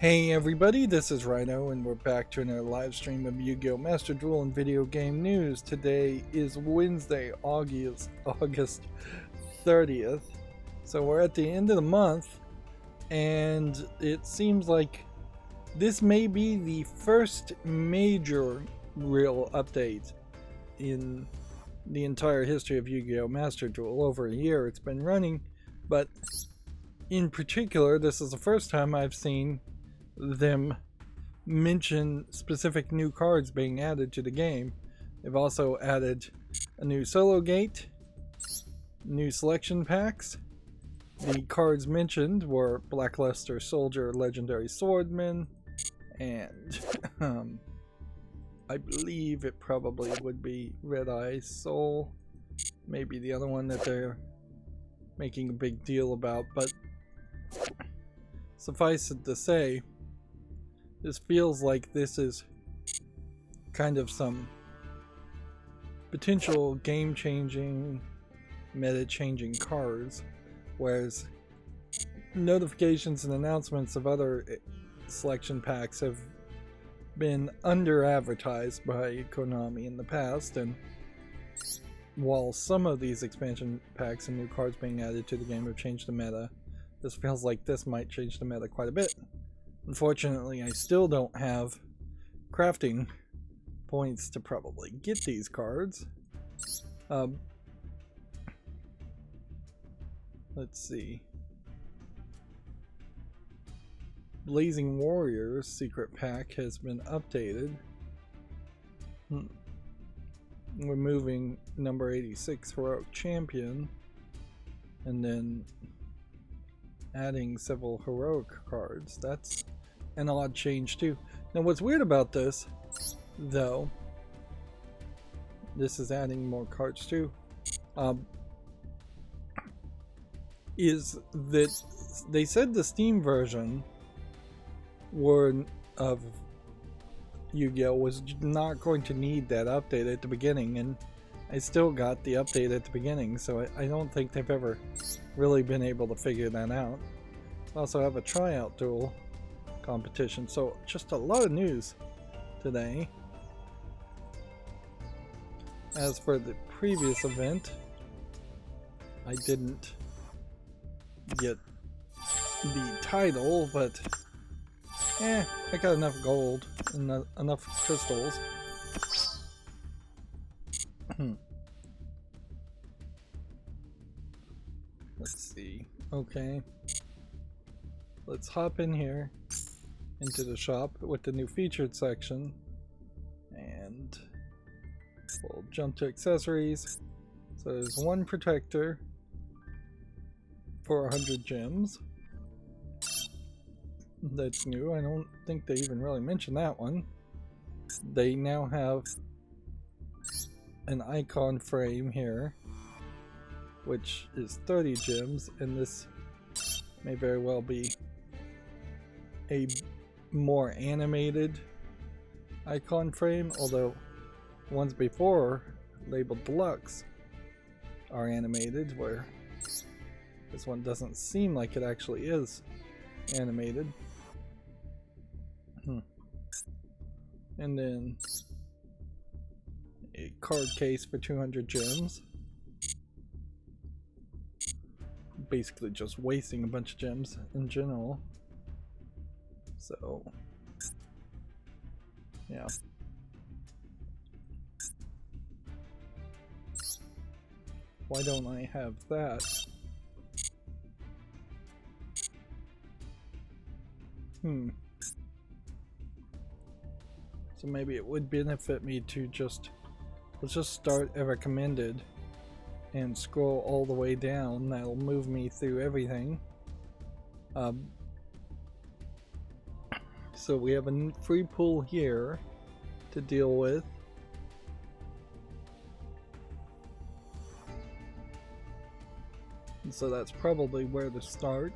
Hey everybody, this is Rydo, and we're back to another live stream of Yu-Gi-Oh! Master Duel and video game news. Today is Wednesday, August 30th. So we're at the end of the month, and it seems like this may be the first major real update in the entire history of Yu-Gi-Oh! Master Duel. Over a year it's been running, but in particular, this is the first time I've seen them mention specific new cards being added to the game. They've also added a new solo gate, new selection packs. The cards mentioned were Blackluster Soldier, Legendary Swordman, and I believe it probably would be Red Eye Soul, maybe the other one that they're making a big deal about, but suffice it to say, this feels like this is kind of some potential game-changing, meta-changing cards, whereas notifications and announcements of other selection packs have been under-advertised by Konami in the past, and while some of these expansion packs and new cards being added to the game have changed the meta, this feels like this might change the meta quite a bit. Unfortunately, I still don't have crafting points to probably get these cards. Let's see. Blazing Warriors secret pack has been updated. Removing number 86 Heroic Champion, and then adding several heroic cards. That's an odd change too. Now what's weird about this, though, this is adding more cards too, is that they said the Steam version of Yu-Gi-Oh! Was not going to need that update at the beginning, and I still got the update at the beginning, so I don't think they've ever really been able to figure that out. Also have a tryout duel competition, so just a lot of news today. As for the previous event, I didn't get the title, but I got enough gold and enough crystals. Let's see. Okay. Let's hop in here into the shop with the new featured section, and we'll jump to accessories. So there's one protector for 100 gems. That's new. I don't think they even really mentioned that one. They now have an icon frame here, which is 30 gems, and this may very well be a more animated icon frame, although ones before, labeled deluxe, are animated, where this one doesn't seem like it actually is animated. And then a card case for 200 gems. Basically just wasting a bunch of gems in general. So, yeah. Why don't I have that? So maybe it would benefit me to let's just start at recommended and scroll all the way down. That'll move me through everything. So we have a free pool here to deal with. And so that's probably where to start.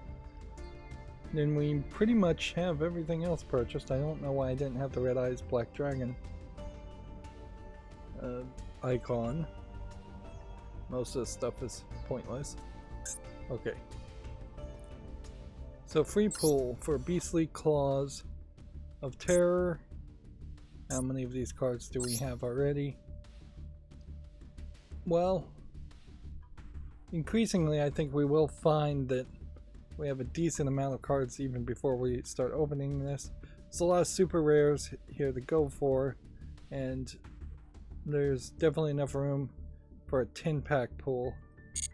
Then we pretty much have everything else purchased. I don't know why I didn't have the Red Eyes Black Dragon icon. Most of this stuff is pointless. Okay. So free pull for Beastly Claws of Terror. How many of these cards do we have already? Well, increasingly I think we will find that we have a decent amount of cards even before we start opening this. There's a lot of super rares here to go for, and there's definitely enough room for a 10-pack pull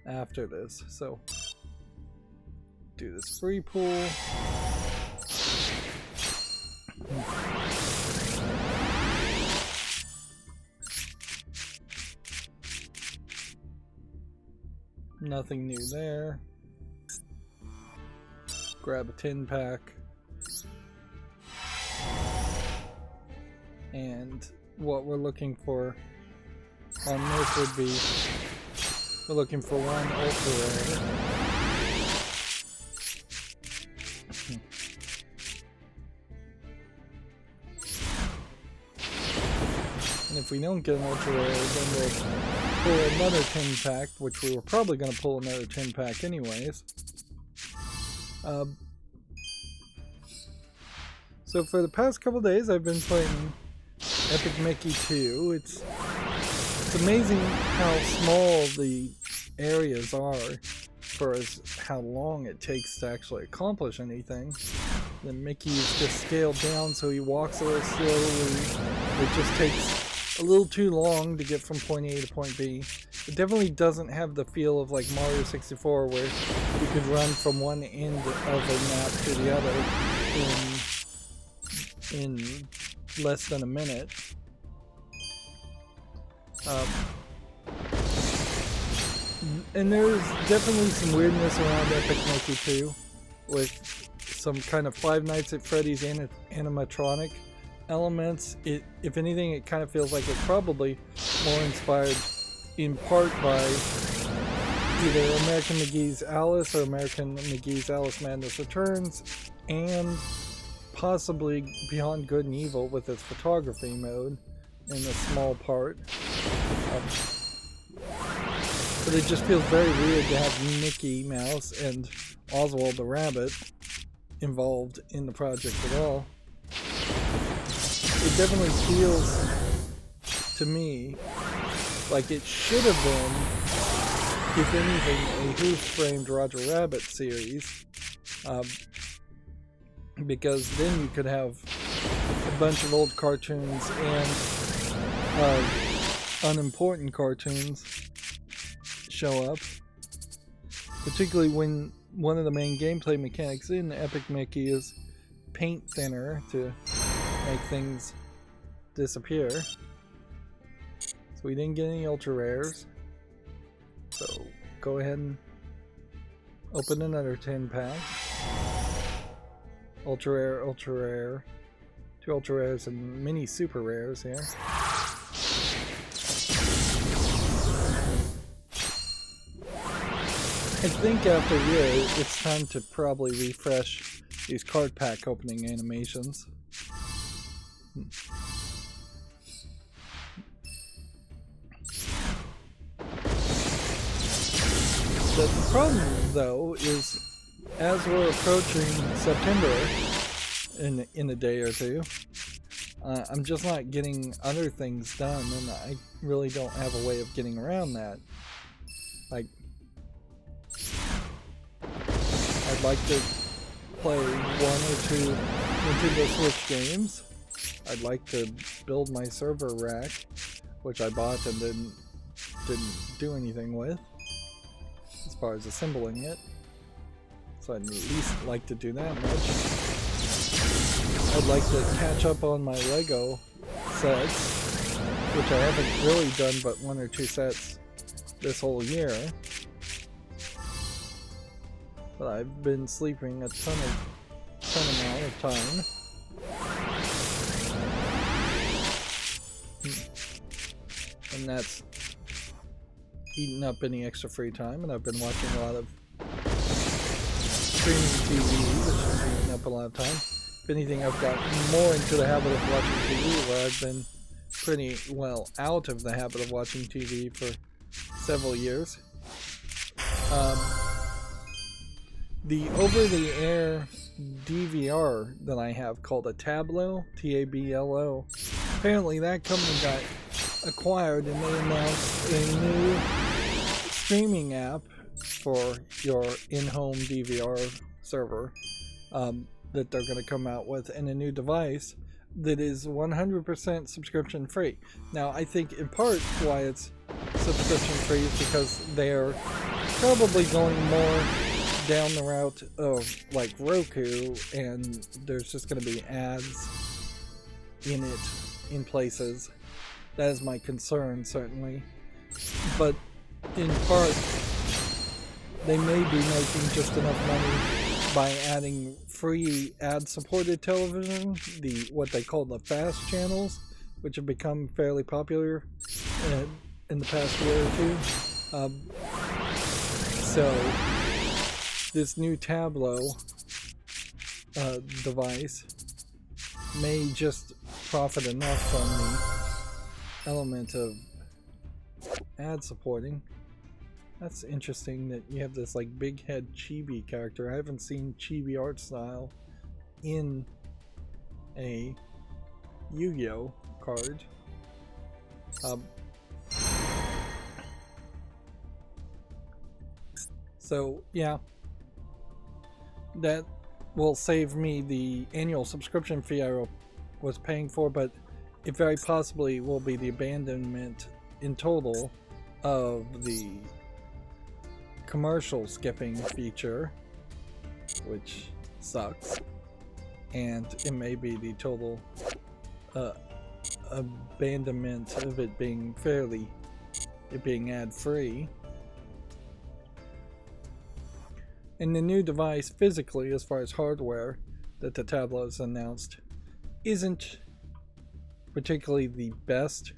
after this. So do this free pull. Nothing new there. Grab a 10-pack. And what we're looking for on this would be, we're looking for one ultra rare. And if we don't get an ultra rare, then we'll pull another 10-pack, which we were probably going to pull another 10-pack anyways. So for the past couple days I've been playing Epic Mickey 2. It's amazing how small the areas are for how long it takes to actually accomplish anything. The Mickey is just scaled down so he walks a little slowly. It just takes a little too long to get from point A to point B. It definitely doesn't have the feel of like Mario 64 where you could run from one end of a map to the other in less than a minute. And there's definitely some weirdness around Epic Mickey 2 with some kind of Five Nights at Freddy's animatronic elements. If anything, it kind of feels like it's probably more inspired in part by either American McGee's Alice or American McGee's Alice Madness Returns, and possibly Beyond Good and Evil with its photography mode in a small part. But it just feels very weird to have Mickey Mouse and Oswald the Rabbit involved in the project at all. It definitely feels to me like it should have been, if anything, a Who Framed Roger Rabbit series, because then you could have a bunch of old cartoons and unimportant cartoons show up, particularly when one of the main gameplay mechanics in Epic Mickey is paint thinner to make things disappear. So we didn't get any ultra rares, so go ahead and open another 10-pack. Ultra rare, 2 ultra rares and mini super rares here. I think after a year, it's time to probably refresh these card pack opening animations. The problem, though, is as we're approaching September in a day or two, I'm just not getting other things done, and I really don't have a way of getting around that. Like, I'd like to play 1 or 2 Nintendo Switch games. I'd like to build my server rack, which I bought and didn't do anything with, as far as assembling it. So I'd at least like to do that much. I'd like to catch up on my Lego sets, which I haven't really done but 1 or 2 sets this whole year. But I've been sleeping a ton amount of time. And that's eaten up any extra free time, and I've been watching a lot of streaming TV, which has eaten up a lot of time. If anything, I've got more into the habit of watching TV, where I've been pretty well out of the habit of watching TV for several years. the over-the-air DVR that I have called a Tablo, Tablo, apparently that company got acquired and they announced a new streaming app for your in-home DVR server that they're going to come out with, and a new device that is 100% subscription free. Now, I think in part why it's subscription free is because they're probably going more down the route of like Roku, and there's just going to be ads in it in places. That is my concern, certainly. But in part, they may be making just enough money by adding free ad-supported television, what they call the fast channels, which have become fairly popular in the past year or two. So this new Tablo device may just profit enough from the element of ad supporting. That's interesting that you have this like big head chibi character. I haven't seen chibi art style in a Yu-Gi-Oh card. So yeah, that will save me the annual subscription fee I was paying for, but it very possibly will be the abandonment in total of the commercial skipping feature, which sucks, and it may be the total abandonment of it being ad free. And the new device physically, as far as hardware that the Tablo has announced, isn't particularly the best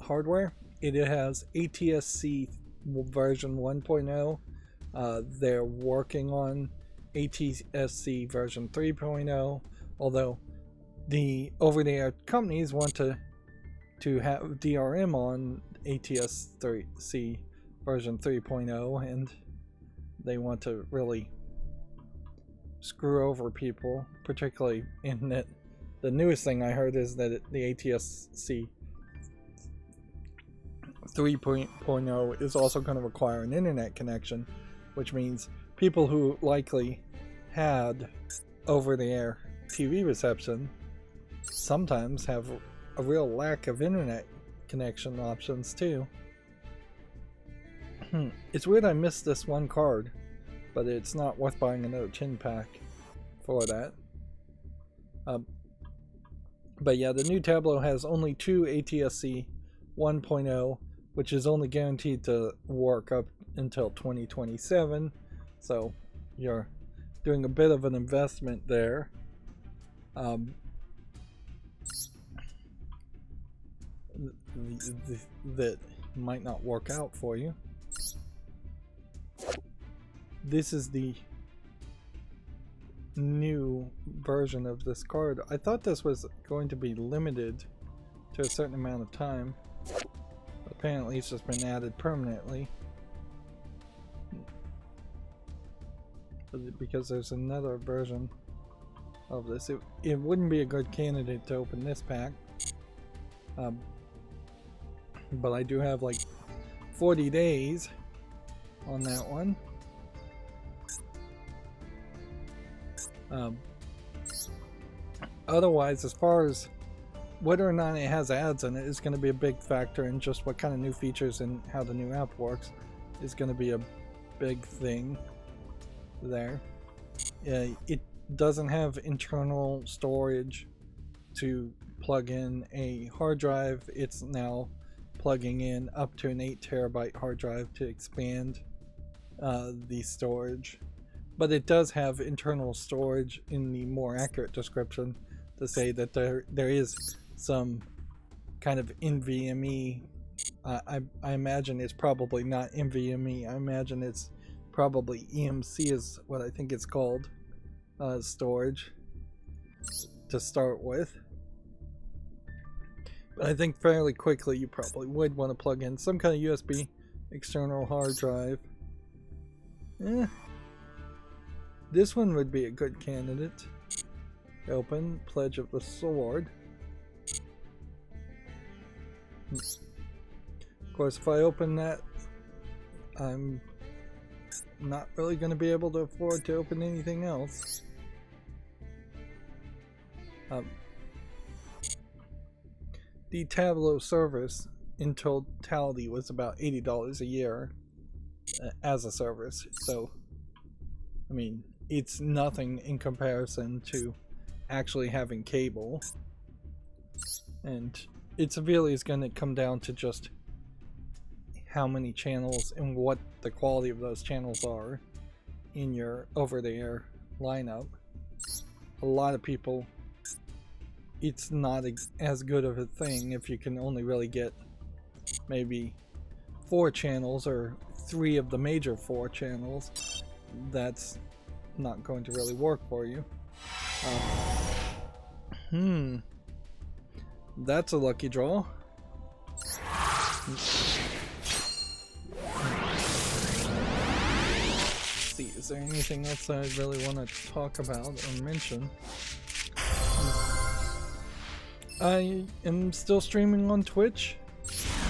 hardware. It has ATSC version 1.0. They're working on ATSC version 3.0, although the over-the-air companies want to have DRM on ATSC version 3.0, and they want to really screw over people, particularly in that the newest thing I heard is that the ATSC 3.0 is also going to require an internet connection, which means people who likely had over-the-air TV reception sometimes have a real lack of internet connection options too. It's weird I missed this one card, but it's not worth buying another tin pack for that. But yeah, the new Tablo has only two ATSC 1.0, which is only guaranteed to work up until 2027, so you're doing a bit of an investment there. That might not work out for you. This is the new version of this card. I thought this was going to be limited to a certain amount of time. Apparently it's just been added permanently. Because there's another version of this. It wouldn't be a good candidate to open this pack. But I do have like 40 days on that one. Otherwise, as far as whether or not it has ads in it is going to be a big factor in just what kind of new features and how the new app works is going to be a big thing there. It doesn't have internal storage to plug in a hard drive. It's now plugging in up to an 8 terabyte hard drive to expand the storage. But it does have internal storage in the more accurate description to say that there is some kind of NVMe. I imagine it's probably not NVMe. I imagine it's probably EMC is what I think it's called, storage to start with. But I think fairly quickly you probably would want to plug in some kind of USB external hard drive This one would be a good candidate. Open Pledge of the Sword. Of course, if I open that, I'm not really going to be able to afford to open anything else. The Tableau service in totality was about $80 a year as a service, so I mean, it's nothing in comparison to actually having cable, and it severely is going to come down to just how many channels and what the quality of those channels are in your over-the-air lineup. A lot of people, it's not as good of a thing if you can only really get maybe 4 channels or 3 of the major 4 channels. That's not going to really work for you. That's a lucky draw. Let's see, is there anything else I really want to talk about or mention? I am still streaming on Twitch.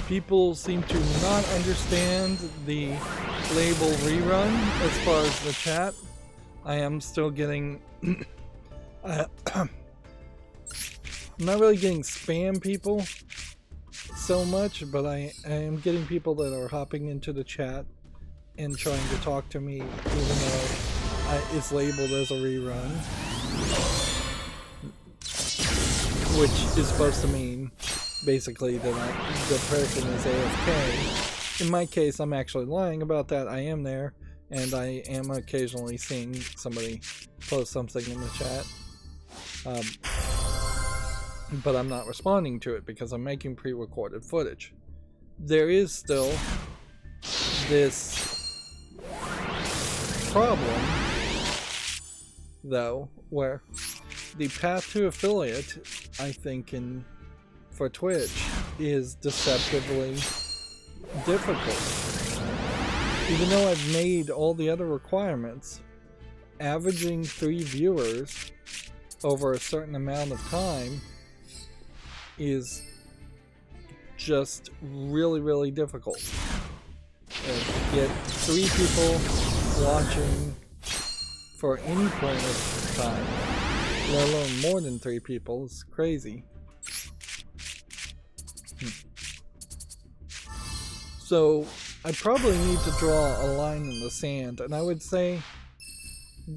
People seem to not understand the label rerun as far as the chat. I am still getting I'm not really getting spam people so much, but I am getting people that are hopping into the chat and trying to talk to me, even though it's labeled as a rerun, which is supposed to mean basically that the person is AFK. In my case, I'm actually lying about that. I am there, and I am occasionally seeing somebody post something in the chat. But I'm not responding to it because I'm making pre-recorded footage. There is still this problem, though, where the path to affiliate, I think, for Twitch is deceptively difficult. Even though I've made all the other requirements, averaging 3 viewers over a certain amount of time is just really, really difficult. To get 3 people watching for any point of time, let alone more than 3 people, is crazy. So I probably need to draw a line in the sand, and I would say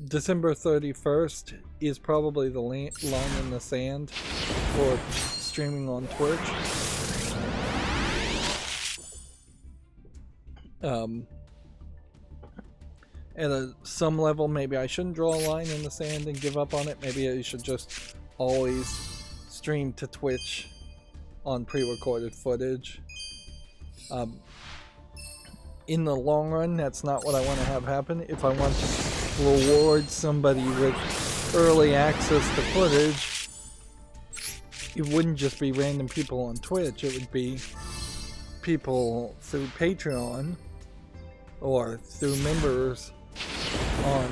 December 31st is probably the line in the sand for streaming on Twitch. At some level, maybe I shouldn't draw a line in the sand and give up on it. Maybe I should just always stream to Twitch on pre-recorded footage. In the long run, that's not what I want to have happen. If I want to reward somebody with early access to footage, it wouldn't just be random people on Twitch. It would be people through Patreon or through members on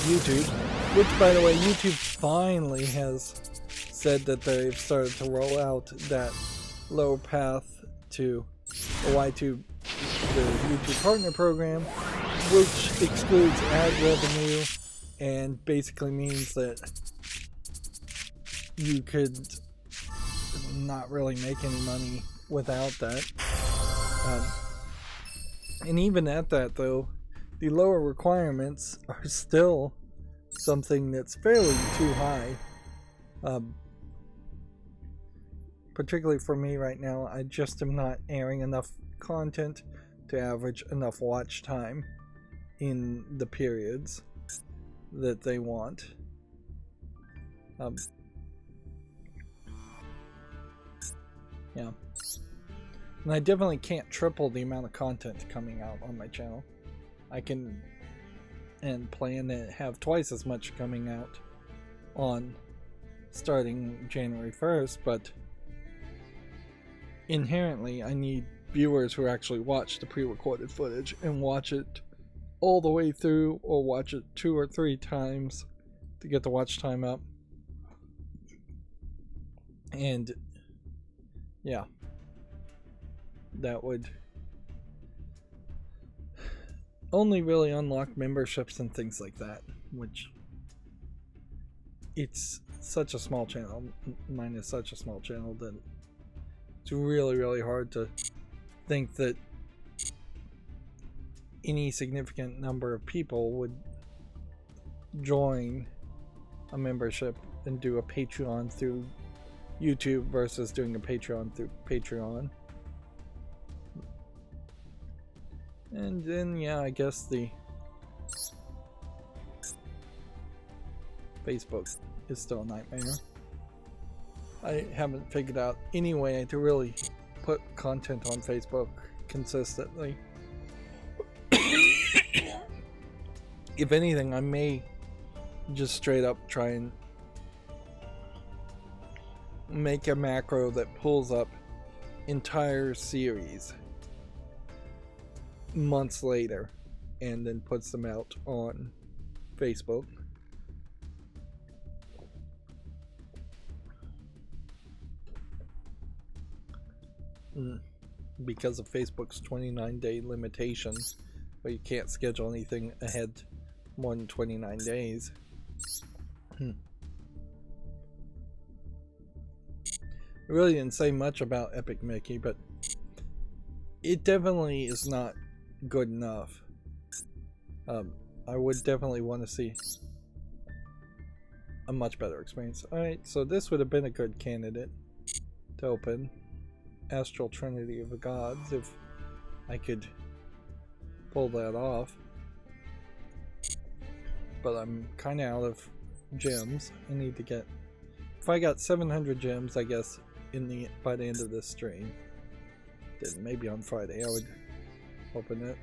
YouTube, which, by the way, YouTube finally has said that they've started to roll out that lower path to the YTube, the YouTube Partner Program, which excludes ad revenue and basically means that you could not really make any money without that. And even at that, though, the lower requirements are still something that's fairly too high. Particularly for me right now, I just am not airing enough content to average enough watch time in the periods that they want. Yeah. And I definitely can't triple the amount of content coming out on my channel. I can and plan to have twice as much coming out on starting January 1st, but inherently I need viewers who actually watch the pre-recorded footage and watch it all the way through or watch it 2 or 3 times to get the watch time up. And yeah, that would only really unlock memberships and things like that, which it's such a small channel. Mine is such a small channel that it's really, really hard to think that any significant number of people would join a membership and do a Patreon through YouTube versus doing a Patreon through Patreon. And then, yeah, I guess the Facebook is still a nightmare. I haven't figured out any way to really put content on Facebook consistently. If anything, I may just straight up try and make a macro that pulls up entire series months later and then puts them out on Facebook. Because of Facebook's 29-day limitation, where you can't schedule anything ahead more than 29 days. It really didn't say much about Epic Mickey, but it definitely is not good enough. I would definitely want to see a much better experience. Alright, so this would have been a good candidate to open. Astral Trinity of the Gods, if I could pull that off. But I'm kind of out of gems. I need to get... If I got 700 gems, I guess, by the end of this stream, then maybe on Friday I would open it.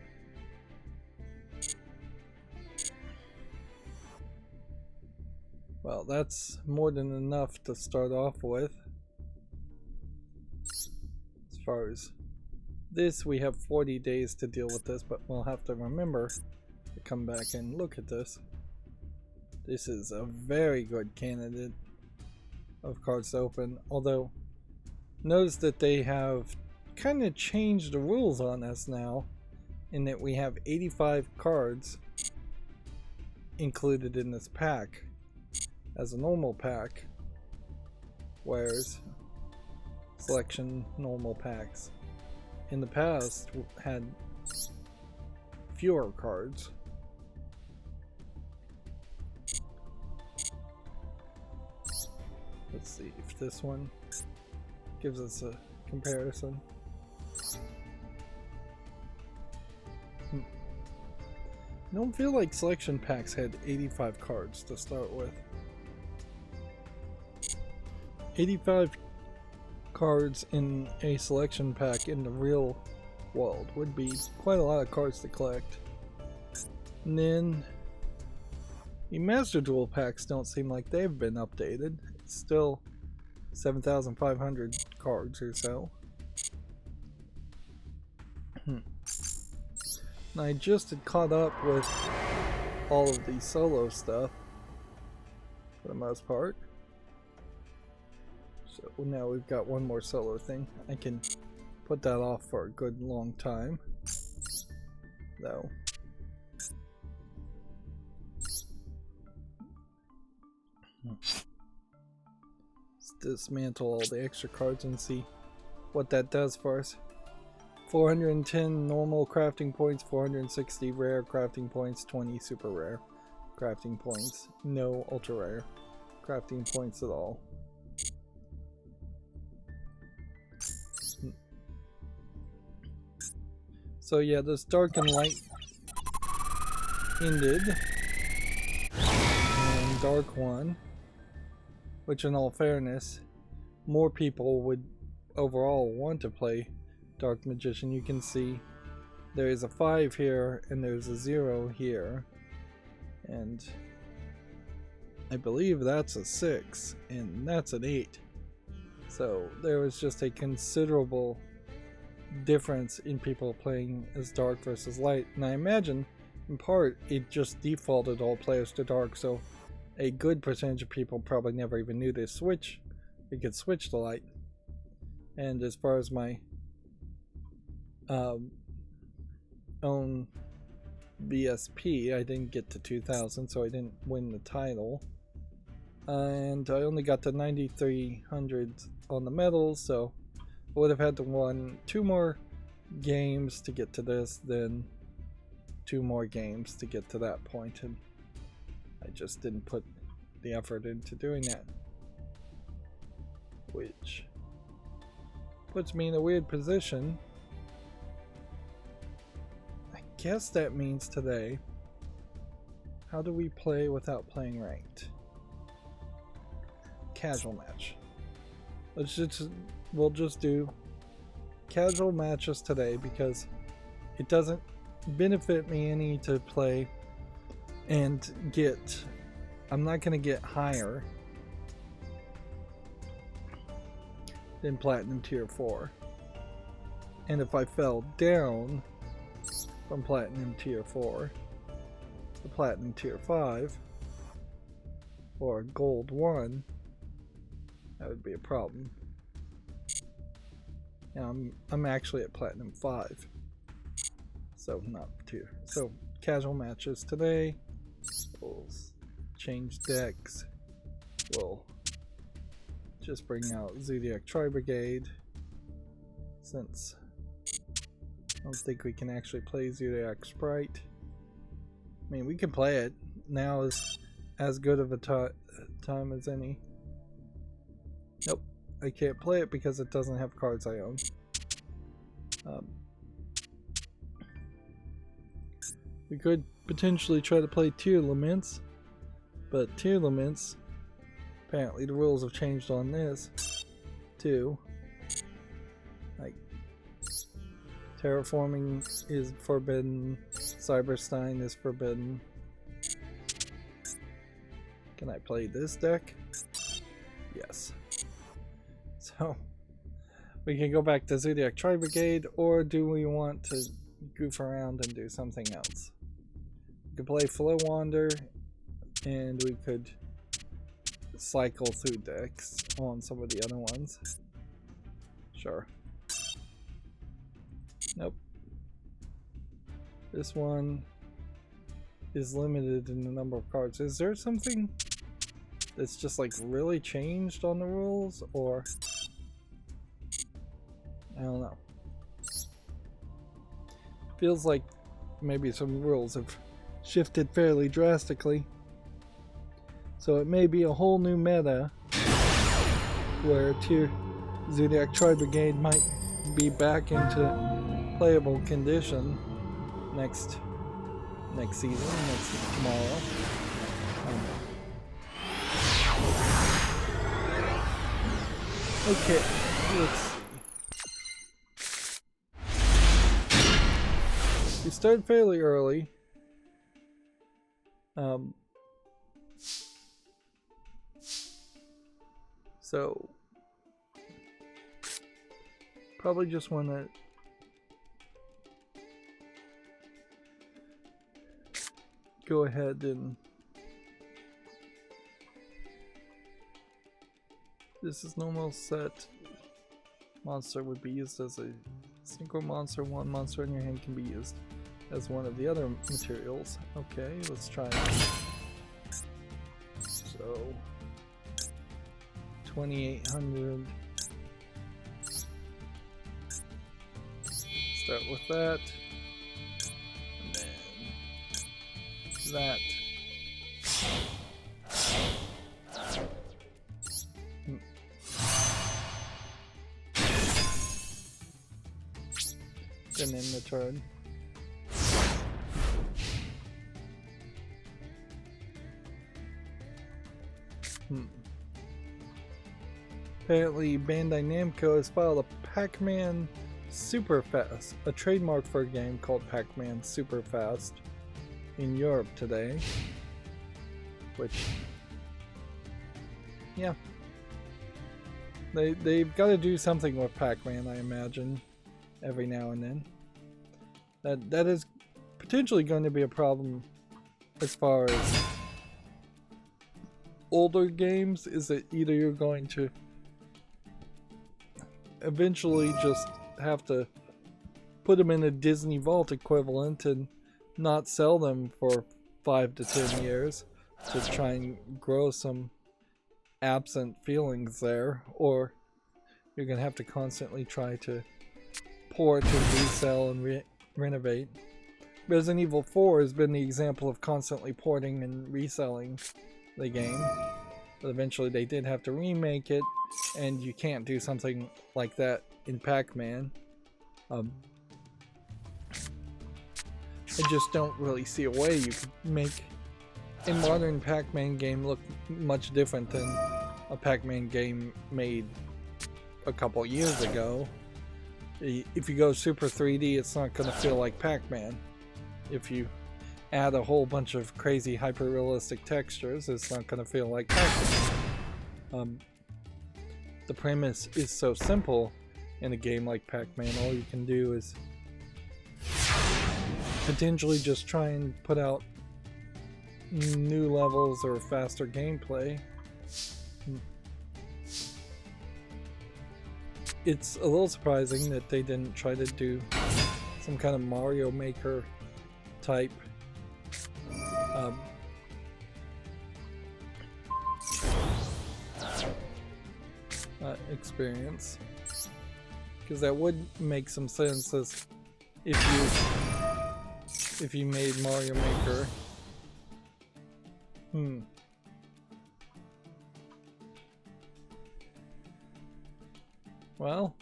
Well, that's more than enough to start off with. As far as this, we have 40 days to deal with this, but we'll have to remember to come back and look at this. This is a very good candidate of cards to open, although notice that they have kind of changed the rules on us now, in that we have 85 cards included in this pack as a normal pack, whereas selection normal packs in the past had fewer cards. Let's see if this one gives us a comparison. I don't feel like selection packs had 85 cards to start with. 85 cards in a selection pack in the real world would be quite a lot of cards to collect. And then the Master Duel packs don't seem like they've been updated. It's still 7,500 cards or so. And I just had caught up with all of the solo stuff for the most part. So now we've got one more solo thing. I can put that off for a good long time, though. Let's dismantle all the extra cards and see what that does for us. 410 normal crafting points, 460 rare crafting points, 20 super rare crafting points, no ultra rare crafting points at all. So yeah, this dark and light ended, and dark won, which in all fairness, more people would overall want to play Dark Magician. You can see there is a 5 here and there's a 0 here, and I believe that's a 6 and that's an 8. So there was just a considerable difference in people playing as dark versus light, and I imagine in part, it just defaulted all players to dark, so a good percentage of people probably never even knew they could switch to light. And as far as my own BSP, I didn't get to 2000, so I didn't win the title. And I only got to 9300 on the medals, so I would have had to win 2 more games to get to this, then 2 more games to get to that point, and I just didn't put the effort into doing that, which puts me in a weird position. I guess that means today, how do we play without playing ranked? Casual match. We'll just do casual matches today because it doesn't benefit me any to play and get, I'm not going to get higher than Platinum Tier 4. And if I fell down from Platinum Tier 4 to Platinum Tier 5 or Gold 1, that would be a problem. Now I'm actually at Platinum 5, so not 2. So casual matches today. We'll change decks. We'll just bring out Zodiac Tri-Brigade, since I don't think we can actually play Zodiac Sprite. I mean, we can play it. Now is as good of a time as any. Nope, I can't play it because it doesn't have cards I own. We could potentially try to play Tier Laments, but Tier Laments, apparently the rules have changed on this too. Like, terraforming is forbidden, Cyberstein is forbidden. Can I play this deck? Yes. So, we can go back to Zodiac Tri-Brigade, or do we want to goof around and do something else? We could play Flow Wander, and we could cycle through decks on some of the other ones. Sure. Nope. This one is limited in the number of cards. Is there something that's just like really changed on the rules, or I don't know. Feels like maybe some rules have shifted fairly drastically. So it may be a whole new meta where Zodiac Tri-Brigade might be back into playable condition next season, tomorrow. Okay, let's see. We started fairly early. So probably just want to go ahead and this is normal set. Monster would be used as a synchro monster. One monster in your hand can be used as one of the other materials. Okay, let's try it. So 2800. Start with that. And then that. Then end the turn. Apparently, Bandai Namco has filed a Pac-Man Superfast, a trademark for a game called Pac-Man Superfast, in Europe today. Which, yeah, they've got to do something with Pac-Man, I imagine, every now and then. That is potentially going to be a problem as far as older games, is that either you're going to eventually just have to put them in a Disney Vault equivalent and not sell them for 5 to 10 years to try and grow some absent feelings there, or you're going to have to constantly try to port and resell and renovate. Resident Evil 4 has been the example of constantly porting and reselling the game, but eventually they did have to remake it, and you can't do something like that in Pac-Man. I just don't really see a way you could make a modern Pac-Man game look much different than a Pac-Man game made a couple years ago. If you go super 3D, it's not going to feel like Pac-Man. If you add a whole bunch of crazy hyper-realistic textures, it's not going to feel like Pac-Man. The premise is so simple in a game like Pac-Man. All you can do is potentially just try and put out new levels or faster gameplay. It's a little surprising that they didn't try to do some kind of Mario Maker type experience, because that would make some sense as if you made Mario Maker. Well,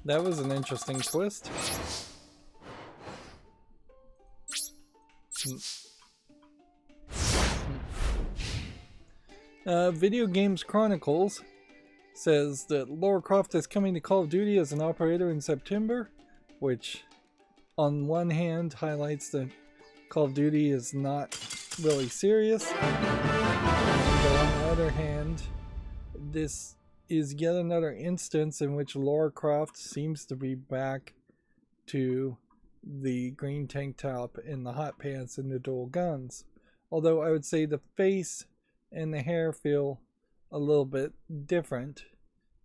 that was an interesting twist. Video Games Chronicles says that Lara Croft is coming to Call of Duty as an operator in September, which on one hand highlights that Call of Duty is not really serious, but on the other hand, this is yet another instance in which Lara Croft seems to be back to the green tank top and the hot pants and the dual guns. Although I would say the face and the hair feel a little bit different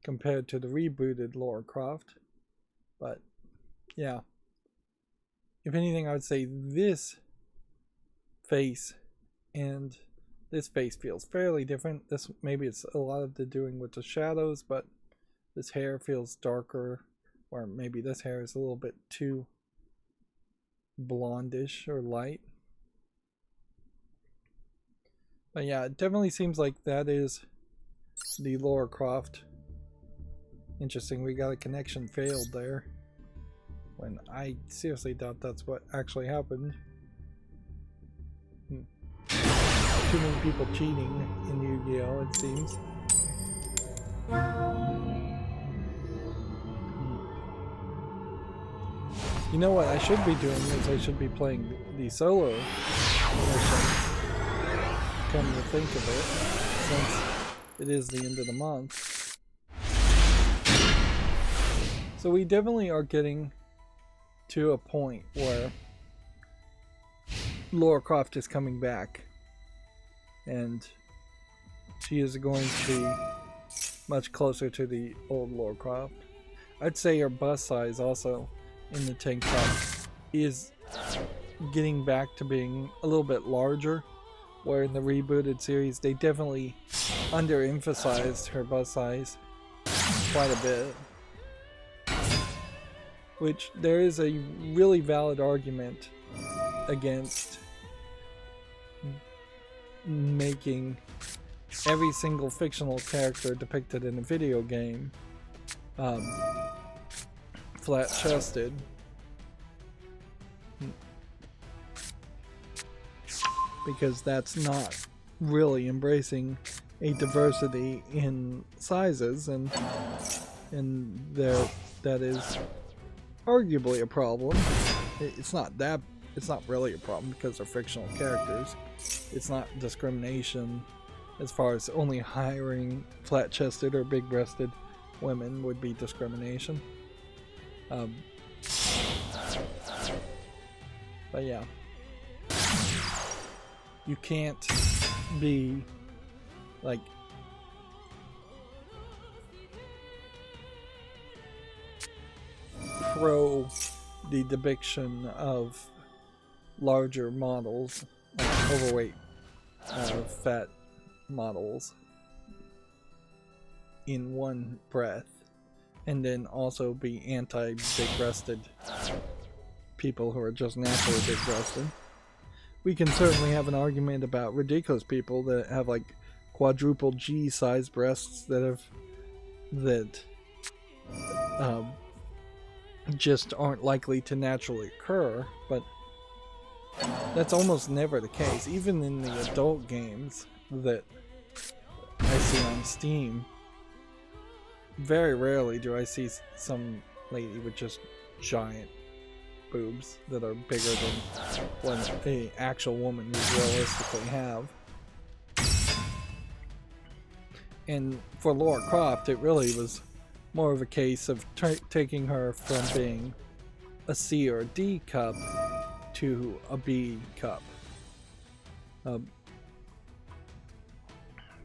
compared to the rebooted Lara Croft. But yeah, if anything, I would say this face and this face feels fairly different. This, maybe it's a lot of the doing with the shadows, but this hair feels darker, or maybe this hair is a little bit too blondish or light. But yeah, it definitely seems like that is the Lara Croft. Interesting, we got a connection failed there, when I seriously doubt that's what actually happened. Too many people cheating in Yu-Gi-Oh! It seems. You know what I should be doing is I should be playing the solo missions. Come to think of it, since it is the end of the month. So we definitely are getting to a point where Lara Croft is coming back, and she is going to be much closer to the old Lara Croft. I'd say her bust size also in the tank top is getting back to being a little bit larger, where in the rebooted series they definitely underemphasized her bust size quite a bit. Which there is a really valid argument against making every single fictional character depicted in a video game flat-chested. Because that's not really embracing a diversity in sizes, and there, that is arguably a problem. It's not really a problem because they're fictional characters. It's not discrimination as far as only hiring flat-chested or big-breasted women would be discrimination. But yeah, you can't be like pro the depiction of larger models, overweight, fat models in one breath, and then also be anti-big-breasted people who are just naturally big-breasted. We can certainly have an argument about ridiculous people that have like quadruple G-sized breasts that just aren't likely to naturally occur, but that's almost never the case. Even in the adult games that I see on Steam, very rarely do I see some lady with just giant boobs that are bigger than what an actual woman would realistically have. And for Lara Croft, it really was more of a case of taking her from being a C or a D cup to a B cup.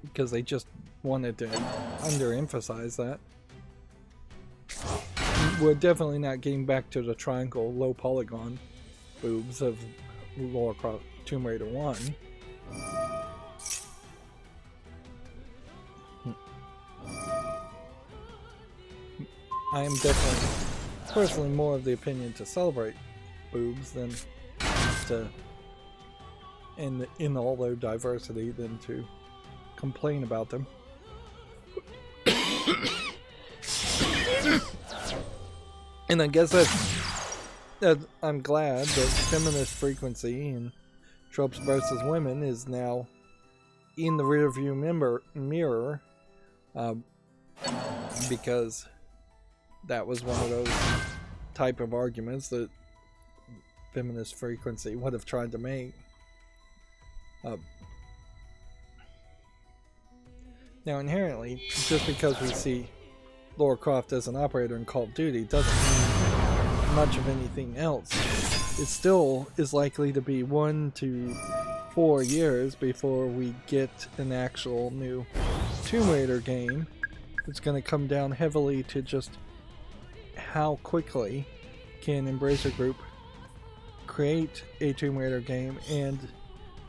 Because they just wanted to underemphasize that. We're definitely not getting back to the triangle low polygon boobs of Lara Croft Tomb Raider 1. I am definitely personally more of the opinion to celebrate boobs than to in all their diversity than to complain about them. And I guess that I'm glad that feminist frequency in tropes versus women is now in the rearview mirror, because that was one of those type of arguments that feminist frequency would have tried to make. Now, inherently, just because we see Lara Croft as an operator in Call of Duty doesn't mean much of anything else. It still is likely to be 1 to 4 years before we get an actual new Tomb Raider game. It's going to come down heavily to just how quickly can Embracer Group create a Tomb Raider game, and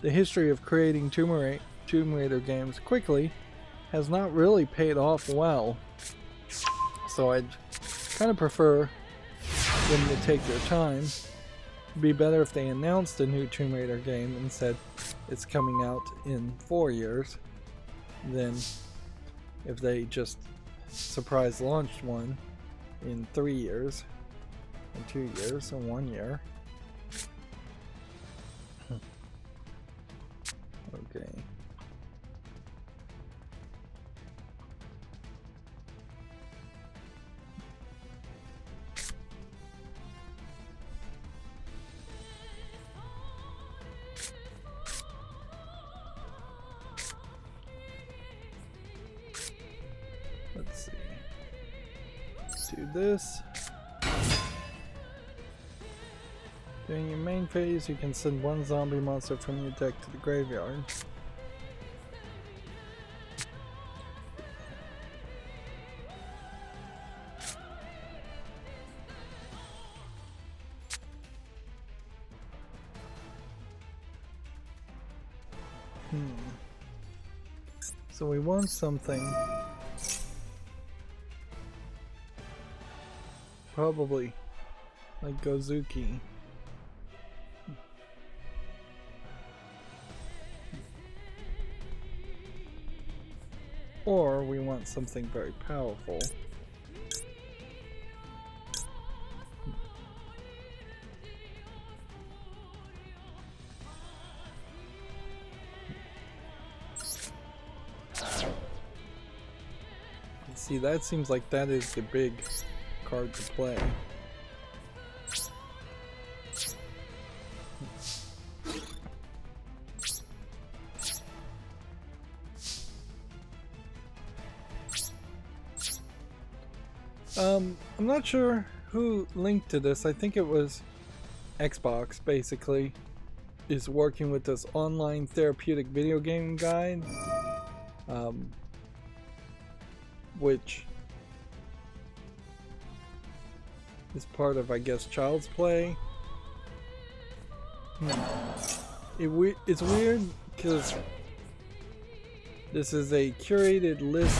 the history of creating Tomb Raider games quickly has not really paid off well. So I'd kind of prefer them to take their time. It'd be better if they announced a new Tomb Raider game and said it's coming out in 4 years than if they just surprise launched one in 3 years, and 2 years, and 1 year. Okay. Let's see. Do this. During your main phase, you can send one zombie monster from your deck to the graveyard. So we want something probably like Gozuki. Or we want something very powerful. See, that seems like that is the big card to play. I'm not sure who linked to this. I think it was Xbox, basically, is working with this online therapeutic video game guide, which is part of, I guess, Child's Play. It's weird because this is a curated list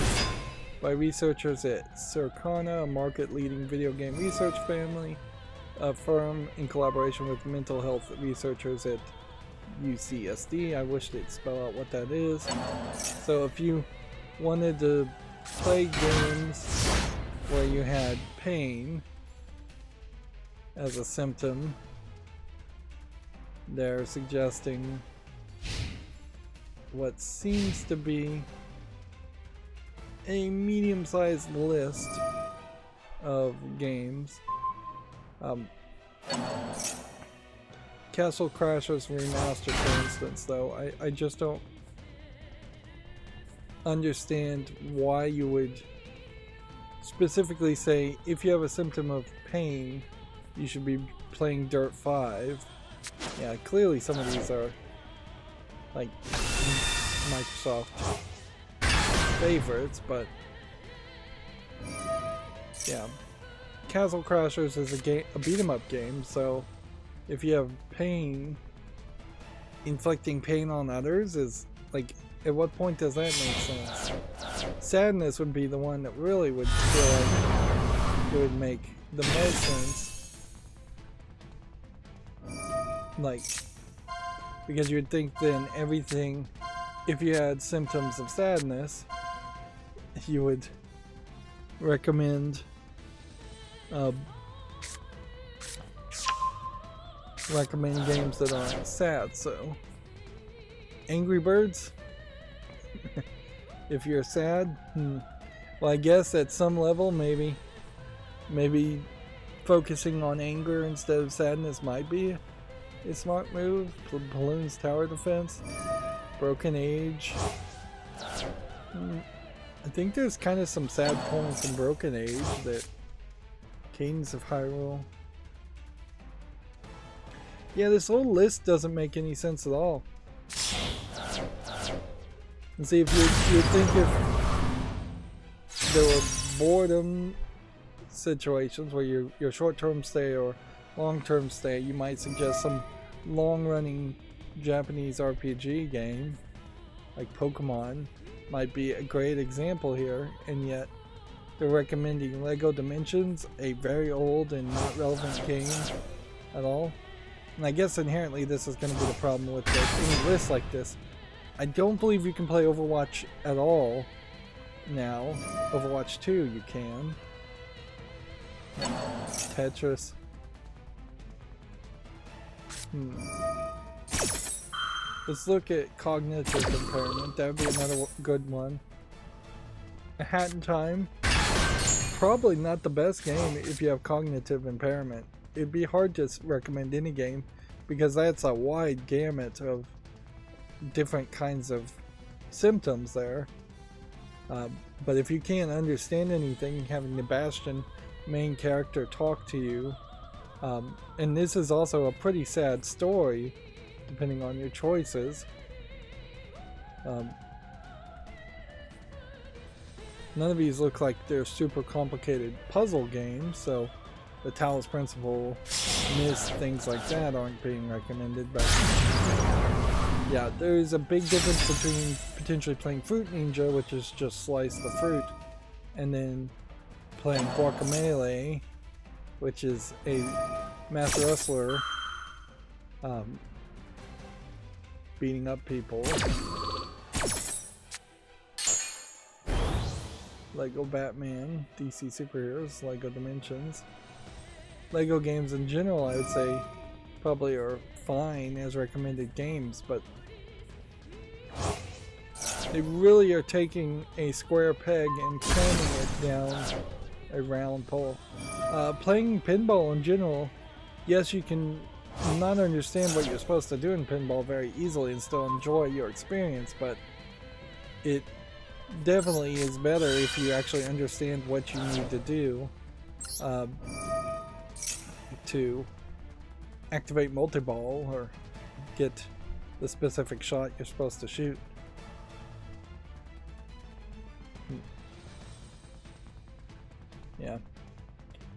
by researchers at Circana, a market-leading video game research firm in collaboration with mental health researchers at UCSD. I wish they'd spell out what that is. So if you wanted to play games where you had pain as a symptom, they're suggesting what seems to be a medium-sized list of games. Castle Crashers Remastered, for instance, though, I just don't understand why you would specifically say if you have a symptom of pain, you should be playing Dirt 5. Yeah, clearly some of these are like Microsoft favorites, but yeah, Castle Crashers is a beat 'em up game, so if you have pain, inflicting pain on others is like, at what point does that make sense? Sadness would be the one that really would feel like it would make the most sense. Like, because you would think then everything, if you had symptoms of sadness, you would recommend games that aren't sad. So Angry Birds, if you're sad, well, I guess at some level maybe focusing on anger instead of sadness might be a smart move. Balloons Tower Defense, Broken Age. I think there's kind of some sad points in Broken Age. That Cadence of Hyrule. Yeah, this whole list doesn't make any sense at all. And see, if you think if there were boredom situations where your short-term stay or long-term stay, you might suggest some long-running Japanese RPG game like Pokemon might be a great example here, and yet they're recommending Lego Dimensions, a very old and not relevant game at all. And I guess inherently this is going to be the problem with any list like this. I don't believe you can play Overwatch at all now. Overwatch 2 you can. Tetris. Let's look at cognitive impairment. That would be another good one. A Hat in Time. Probably not the best game if you have cognitive impairment. It'd be hard to recommend any game because that's a wide gamut of different kinds of symptoms there. But if you can't understand anything, having the Bastion main character talk to you, and this is also a pretty sad story depending on your choices. None of these look like they're super complicated puzzle games, so the Talos Principle, Myst, things like that aren't being recommended. But yeah, there's a big difference between potentially playing Fruit Ninja, which is just slice the fruit, and then playing Guacamelee, which is a Master Wrestler beating up people. Lego Batman, DC Superheroes, Lego Dimensions. Lego games in general, I would say, probably are fine as recommended games, but they really are taking a square peg and cramming it down a round pole. Playing pinball in general, yes, you can not understand what you're supposed to do in pinball very easily and still enjoy your experience, but it definitely is better if you actually understand what you need to do to activate multi-ball or get the specific shot you're supposed to shoot. Yeah.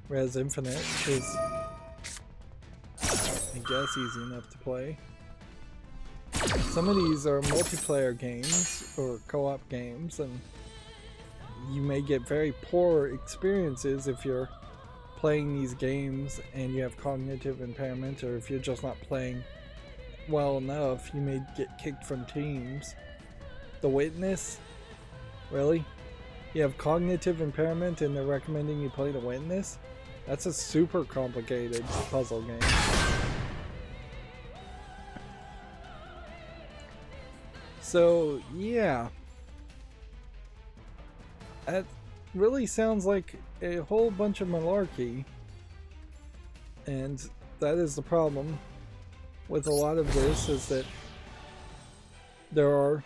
Res Infinite is, I guess, easy enough to play. Some of these are multiplayer games or co-op games, and you may get very poor experiences if you're playing these games and you have cognitive impairment, or if you're just not playing well enough, you may get kicked from teams. The Witness? Really? You have cognitive impairment and they're recommending you play The Witness? That's a super complicated puzzle game. So, yeah. That really sounds like a whole bunch of malarkey. And that is the problem with a lot of this, is that there are,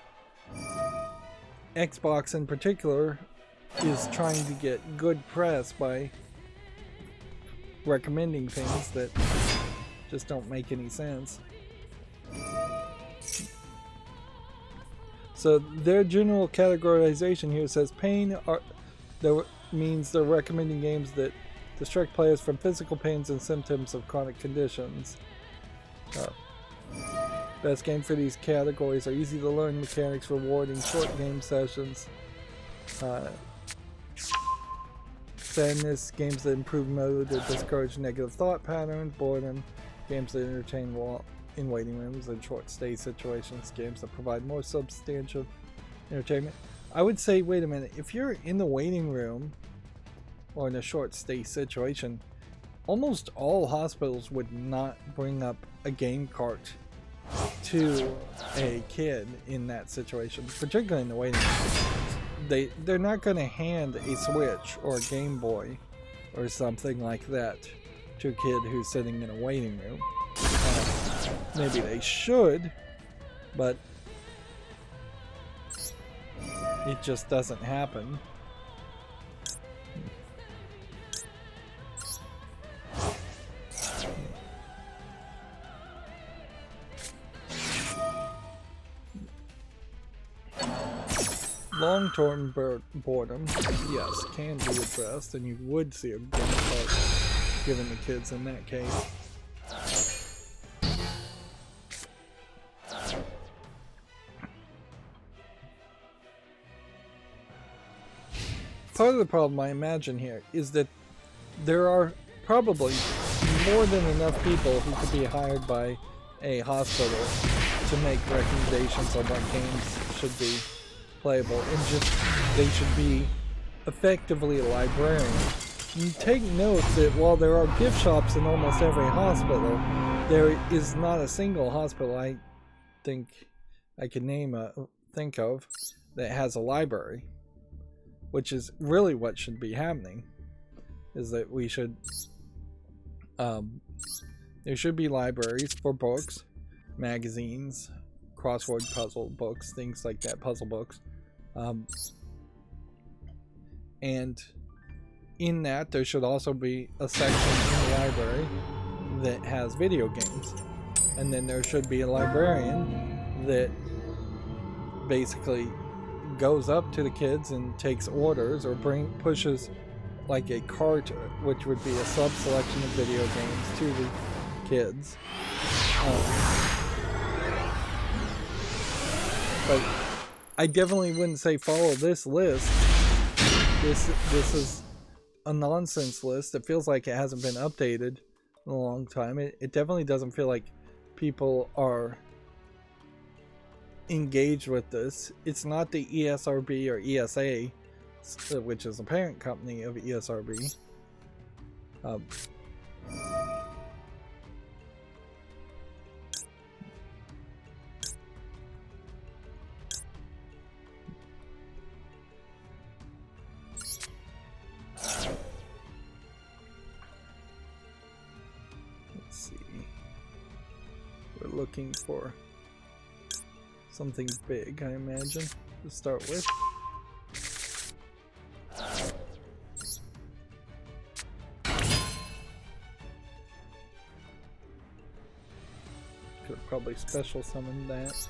Xbox in particular is trying to get good press by recommending things that just don't make any sense. So their general categorization here says pain means they're recommending games that distract players from physical pains and symptoms of chronic conditions. Best game for these categories are easy to learn mechanics, rewarding short game sessions. Sadness, games that improve mood or discourage negative thought patterns. Boredom, games that entertain in waiting rooms and short stay situations. Games that provide more substantial entertainment. I would say, wait a minute, if you're in the waiting room or in a short stay situation, almost all hospitals would not bring up a game cart to a kid in that situation, particularly in the waiting room. They're not going to hand a Switch or a Game Boy or something like that to a kid who's sitting in a waiting room. Maybe they should, but it just doesn't happen. Long-term boredom, yes, can be addressed, and you would see a game cart given to kids in that case. Part of the problem I imagine here is that there are probably more than enough people who could be hired by a hospital to make recommendations on what games should be playable, and just they should be effectively a librarian. You take note that while there are gift shops in almost every hospital, there is not a single hospital I think I can think of that has a library, which is really what should be happening. Is that we should there should be libraries for books, magazines, crossword puzzle books, things like that, puzzle books. And in that, there should also be a section in the library that has video games. And then there should be a librarian that basically goes up to the kids and takes orders or pushes like a cart, which would be a sub-selection of video games, to the kids. But I definitely wouldn't say follow this list. This is a nonsense list. It feels like it hasn't been updated in a long time. It definitely doesn't feel like people are engaged with this. It's not the ESRB or ESA, which is the parent company of ESRB. Let's see. We're looking for something big, I imagine, to start with. Could have probably special summoned that.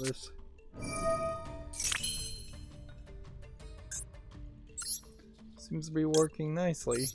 This seems to be working nicely.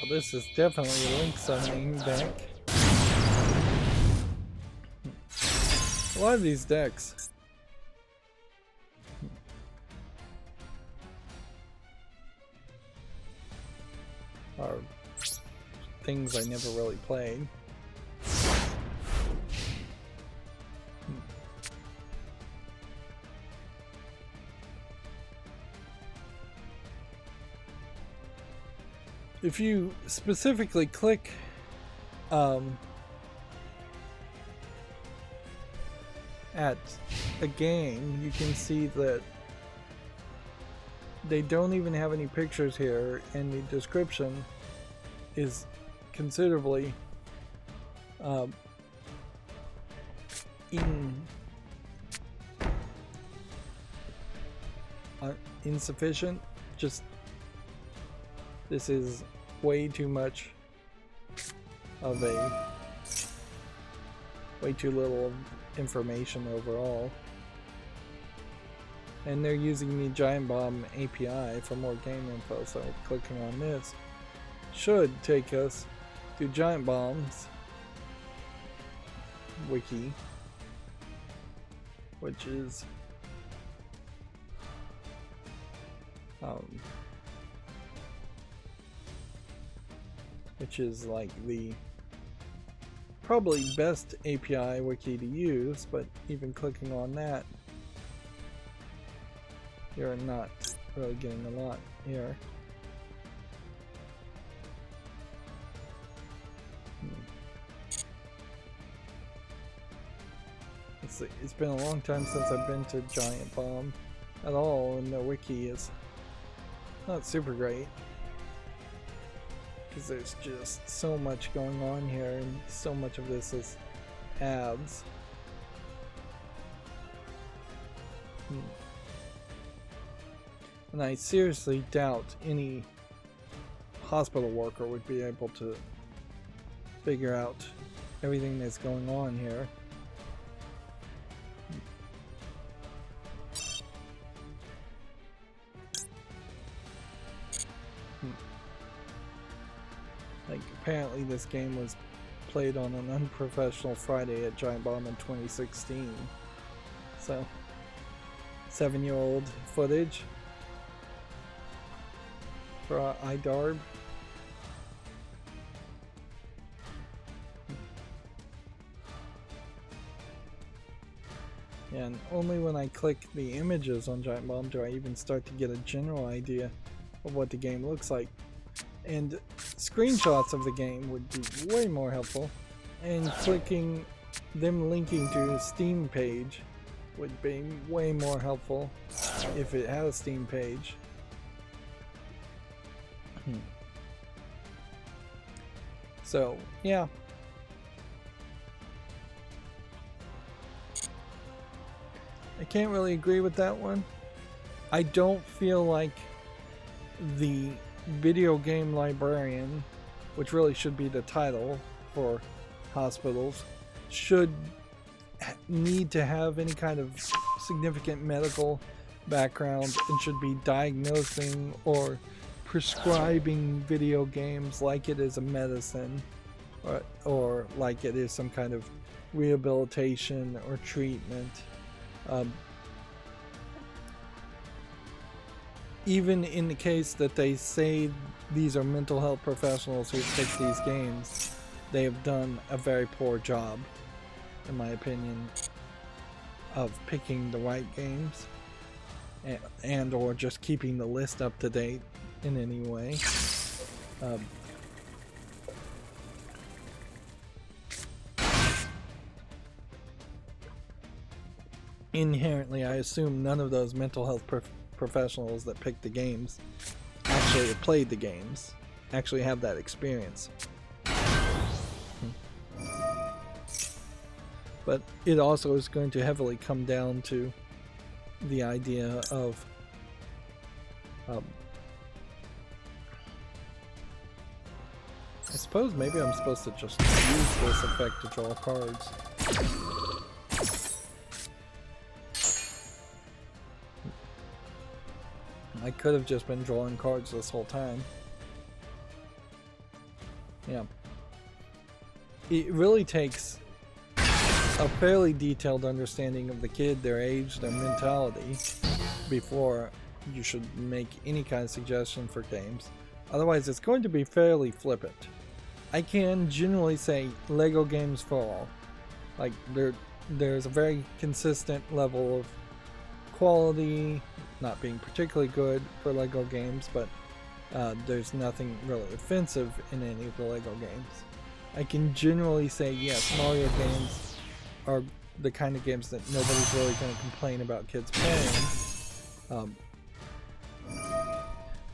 Well, this is definitely a link summoning deck. A lot of these decks are things I never really played. If you specifically click at a game, you can see that they don't even have any pictures here, and the description is considerably insufficient. Just this is way too much of way too little information overall. And they're using the Giant Bomb API for more game info, so clicking on this should take us to Giant Bomb's wiki, which is like the probably best API wiki to use, but even clicking on that, you're not really getting a lot here. It's been a long time since I've been to Giant Bomb at all, and the wiki is not super great because there's just so much going on here, and so much of this is ads. And I seriously doubt any hospital worker would be able to figure out everything that's going on here. Like, apparently this game was played on an unprofessional Friday at Giant Bomb in 2016. So, 7-year-old footage for iDarb. And only when I click the images on Giant Bomb do I even start to get a general idea of what the game looks like. And screenshots of the game would be way more helpful, and clicking them linking to a Steam page would be way more helpful if it had a Steam page. So, yeah. I can't really agree with that one. I don't feel like the video game librarian, which really should be the title for hospitals, should need to have any kind of significant medical background and should be diagnosing or prescribing video games like it is a medicine, or like it is some kind of rehabilitation or treatment. Um, even in the case that they say these are mental health professionals who pick these games, they have done a very poor job, in my opinion, of picking the right games and or just keeping the list up to date in any way. Inherently, I assume none of those mental health professionals that pick the games actually have played the games, actually have that experience. But it also is going to heavily come down to the idea of I suppose maybe I'm supposed to just use this effect to draw cards. I could have just been drawing cards this whole time. Yeah. It really takes a fairly detailed understanding of the kid, their age, their mentality, before you should make any kind of suggestion for games. Otherwise, it's going to be fairly flippant. I can generally say Lego games for all. Like, there's a very consistent level of quality, not being particularly good for Lego games, but there's nothing really offensive in any of the Lego games. I can generally say, yes, Mario games are the kind of games that nobody's really going to complain about kids playing.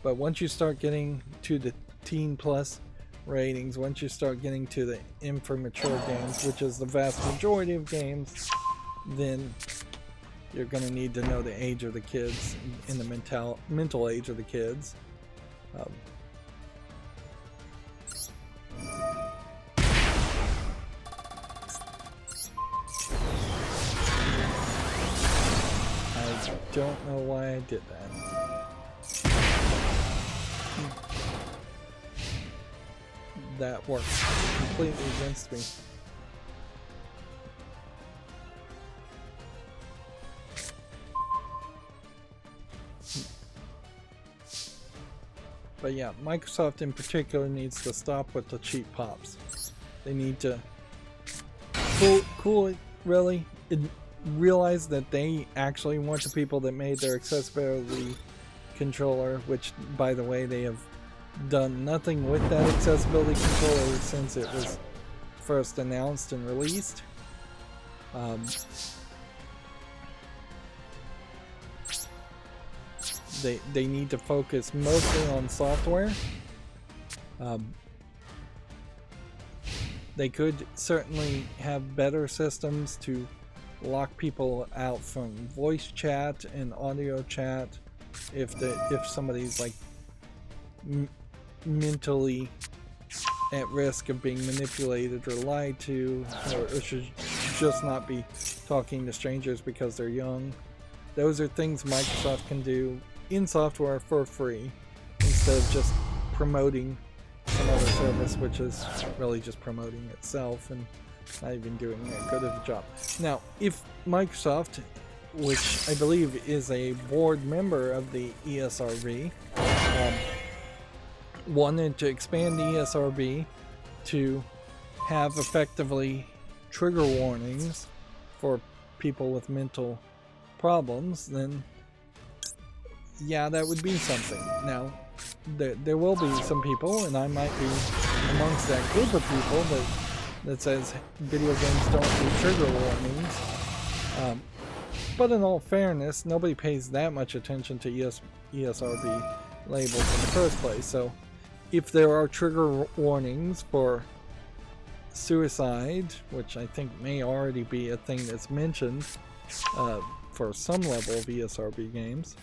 But once you start getting to the teen plus ratings, once you start getting to the M for mature games, which is the vast majority of games, then you're going to need to know the age of the kids and the mental age of the kids. I don't know why I did that. That worked completely against me. But yeah, Microsoft in particular needs to stop with the cheap pops. They need to really realize that they actually want the people that made their accessibility controller, which by the way they have done nothing with that accessibility controller since it was first announced and released. They need to focus mostly on software. They could certainly have better systems to lock people out from voice chat and audio chat if somebody's like mentally at risk of being manipulated or lied to, or should just not be talking to strangers because they're young. Those are things Microsoft can do in software for free instead of just promoting some other service, which is really just promoting itself and not even doing a good of a job. Now, if Microsoft, which I believe is a board member of the ESRB, wanted to expand the ESRB to have effectively trigger warnings for people with mental problems, then yeah, that would be something. Now, there will be some people, and I might be amongst that group of people that says video games don't do trigger warnings. But in all fairness, nobody pays that much attention to ESRB labels in the first place. So if there are trigger warnings for suicide, which I think may already be a thing that's mentioned for some level of ESRB games,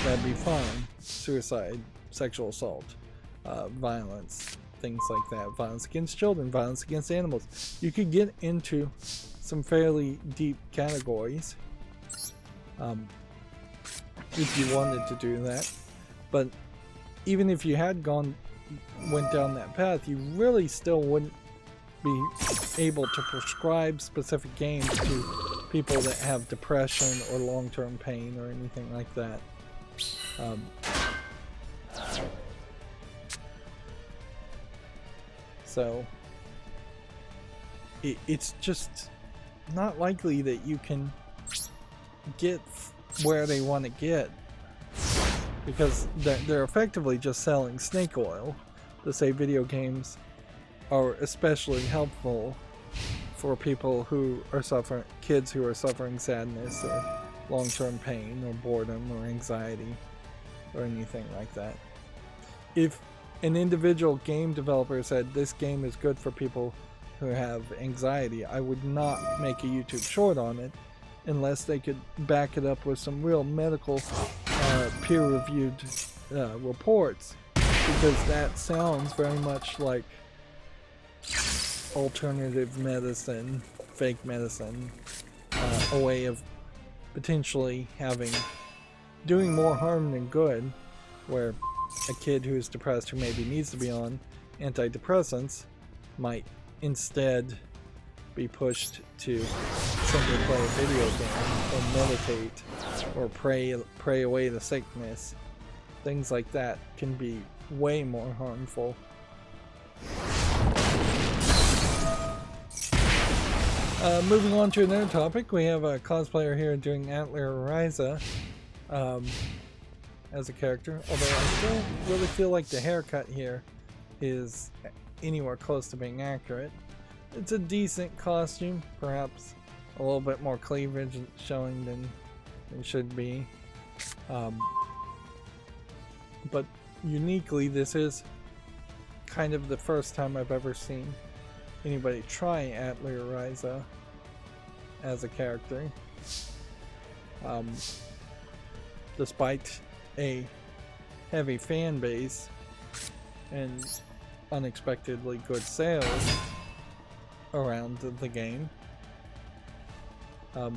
that'd be fine. Suicide, sexual assault, violence, things like that. Violence against children, violence against animals. You could get into some fairly deep categories if you wanted to do that. But even if you had went down that path, you really still wouldn't be able to prescribe specific games to people that have depression or long-term pain or anything like that. So it's just not likely that you can get where they want to get, because they're effectively just selling snake oil to say video games are especially helpful for people who are suffering, kids who are suffering sadness or long-term pain or boredom or anxiety or anything like that. If an individual game developer said this game is good for people who have anxiety, I would not make a YouTube short on it unless they could back it up with some real medical peer-reviewed reports, because that sounds very much like alternative medicine, fake medicine, a way of potentially doing more harm than good, where a kid who's depressed who maybe needs to be on antidepressants might instead be pushed to simply play a video game or meditate or pray away the sickness. Things like that can be way more harmful. Moving on to another topic, we have a cosplayer here doing Antler Ryza as a character, although I don't really feel like the haircut here is anywhere close to being accurate. It's a decent costume, perhaps a little bit more cleavage showing than it should be. But uniquely, this is kind of the first time I've ever seen anybody try Antler Ryza as a character. Despite a heavy fan base and unexpectedly good sales around the game, I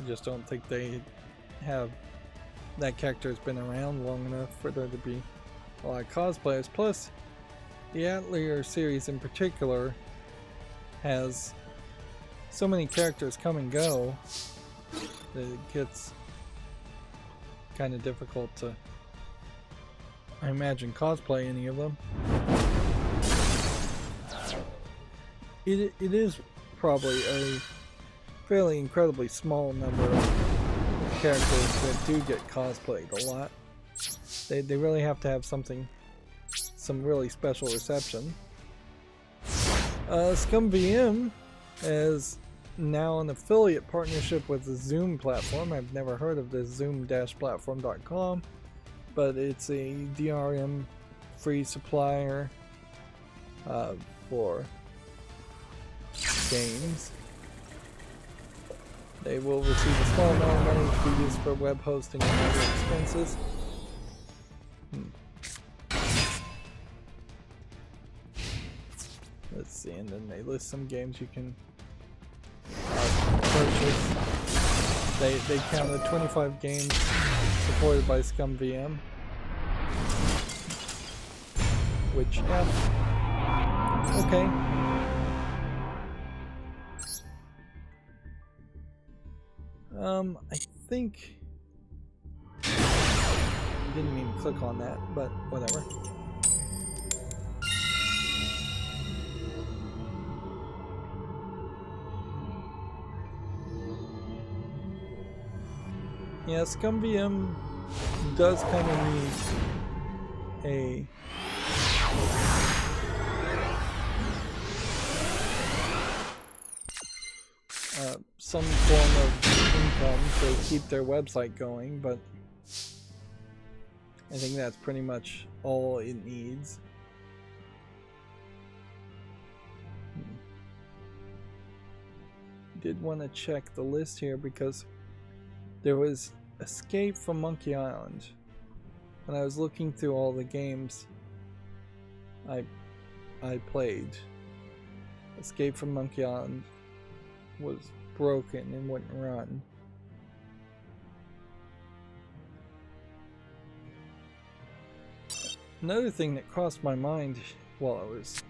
just don't think they have, that character has been around long enough for there to be a lot of cosplayers. Plus, the Antler series in particular has so many characters come and go that it gets kind of difficult to, I imagine, cosplay any of them. It is probably a fairly incredibly small number of characters that do get cosplayed a lot. They really have to have some really special reception. ScumVM is now an affiliate partnership with the Zoom platform. I've never heard of this zoom-platform.com, but it's a DRM free supplier for games. They will receive a small amount of money to be used for web hosting and other expenses. Let's see, and then they list some games you can purchase. They counted 25 games supported by ScumVM, which, yeah, okay. I think I didn't mean to click on that, but whatever. Yeah, ScumVM does kind of need some form of income to keep their website going, but I think that's pretty much all it needs. Did want to check the list here because there was Escape from Monkey Island. When I was looking through all the games I played, Escape from Monkey Island was broken and wouldn't run. Another thing that crossed my mind while I was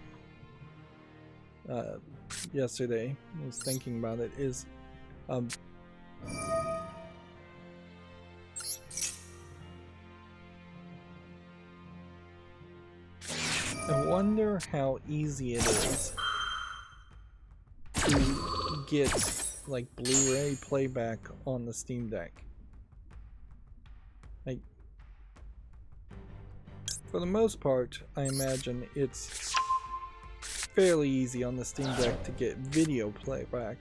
yesterday. I was thinking about it. Is I wonder how easy it is to get like Blu-ray playback on the Steam Deck. Like, for the most part, I imagine it's fairly easy on the Steam Deck to get video playback.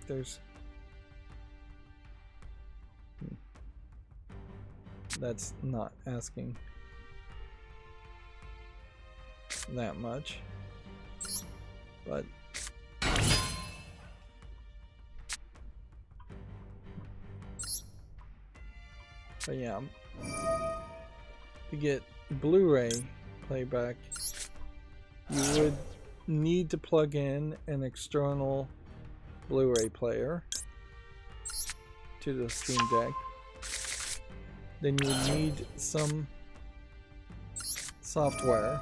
That's not asking that much, but yeah, to get Blu-ray playback, you would need to plug in an external Blu-ray player to the Steam Deck. Then you would need some software.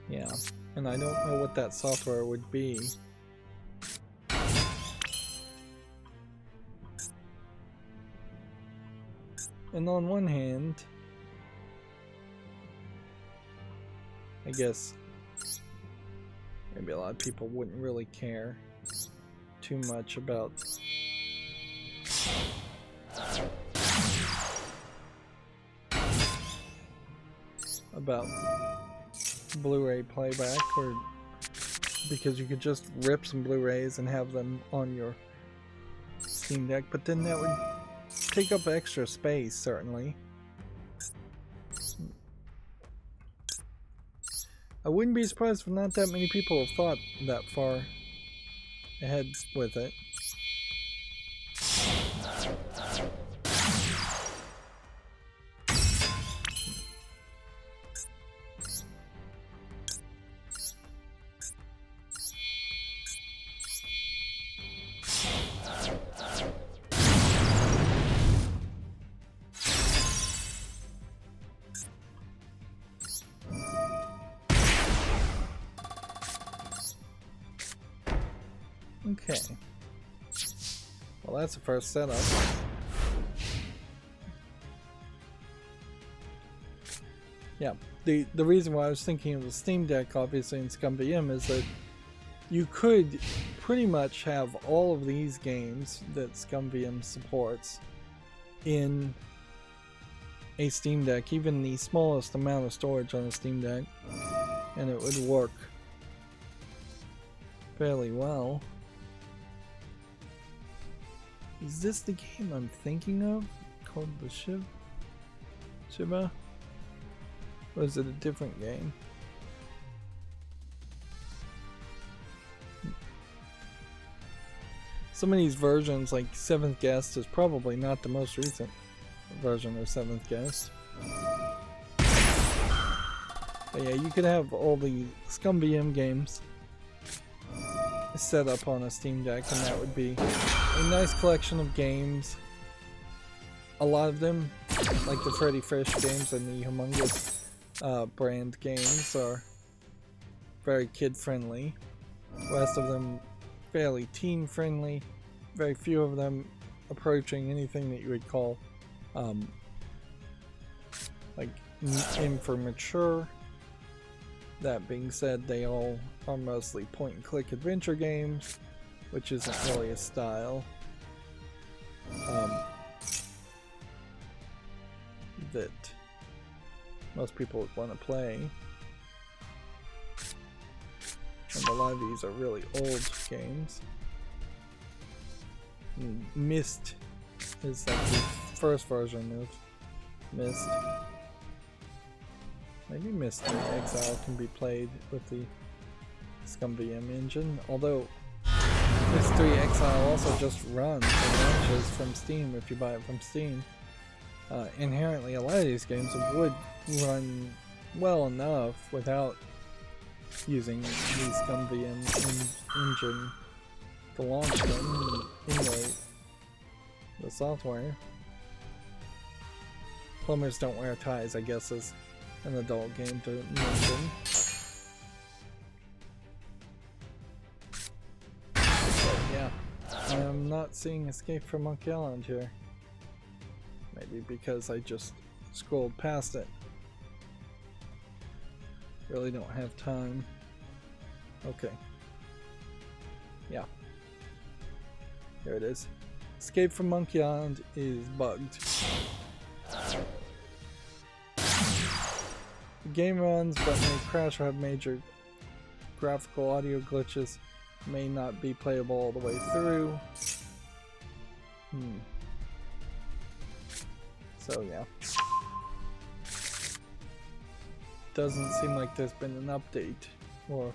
Yeah, and I don't know what that software would be. And on one hand, I guess maybe a lot of people wouldn't really care too much about Blu-ray playback, or because you could just rip some Blu-rays and have them on your Steam Deck, but then that would take up extra space, certainly. I wouldn't be surprised if not that many people have thought that far ahead with it. Okay. Well, that's the first setup. Yeah, the reason why I was thinking of the Steam Deck, obviously, in ScumVM is that you could pretty much have all of these games that ScumVM supports in a Steam Deck, even the smallest amount of storage on a Steam Deck, and it would work fairly well. Is this the game I'm thinking of? Called the Shiba? Or is it a different game? Some of these versions, like 7th Guest, is probably not the most recent version of 7th Guest. But yeah, you could have all the ScumVM games set up on a Steam Deck, and that would be a nice collection of games. A lot of them, like the Freddy Fish games and the Humongous brand games, are very kid-friendly. The rest of them fairly teen-friendly. Very few of them approaching anything that you would call like in for mature. That being said, they all are mostly point-and-click adventure games, which isn't really a style that most people would want to play. And a lot of these are really old games. Myst is like the first version of Myst. Maybe Myst 3 Exile can be played with the ScumVM engine, although Myst 3 Exile also just runs and launches from Steam if you buy it from Steam. Inherently, a lot of these games would run well enough without using the ScumVM engine to launch them and emulate the software. Plumbers don't wear ties, I guess, is an adult game to mention. So, yeah, I'm not seeing Escape from Monkey Island here. Maybe because I just scrolled past it. Really don't have time. Okay. Yeah. There it is. Escape from Monkey Island is bugged. The game runs but may crash or have major graphical audio glitches. May not be playable all the way through. So yeah. Doesn't seem like there's been an update or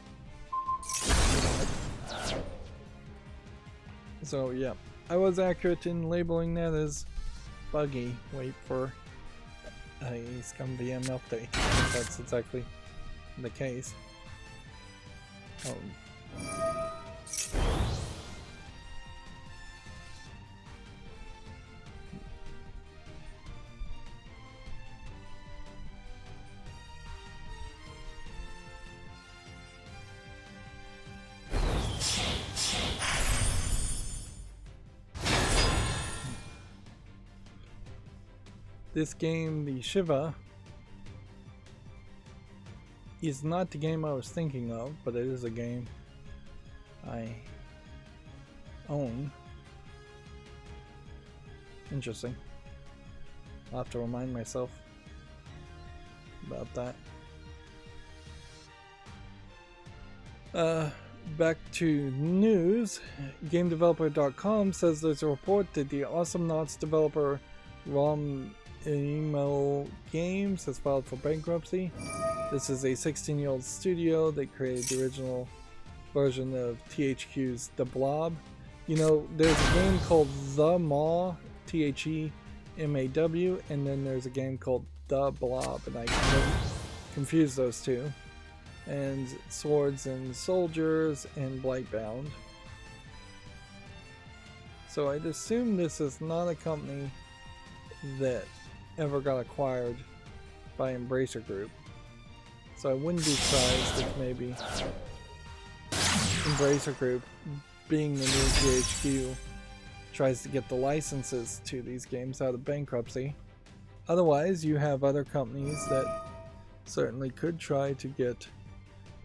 so yeah. I was accurate in labeling that as buggy. Wait for a ScumVM update. That's exactly the case. This game, the Shiva, is not the game I was thinking of, but it is a game I own. Interesting. I'll have to remind myself about that. Back to news. GameDeveloper.com says there's a report that the Awesome Knots developer Email Games has filed for bankruptcy. This is a 16-year-old studio that created the original version of THQ's The Blob. You know, there's a game called The Maw, THEMAW, and then there's a game called The Blob, and I confuse those two. And Swords and Soldiers and Blightbound. So I'd assume this is not a company that ever got acquired by Embracer Group. So I wouldn't be surprised if maybe Embracer Group, being the new THQ, tries to get the licenses to these games out of bankruptcy. Otherwise, you have other companies that certainly could try to get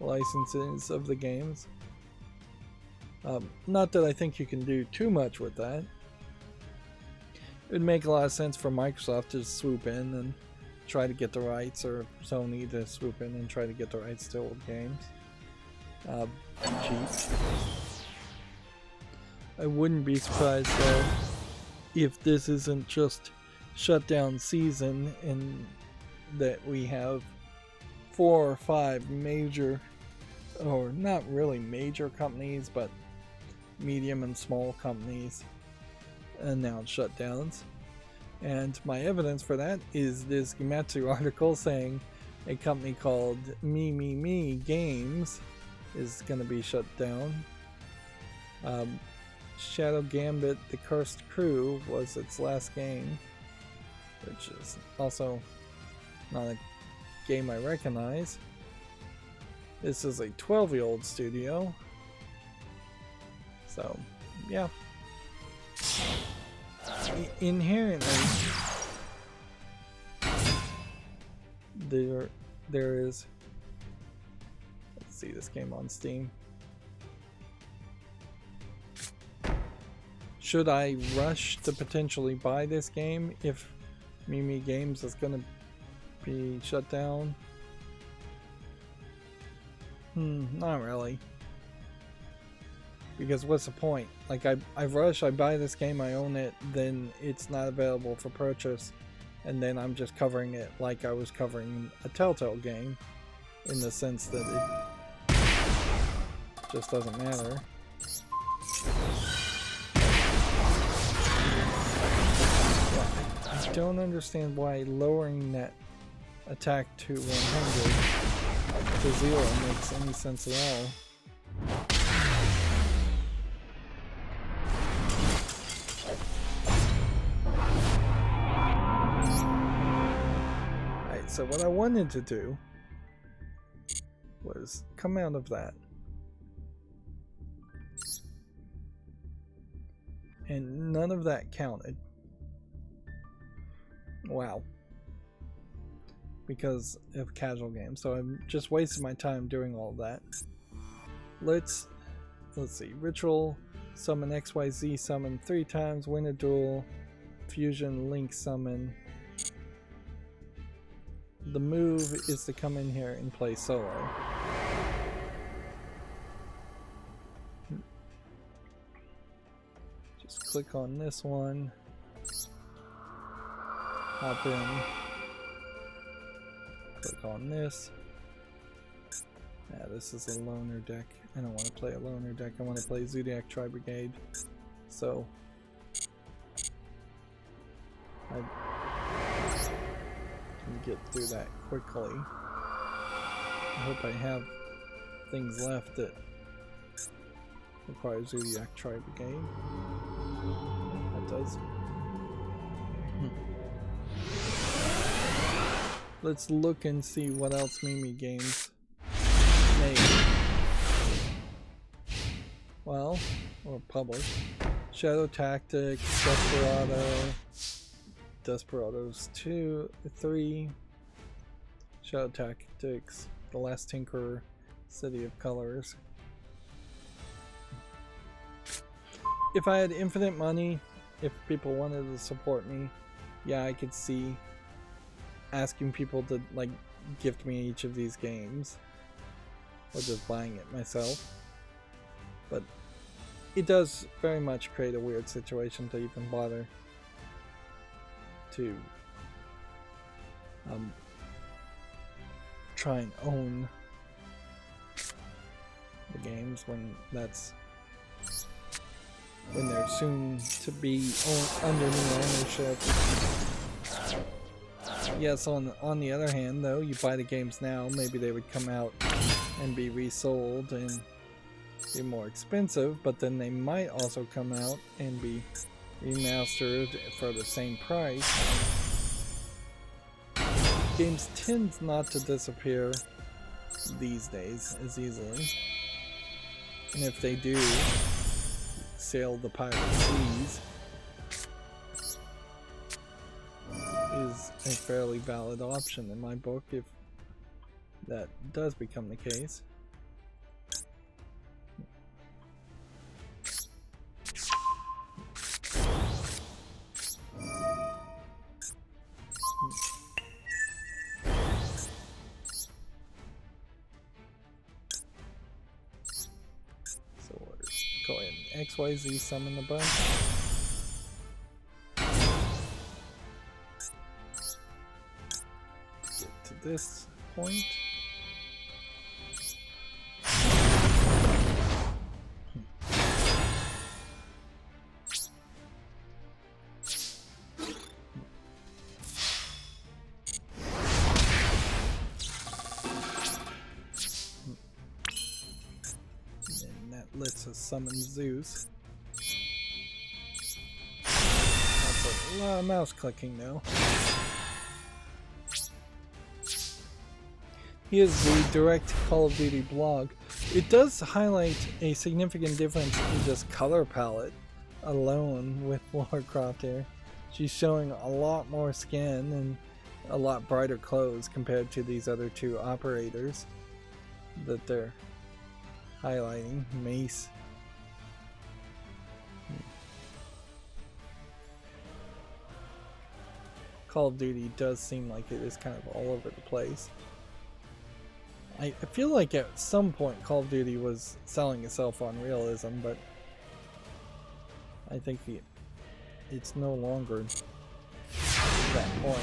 licenses of the games. Not that I think you can do too much with that. It would make a lot of sense for Microsoft to swoop in and try to get the rights, or Sony to swoop in and try to get the rights to old games. Cheap. I wouldn't be surprised though if this isn't just shutdown season and that we have 4 or 5 major, or not really major companies, but medium and small companies announce shutdowns. And my evidence for that is this Gematsu article saying a company called Me Games is going to be shut down. Shadow Gambit The Cursed Crew was its last game, which is also not a game I recognize. This is a 12-year-old studio. So, yeah. Inherently, there is. Let's see this game on Steam. Should I rush to potentially buy this game if Me Games is going to be shut down? Not really. Because what's the point? Like, I rush, I buy this game, I own it, then it's not available for purchase, and then I'm just covering it like I was covering a Telltale game, in the sense that it just doesn't matter. Yeah, I don't understand why lowering that attack to 100 to 0 makes any sense at all. So what I wanted to do was come out of that. And none of that counted. Wow. Because of casual games. So I'm just wasting my time doing all that. Let's see. Ritual, summon XYZ, summon 3 times, win a duel, fusion, link summon. The move is to come in here and play solo. Just click on this one. Hop in. Click on this. Yeah, this is a loner deck. I don't want to play a loner deck. I want to play Zodiac Tri-Brigade. So I can get through that quickly. I hope I have things left that require Zodiac Tri-Brigade. That does. Let's look and see what else Mimi Games made. Well, or published. Shadow Tactics, Desperados 2, 3, Shadow Tactics, The Last Tinkerer, City of Colors. If I had infinite money, if people wanted to support me, yeah, I could see asking people to like gift me each of these games or just buying it myself, but it does very much create a weird situation to even bother to try and own the games when they're soon to be under new ownership. Yes, on the other hand, though, you buy the games now, maybe they would come out and be resold and be more expensive, but then they might also come out and be remastered for the same price. Games tend not to disappear these days as easily, and if they do sail the pirate seas, is a fairly valid option in my book if that does become the case. So we'll go ahead and XYZ summon the bunch. This point. And that lets us summon Zeus. That's a lot of mouse clicking though. Here's the direct Call of Duty blog. It does highlight a significant difference in just color palette alone with Warcraft here. She's showing a lot more skin and a lot brighter clothes compared to these other two operators that they're highlighting. Mace. Call of Duty does seem like it is kind of all over the place. I feel like at some point Call of Duty was selling itself on realism, but I think it's no longer that point.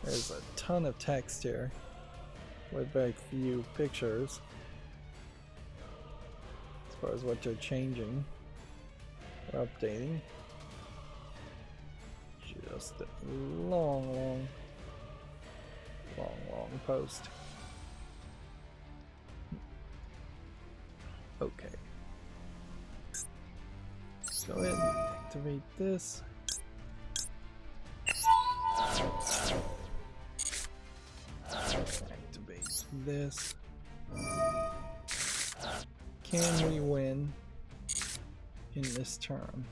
There's a ton of text here with very few pictures as far as what they're changing or updating. Just a long post. Okay. Let's go ahead and activate this. Activate this. Can we win in this turn?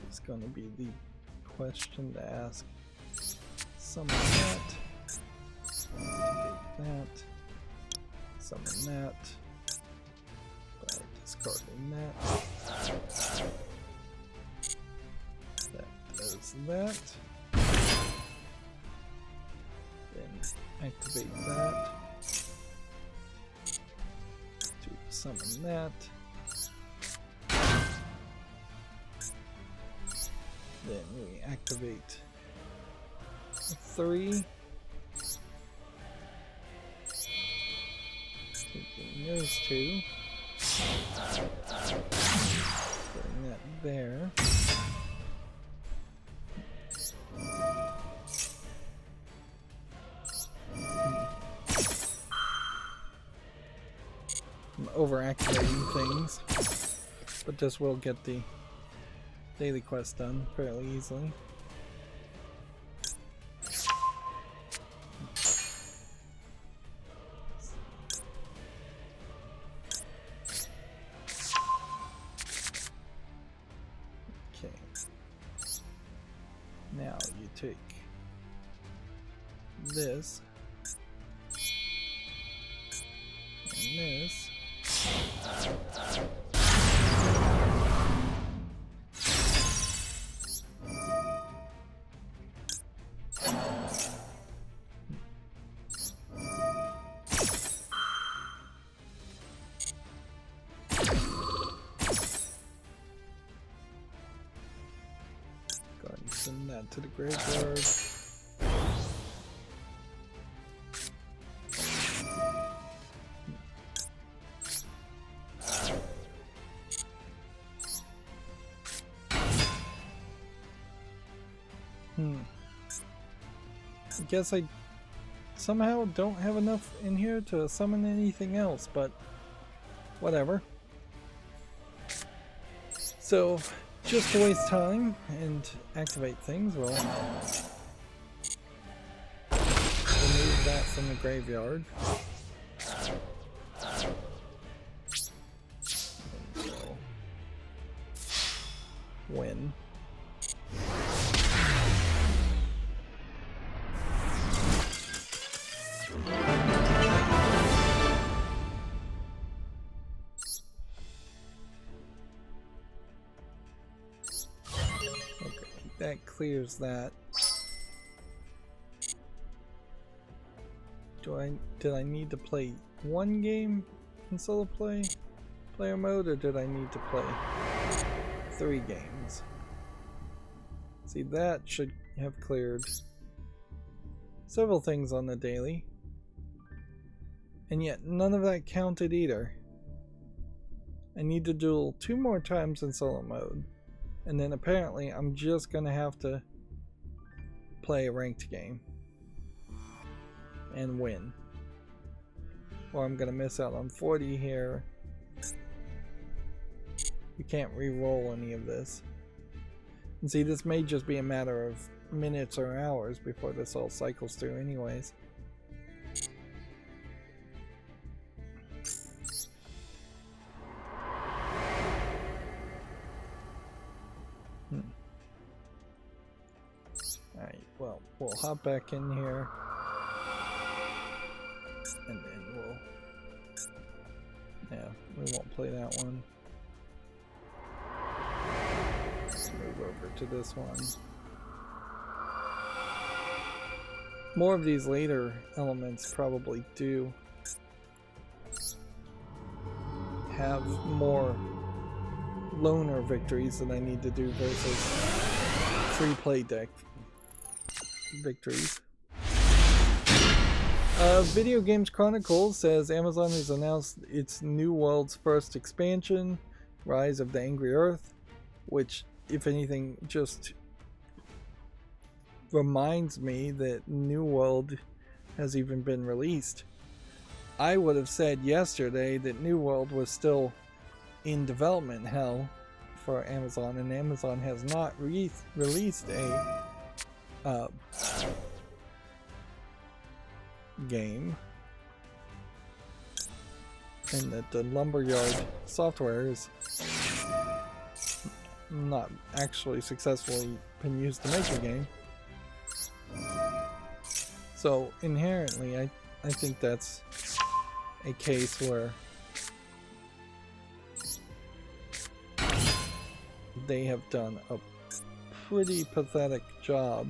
Is going to be the question to ask. Summon that. Activate that. Summon that. By discarding that. That does that. Then activate that. To summon that. Then we activate 3. Taking those 2. Putting that there. I'm over-activating things, but this will get the daily quest done fairly easily. Okay. Now you take this and this. Send that to the graveyard. I guess I somehow don't have enough in here to summon anything else, but whatever. So, just to waste time and activate things, we'll remove that from the graveyard. And we'll win. That clears that. Did I need to play one game in solo player mode, or did I need to play 3 games? See, that should have cleared several things on the daily, and yet none of that counted either. I need to duel 2 more times in solo mode. And then apparently I'm just gonna have to play a ranked game and win, or I'm gonna miss out on 40 here. You can't re-roll any of this. And see, this may just be a matter of minutes or hours before this all cycles through anyways. Alright, well, we'll hop back in here, and then we'll, yeah, we won't play that one. Let's move over to this one. More of these later elements probably do have more loner victories that I need to do versus free play deck victories. Video Games Chronicles says Amazon has announced its New World's first expansion, Rise of the Angry Earth, which, if anything, just reminds me that New World has even been released. I would have said yesterday that New World was still in development hell for Amazon, and Amazon has not released a game, and that the Lumberyard software is not actually successfully been used to make the game. So inherently, I think that's a case where they have done a pretty pathetic job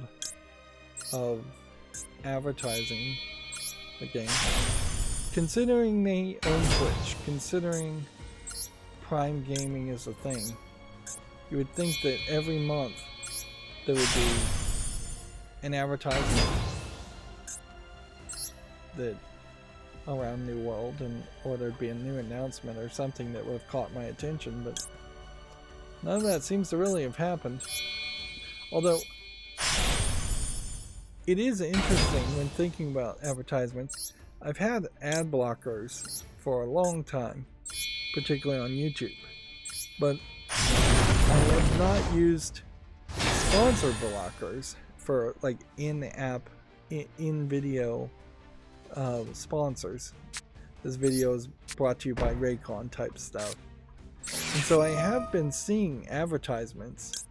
of advertising the game. Considering they own Twitch, considering Prime Gaming is a thing, you would think that every month there would be an advertisement that around New World, or there'd be a new announcement or something that would have caught my attention, but none of that seems to really have happened. Although it is interesting when thinking about advertisements. I've had ad blockers for a long time, particularly on YouTube, but I have not used sponsored blockers for like in-app, in-video sponsors. This video is brought to you by Raycon type stuff. And so I have been seeing advertisements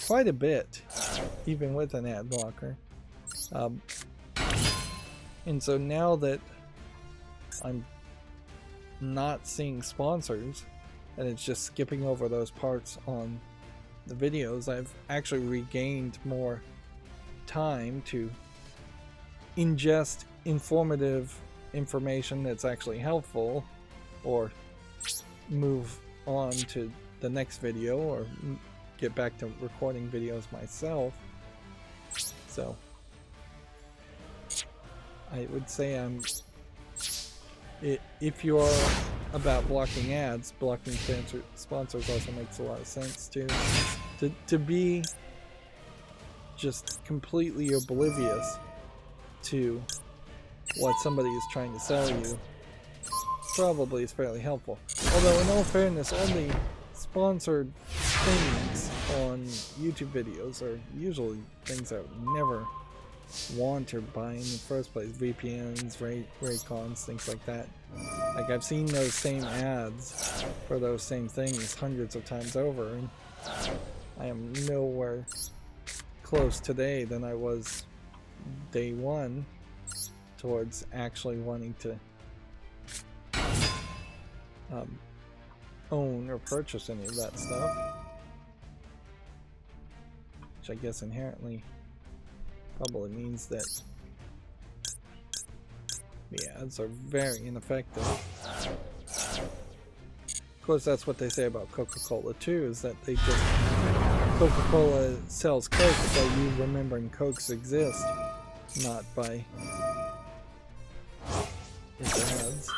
quite a bit, even with an ad blocker. And so now that I'm not seeing sponsors, and it's just skipping over those parts on the videos, I've actually regained more time to ingest informative information that's actually helpful, or move on to the next video, or get back to recording videos myself. So I would say if you are about blocking ads, blocking sponsors also makes a lot of sense too. To be just completely oblivious to what somebody is trying to sell you probably is fairly helpful. Although in all fairness, all the sponsored things on YouTube videos are usually things I would never want or buy in the first place. VPNs, Raycons, things like that. Like, I've seen those same ads for those same things hundreds of times over, and I am nowhere close today than I was day one towards actually wanting to own or purchase any of that stuff, which I guess inherently probably means that the ads are very ineffective. Of course, that's what they say about Coca-Cola too, is that they just, Coca-Cola sells Coke by you remembering Cokes exist, not by its ads.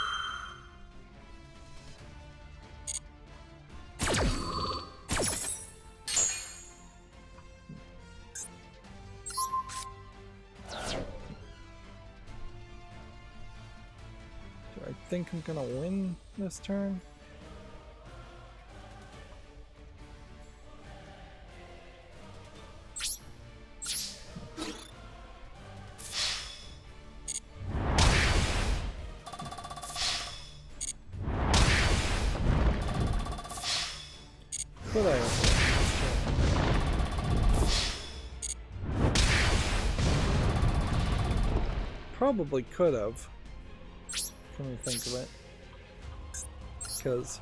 I think I'm gonna win this turn. Could I have won this turn? Probably could have. Let me think of it, because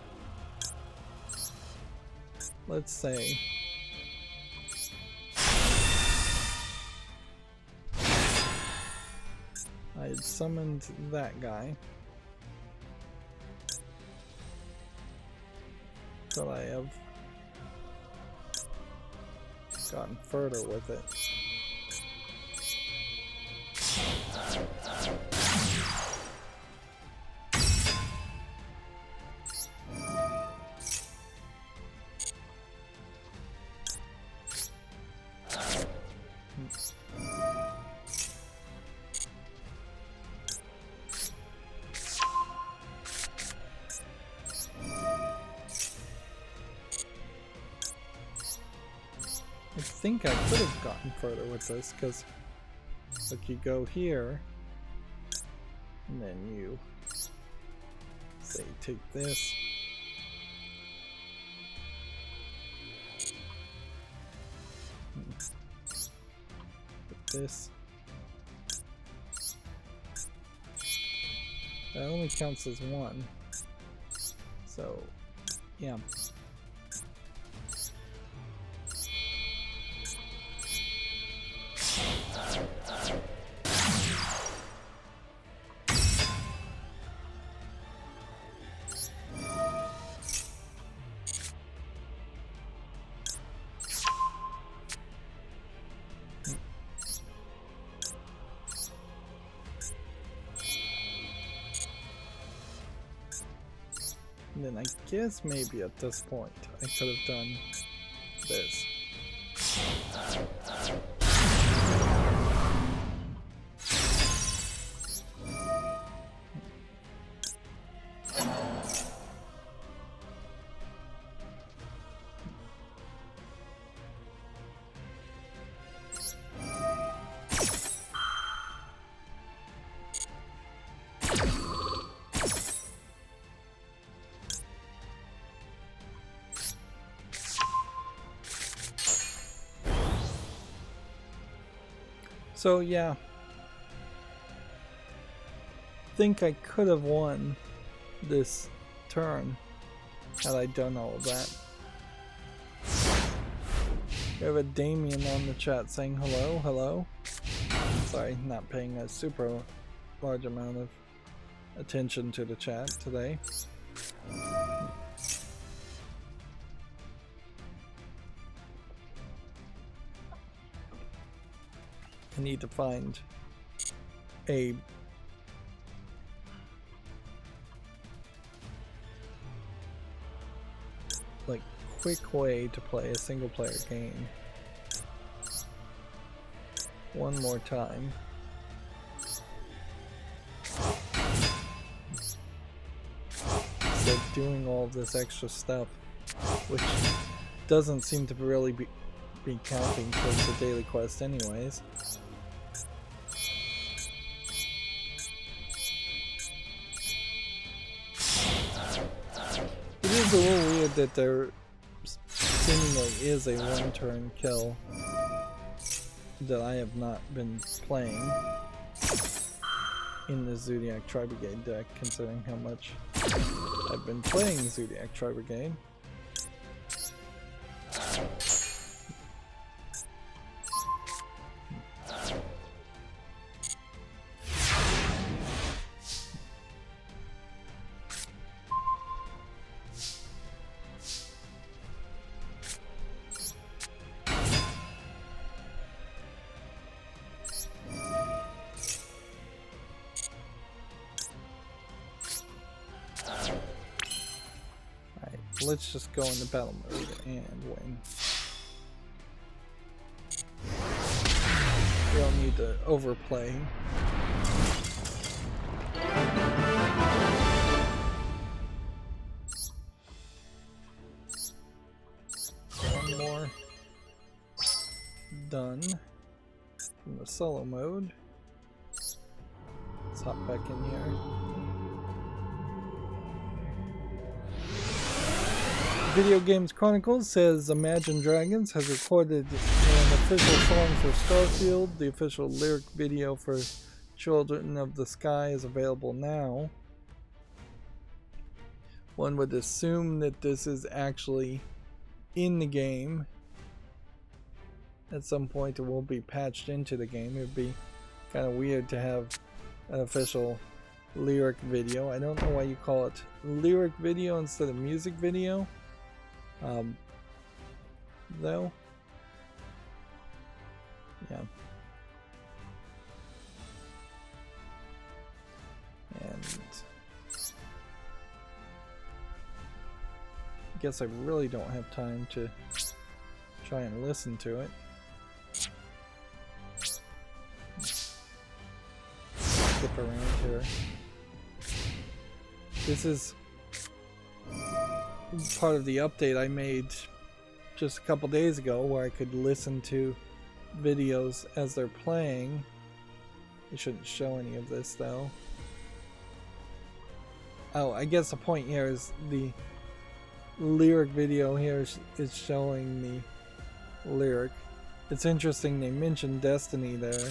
let's say I had summoned that guy, could I have gotten further with it? I think I could have gotten further with this, because look, you go here, and then you say take this. Put this. That only counts as one. So, yeah. And then I guess maybe at this point I could have done this. So yeah, think I could have won this turn had I done all of that. We have a Damien on the chat saying hello, hello. Sorry, not paying a super large amount of attention to the chat today. I need to find a quick way to play a single player game one more time. So doing all this extra stuff, which doesn't seem to really be counting towards the daily quest anyways. It is a little weird that there seemingly is a one-turn kill that I have not been playing in the Zodiac Tri-Brigade deck, considering how much I've been playing Zodiac Tri-Brigade. Let's just go into battle mode and win. We don't need to overplay. One more. Done. From the solo mode. Let's hop back in here. Video Games Chronicles says Imagine Dragons has recorded an official song for Starfield. The official lyric video for Children of the Sky is available now. One would assume that this is actually in the game. At some point it will be patched into the game. It would be kind of weird to have an official lyric video. I don't know why you call it lyric video instead of music video. Though, yeah, and I guess I really don't have time to try and listen to it. Skip around here. This is part of the update I made just a couple days ago where I could listen to videos as they're playing. I shouldn't show any of this though. Oh, I guess the point here is the lyric video here is showing the lyric. It's interesting they mentioned Destiny there.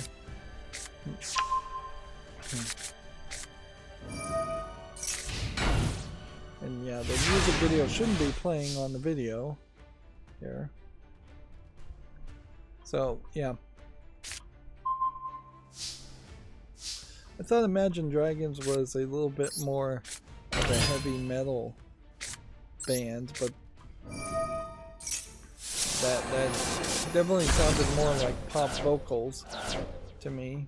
And yeah, the music video shouldn't be playing on the video here. So, yeah. I thought Imagine Dragons was a little bit more of a heavy metal band, but that definitely sounded more like pop vocals to me.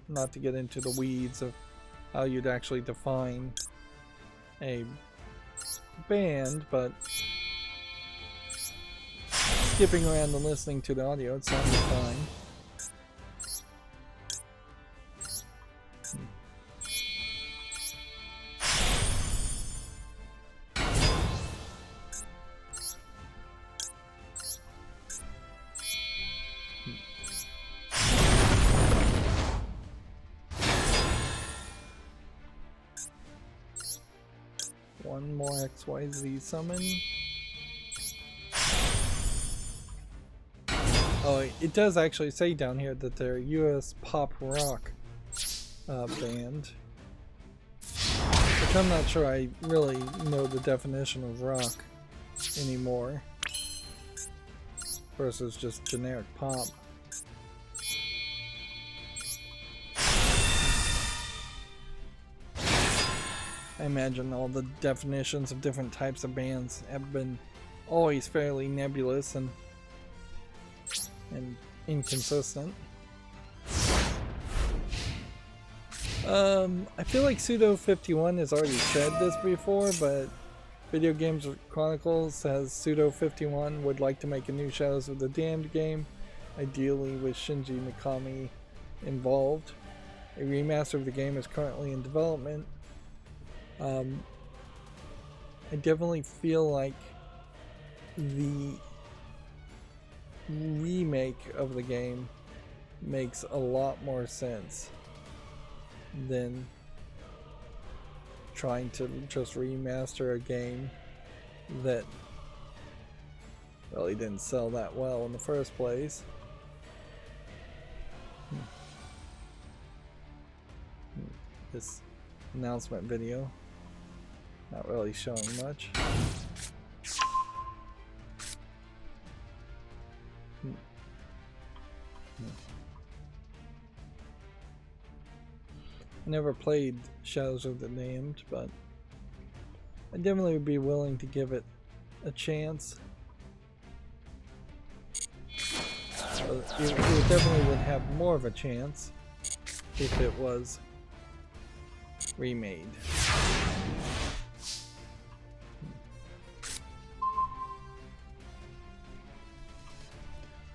Not to get into the weeds of how you'd actually define a band, but skipping around and listening to the audio, it sounded fine. One more XYZ summon. Oh, it does actually say down here that they're US pop rock band. Which I'm not sure I really know the definition of rock anymore. Versus just generic pop. I imagine all the definitions of different types of bands have been always fairly nebulous and inconsistent. I feel like Pseudo51 has already said this before, but Video Games Chronicles says Pseudo51 would like to make a new Shadows of the Damned game, ideally with Shinji Mikami involved. A remaster of the game is currently in development. I definitely feel like the remake of the game makes a lot more sense than trying to just remaster a game that really didn't sell that well in the first place. This announcement video not really showing much. I never played Shadows of the Damned, but I definitely would be willing to give it a chance. It definitely would have more of a chance if it was remade.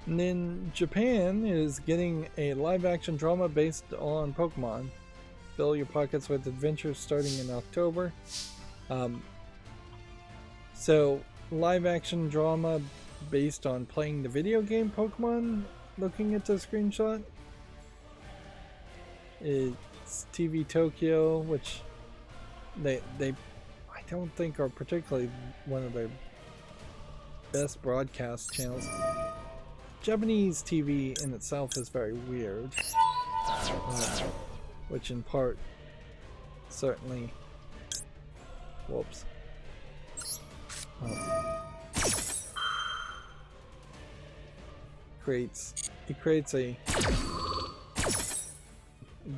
And then Japan is getting a live-action drama based on Pokemon. Fill your pockets with adventures starting in October. So, live-action drama based on playing the video game Pokemon. Looking at the screenshot, it's TV Tokyo, which they I don't think are particularly one of their best broadcast channels. Japanese TV in itself is very weird, which in part certainly creates a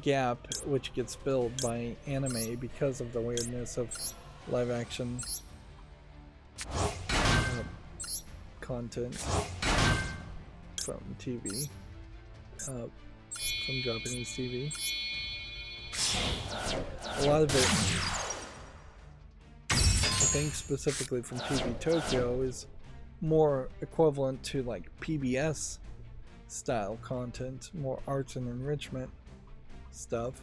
gap which gets filled by anime because of the weirdness of live action content from TV, from Japanese TV. A lot of it, I think specifically from TV Tokyo, is more equivalent to like PBS style content, more arts and enrichment stuff.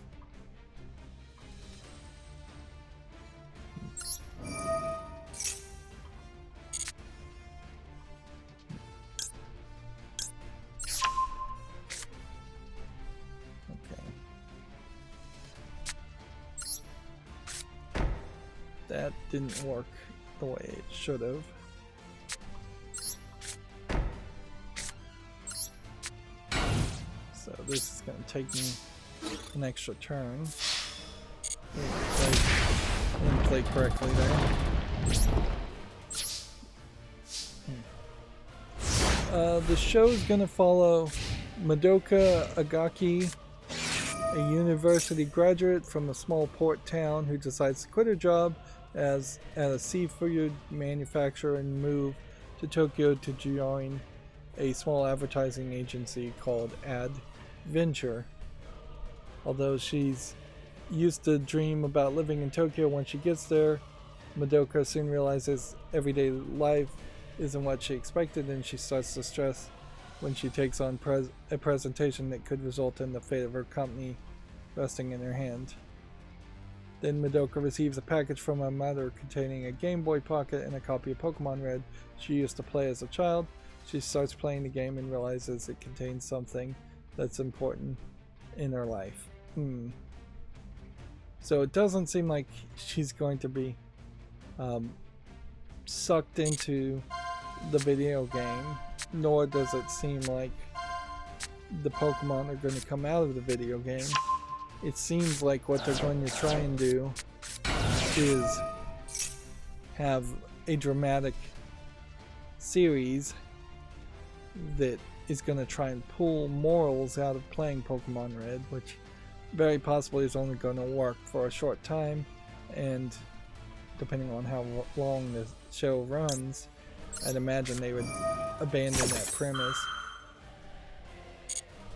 didn't work the way it should have. So this is going to take me an extra turn. I didn't play correctly there. The show is going to follow Madoka Agaki, a university graduate from a small port town who decides to quit her job at a seafood manufacturer and move to Tokyo to join a small advertising agency called Adventure. Although she's used to dream about living in Tokyo when she gets there, Madoka soon realizes everyday life isn't what she expected, and she starts to stress when she takes on a presentation that could result in the fate of her company resting in her hand. Then Madoka receives a package from her mother containing a Game Boy Pocket and a copy of Pokemon Red she used to play as a child. She starts playing the game and realizes it contains something that's important in her life. So it doesn't seem like she's going to be sucked into the video game, nor does it seem like the Pokemon are going to come out of the video game. It seems like what they're going to try and do is have a dramatic series that is going to try and pull morals out of playing Pokemon Red, which very possibly is only going to work for a short time, and depending on how long the show runs, I'd imagine they would abandon that premise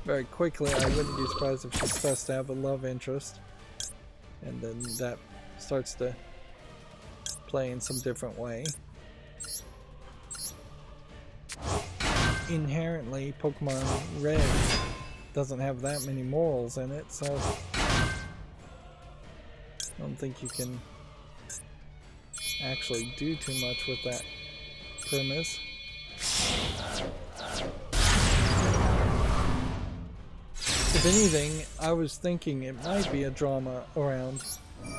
very quickly. I wouldn't be surprised if she starts to have a love interest, and then that starts to play in some different way. Inherently, Pokemon Red doesn't have that many morals in it, so I don't think you can actually do too much with that premise. If anything, I was thinking it might be a drama around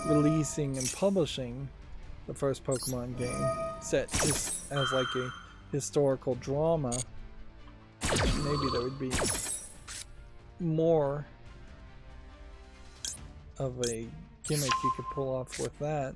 releasing and publishing the first Pokemon game set just as like a historical drama. Maybe there would be more of a gimmick you could pull off with that.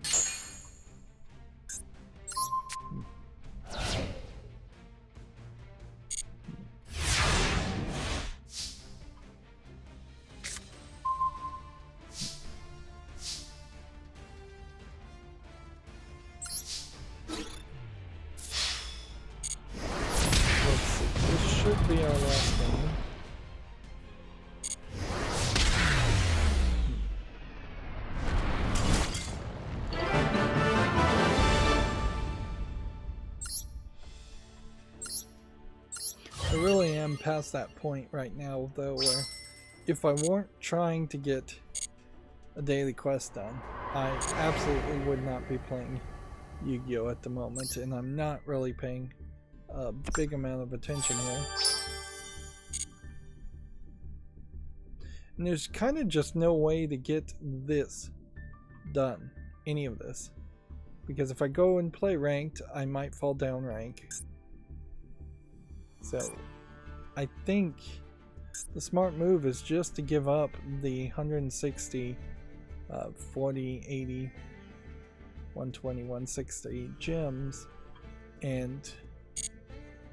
Should be our last game. I really am past that point right now, though, where if I weren't trying to get a daily quest done, I absolutely would not be playing Yu-Gi-Oh! At the moment, and I'm not really paying a big amount of attention here. And there's kind of just no way to get this done, any of this, because if I go and play ranked, I might fall down rank. So I think the smart move is just to give up the 160 40 80 120 160 gems and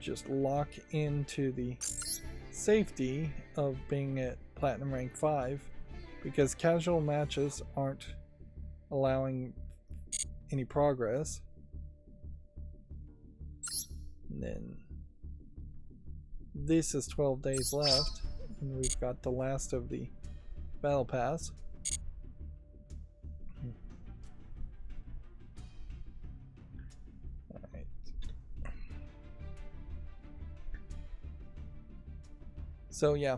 just lock into the safety of being at Platinum Rank 5, because casual matches aren't allowing any progress. And then this is 12 days left, and we've got the last of the Battle Pass. So yeah,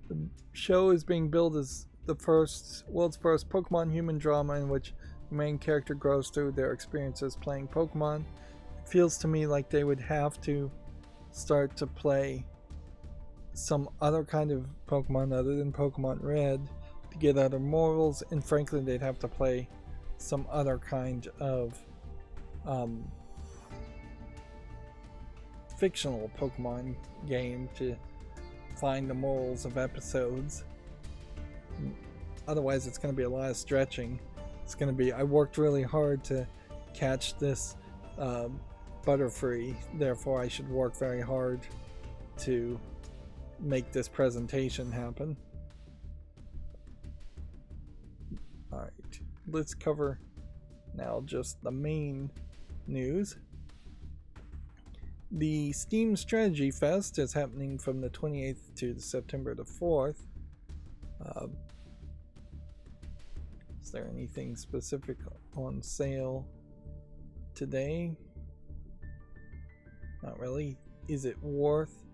the show is being billed as the world's first Pokemon human drama in which the main character grows through their experiences playing Pokemon. It feels to me like they would have to start to play some other kind of Pokemon other than Pokemon Red to to get other morals, and frankly they'd have to play some other kind of fictional Pokemon game to find the morals of episodes. Otherwise it's going to be a lot of stretching. It's going to be, I worked really hard to catch this Butterfree, therefore I should work very hard to make this presentation happen. Alright, let's cover now just the main news. The Steam Strategy Fest is happening from the 28th to September the 4th. Is there anything specific on sale today? Not really. Is it worth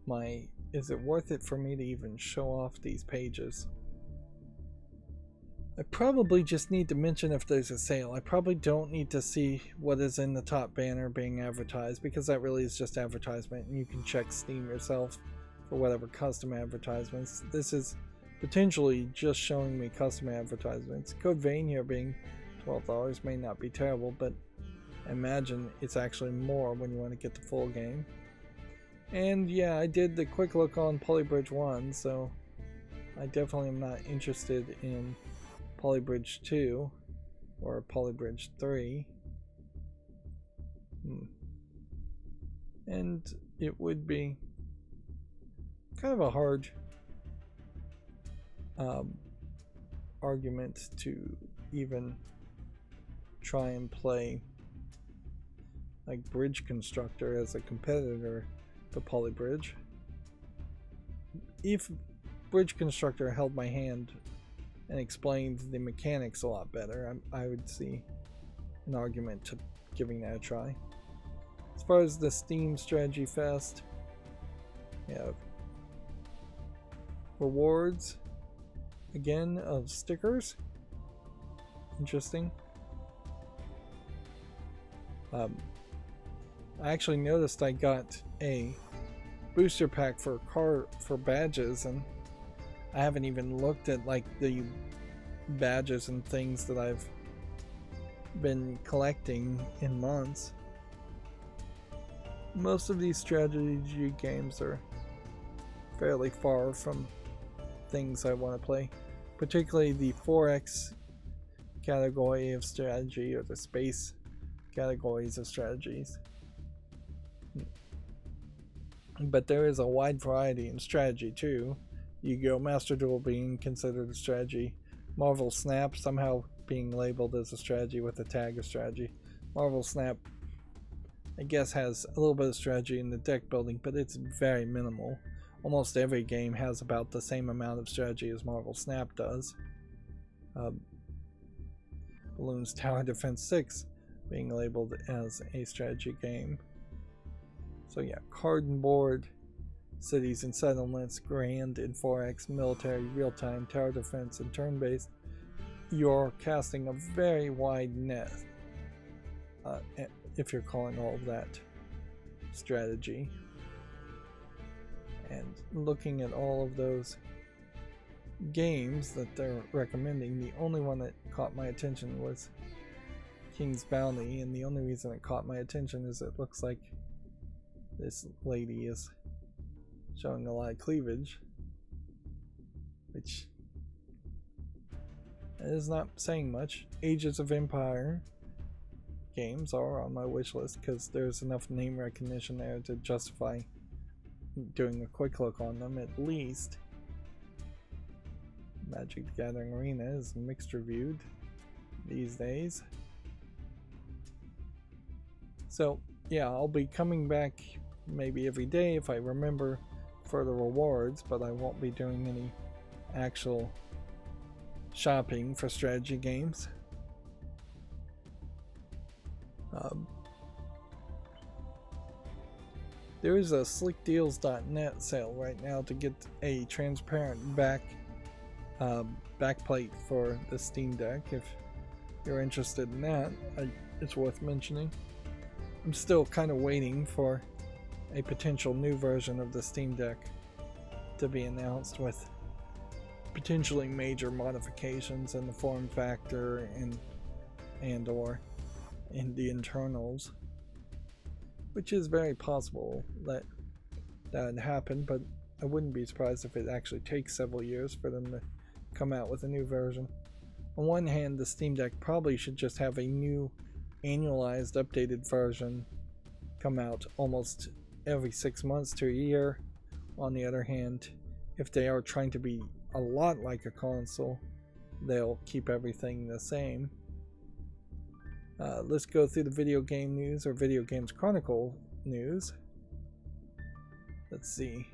it for me to even show off these pages? I probably just need to mention if there's a sale. I probably don't need to see what is in the top banner being advertised, because that really is just advertisement and you can check Steam yourself for whatever custom advertisements. This is potentially just showing me custom advertisements. Code Vein here being $12 may not be terrible, but I imagine it's actually more when you want to get the full game. And yeah, I did the quick look on Polybridge 1, so I definitely am not interested in Polybridge 2 or Polybridge 3. And it would be kind of a hard argument to even try and play like Bridge Constructor as a competitor to Polybridge. If Bridge Constructor held my hand and explained the mechanics a lot better, I would see an argument to giving that a try. As far as the Steam Strategy Fest, we have rewards again of stickers. Interesting. I actually noticed I got a booster pack for badges, and I haven't even looked at like the badges and things that I've been collecting in months. Most of these strategy games are fairly far from things I want to play, particularly the 4X category of strategy or the space categories of strategies. But there is a wide variety in strategy too. Yu-Gi-Oh! Master Duel being considered a strategy, Marvel Snap somehow being labeled as a strategy with a tag of strategy. Marvel Snap, I guess, has a little bit of strategy in the deck building, but it's very minimal. Almost every game has about the same amount of strategy as Marvel Snap does. Balloons Tower Defense 6 being labeled as a strategy game. So yeah, card and board, cities and settlements, grand and 4X, military, real-time, tower defense, and turn-based. You're casting a very wide net if you're calling all of that strategy. And looking at all of those games that they're recommending, the only one that caught my attention was King's Bounty, and the only reason it caught my attention is it looks like this lady is showing a lot of cleavage, which is not saying much. Ages of Empire games are on my wish list because there's enough name recognition there to justify doing a quick look on them at least. Magic the Gathering Arena is mixed reviewed these days. So yeah, I'll be coming back maybe every day if I remember for the rewards, but I won't be doing any actual shopping for strategy games. There is a slickdeals.net sale right now to get a transparent backplate for the Steam Deck. If you're interested in that, it's worth mentioning. I'm still kind of waiting for a potential new version of the Steam Deck to be announced with potentially major modifications in the form factor and or in the internals, which is very possible that would happen, but I wouldn't be surprised if it actually takes several years for them to come out with a new version. On one hand, the Steam Deck probably should just have a new annualized updated version come out almost every 6 months to a year. On the other hand, if they are trying to be a lot like a console, they'll keep everything the same. Let's go through the video game news, or Video Games Chronicle news. Let's see.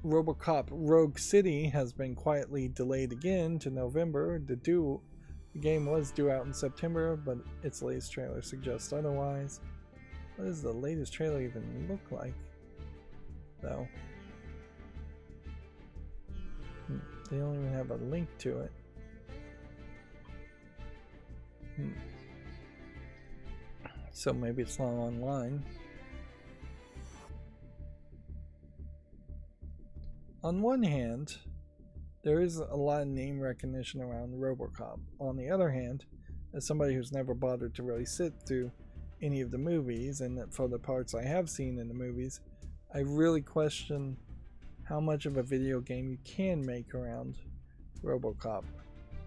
RoboCop Rogue City has been quietly delayed again to November. The game was due out in September, but its latest trailer suggests otherwise. What does the latest trailer even look like, though? They don't even have a link to it. So maybe it's not online. On one hand, there is a lot of name recognition around RoboCop. On the other hand, as somebody who's never bothered to really sit through any of the movies, and that for the parts I have seen in the movies, I really question how much of a video game you can make around RoboCop.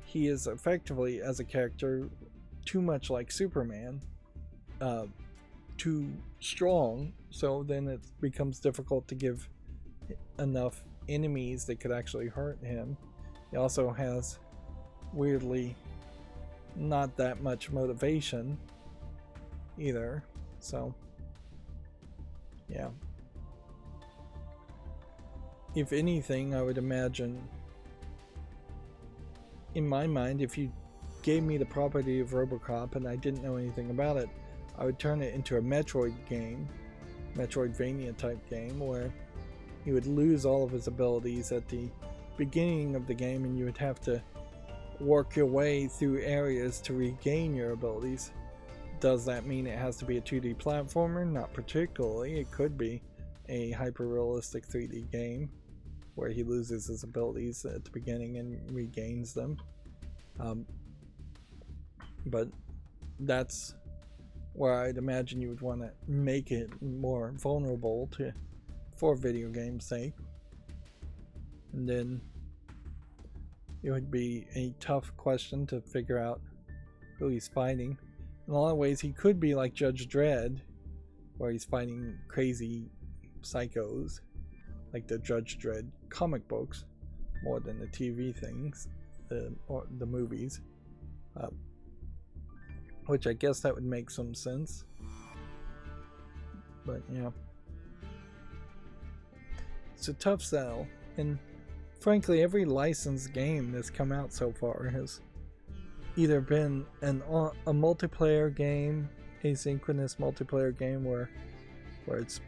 He is effectively, as a character, too much like Superman, too strong, so then it becomes difficult to give enough enemies that could actually hurt him. He also has, weirdly, not that much motivation either, so yeah. If anything, I would imagine, in my mind, if you gave me the property of RoboCop and I didn't know anything about it, I would turn it into a Metroid game, Metroidvania type game, where he would lose all of his abilities at the beginning of the game and you would have to work your way through areas to regain your abilities. Does that mean it has to be a 2D platformer? Not particularly. It could be a hyper-realistic 3D game where he loses his abilities at the beginning and regains them. But that's where I'd imagine you would want to make it more vulnerable for video game's sake. And then it would be a tough question to figure out who he's fighting. In a lot of ways, he could be like Judge Dredd, where he's fighting crazy psychos, like the Judge Dredd comic books, more than the TV things, or the movies. Which I guess that would make some sense. But yeah. It's a tough sell, and frankly, every licensed game that's come out so far has either been a multiplayer game, asynchronous multiplayer game where it's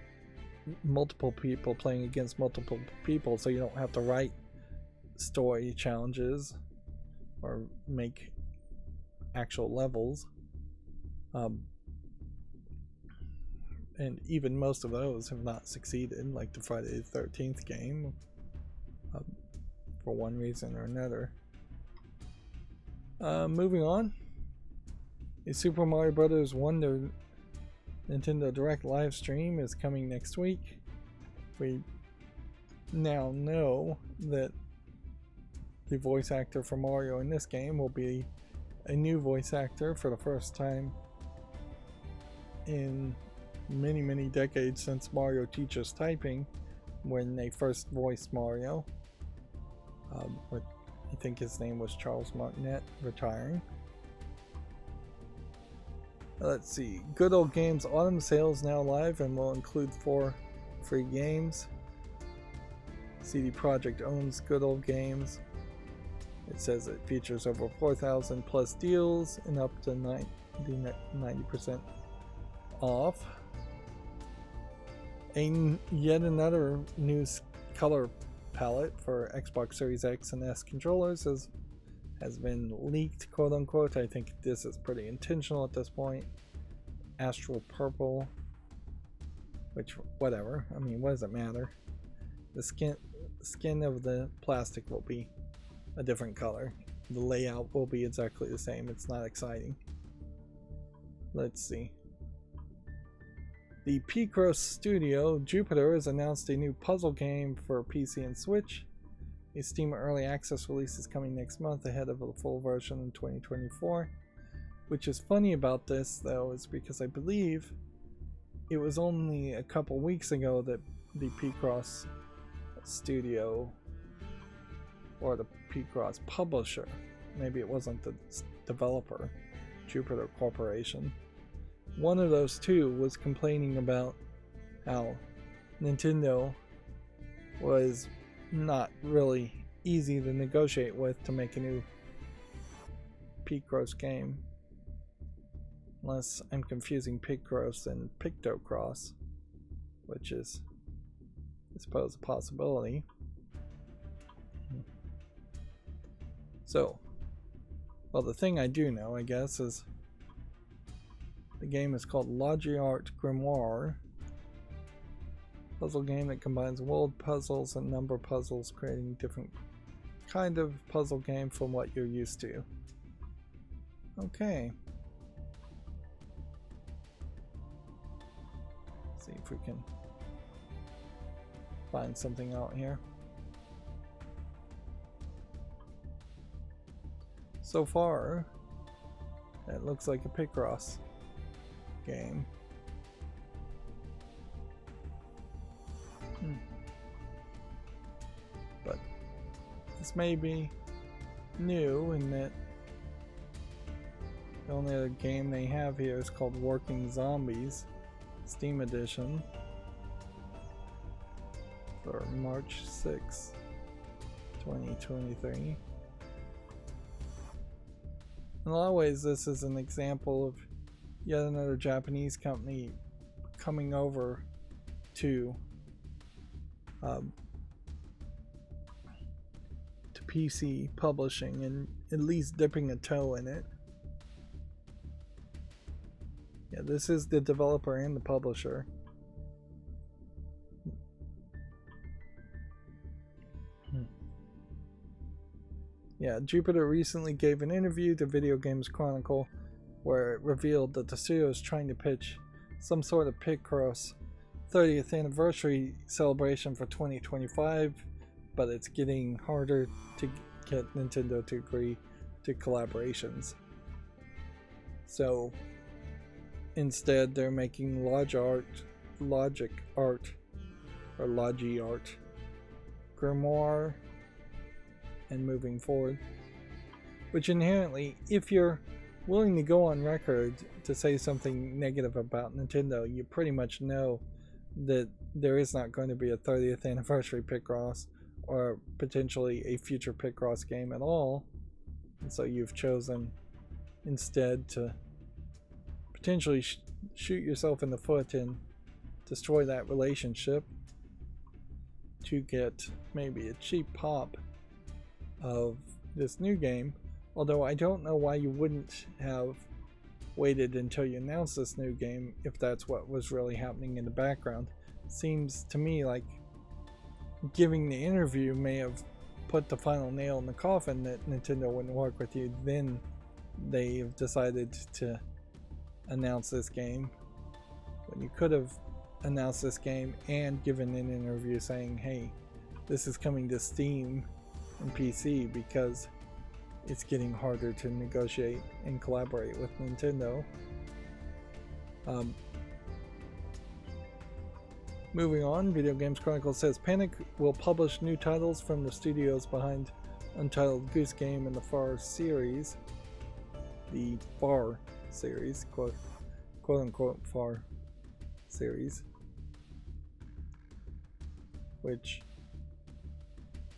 multiple people playing against multiple people, so you don't have to write story challenges or make actual levels. And even most of those have not succeeded, like the Friday the 13th game, for one reason or another. Moving on, a Super Mario Bros. Wonder Nintendo Direct live stream is coming next week. We now know that the voice actor for Mario in this game will be a new voice actor for the first time in many decades since Mario Teaches Typing, when they first voiced Mario. But I think his name was Charles Martinet, retiring. Let's see. Good Old Games Autumn Sales now live and will include 4 free games. CD Projekt owns Good Old Games. It says it features over 4,000 plus deals and up to 90% off. Yet another new color palette for Xbox Series X and S controllers has been leaked, quote unquote. I think this is pretty intentional at this point. Astral Purple, which, whatever, I mean, what does it matter? The skin of the plastic will be a different color. The layout will be exactly the same. It's not exciting. Let's see. The Picross studio, Jupiter, has announced a new puzzle game for PC and Switch. A Steam Early Access release is coming next month ahead of a full version in 2024. Which is funny about this, though, is because I believe it was only a couple weeks ago that the Picross studio, or the Picross publisher, maybe it wasn't the developer, Jupiter Corporation, one of those two was complaining about how Nintendo was not really easy to negotiate with to make a new Picross game. Unless I'm confusing Picross and Pictocross, which is, I suppose, a possibility. So, well, the thing I do know, I guess, is the game is called Logiart Grimoire. Puzzle game that combines world puzzles and number puzzles, creating different kind of puzzle game from what you're used to. Okay. See if we can find something out here. So far, that looks like a Picross game. But this may be new in that the only other game they have here is called Working Zombies Steam Edition for March 6, 2023. In a lot of ways, this is an example of yet another Japanese company coming over to PC publishing and at least dipping a toe in it. Yeah, this is the developer and the publisher. Yeah, Jupiter recently gave an interview to Video Games Chronicle where it revealed that the studio is trying to pitch some sort of Picross 30th anniversary celebration for 2025, but it's getting harder to get Nintendo to agree to collaborations. So instead, they're making Logiart Grimoire and moving forward. Which inherently, if you're willing to go on record to say something negative about Nintendo, you pretty much know that there is not going to be a 30th anniversary Picross or potentially a future Picross game at all. And so you've chosen instead to potentially shoot yourself in the foot and destroy that relationship to get maybe a cheap pop of this new game. Although I don't know why you wouldn't have waited until you announced this new game if that's what was really happening in the background. Seems to me like giving the interview may have put the final nail in the coffin that Nintendo wouldn't work with you. Then they've decided to announce this game when you could have announced this game and given an interview saying, hey, this is coming to Steam and PC because it's getting harder to negotiate and collaborate with Nintendo. Moving on, Video Games Chronicle says Panic will publish new titles from the studios behind Untitled Goose Game and the Far series. The Far series, quote unquote Far series. Which,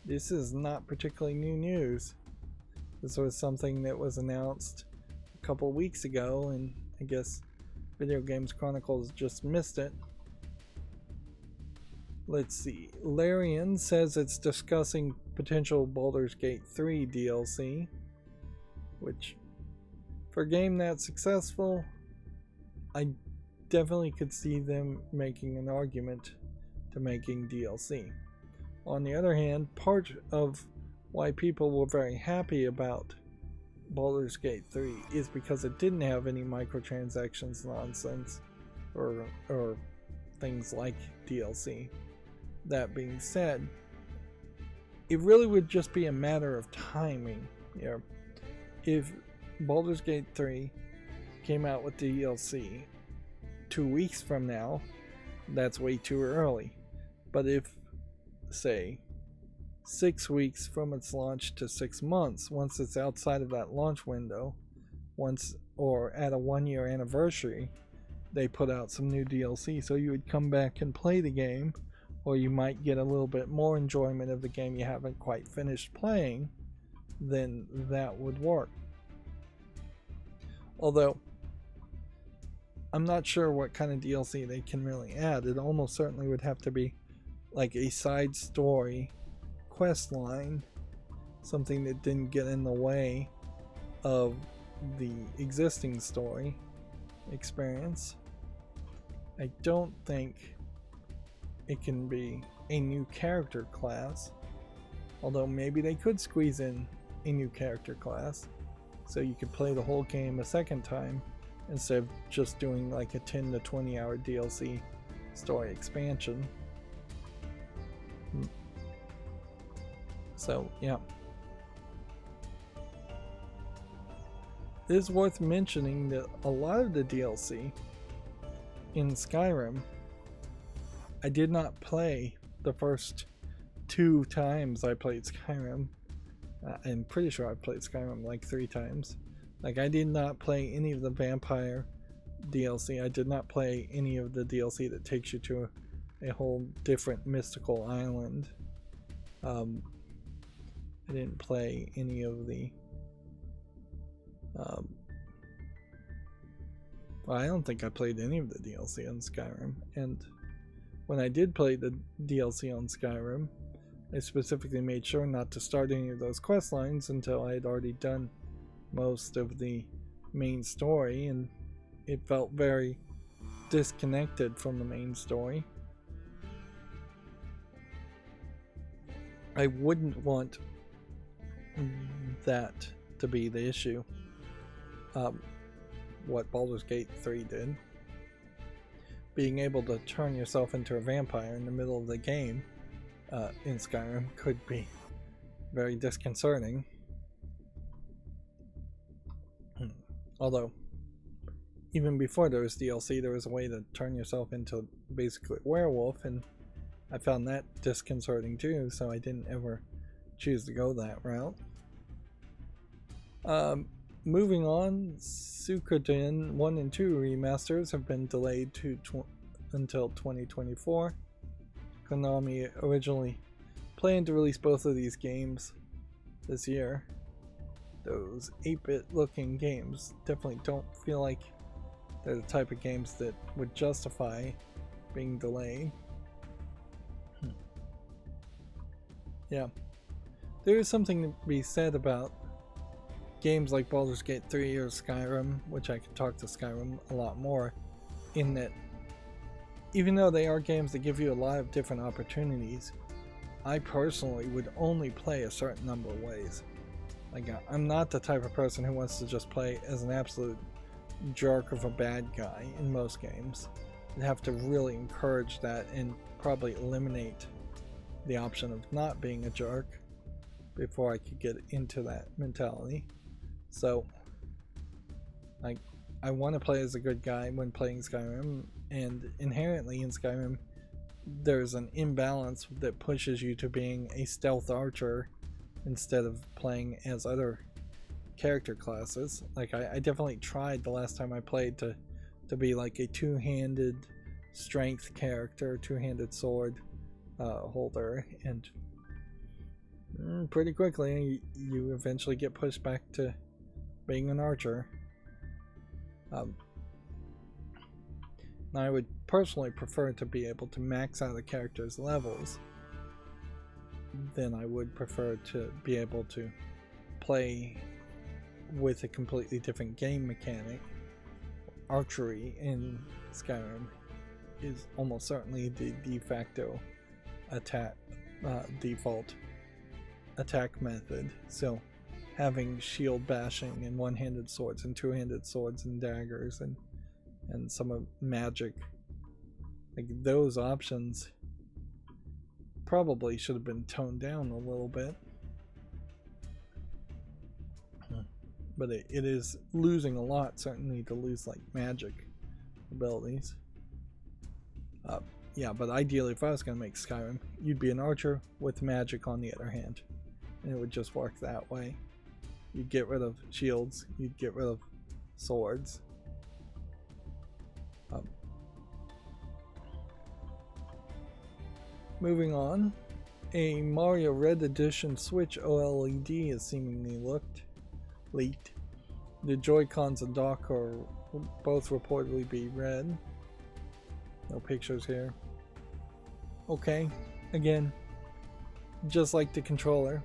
this is not particularly new news. This was something that was announced a couple weeks ago, and I guess Video Games Chronicles just missed it. Let's see. Larian says it's discussing potential Baldur's Gate 3 DLC, which, for a game that's successful, I definitely could see them making an argument to making DLC. On the other hand, part of why people were very happy about Baldur's Gate 3 is because it didn't have any microtransactions nonsense or things like DLC. That being said, it really would just be a matter of timing. You know, if Baldur's Gate 3 came out with DLC 2 weeks from now, that's way too early. But if, say, 6 weeks from its launch to 6 months, once it's outside of that launch window, or at a 1-year anniversary, they put out some new DLC, so you would come back and play the game, or you might get a little bit more enjoyment of the game you haven't quite finished playing, then that would work. Although, I'm not sure what kind of DLC they can really add. It almost certainly would have to be like a side story quest line, something that didn't get in the way of the existing story experience. I don't think it can be a new character class, although maybe they could squeeze in a new character class so you could play the whole game a second time instead of just doing like a 10 to 20 hour DLC story expansion. So yeah, it is worth mentioning that a lot of the DLC in Skyrim, I did not play the first 2 times I played Skyrim. I'm pretty sure I played Skyrim like 3 times. Like, I did not play any of the vampire DLC. I did not play any of the DLC that takes you to a whole different mystical island. I didn't play any of the well, I don't think I played any of the DLC on Skyrim, and when I did play the DLC on Skyrim, I specifically made sure not to start any of those quest lines until I had already done most of the main story, and it felt very disconnected from the main story. I wouldn't want that to be the issue. What Baldur's Gate 3 did. Being able to turn yourself into a vampire in the middle of the game in Skyrim could be very disconcerting. Although, even before there was DLC, there was a way to turn yourself into basically a werewolf, and I found that disconcerting too, so I didn't ever choose to go that route. Moving on, Suikoden 1 and 2 remasters have been delayed to until 2024. Konami originally planned to release both of these games this year. Those 8-bit looking games definitely don't feel like they're the type of games that would justify being delayed. Yeah, there is something to be said about games like Baldur's Gate 3 or Skyrim, which I could talk to Skyrim a lot more, in that even though they are games that give you a lot of different opportunities, I personally would only play a certain number of ways. Like, I'm not the type of person who wants to just play as an absolute jerk of a bad guy in most games. I'd have to really encourage that and probably eliminate the option of not being a jerk before I could get into that mentality. So, I want to play as a good guy when playing Skyrim, and inherently in Skyrim, there's an imbalance that pushes you to being a stealth archer instead of playing as other character classes. Like, I definitely tried the last time I played to be like a two-handed strength character, two-handed sword holder, and pretty quickly you eventually get pushed back to being an archer. Now, I would personally prefer to be able to max out a character's levels than I would prefer to be able to play with a completely different game mechanic. Archery in Skyrim is almost certainly the de facto default attack method. So having shield bashing and one-handed swords and two-handed swords and daggers and some of magic, like those options probably should have been toned down a little bit. But it is losing a lot, certainly, to lose like magic abilities. Yeah, but ideally, if I was going to make Skyrim, you'd be an archer with magic on the other hand. And it would just work that way. You'd get rid of shields, you'd get rid of swords. Moving on, a Mario Red Edition Switch OLED is seemingly leaked. The Joy-Cons and dock are both reportedly be red. No pictures here. Okay, again, just like the controller,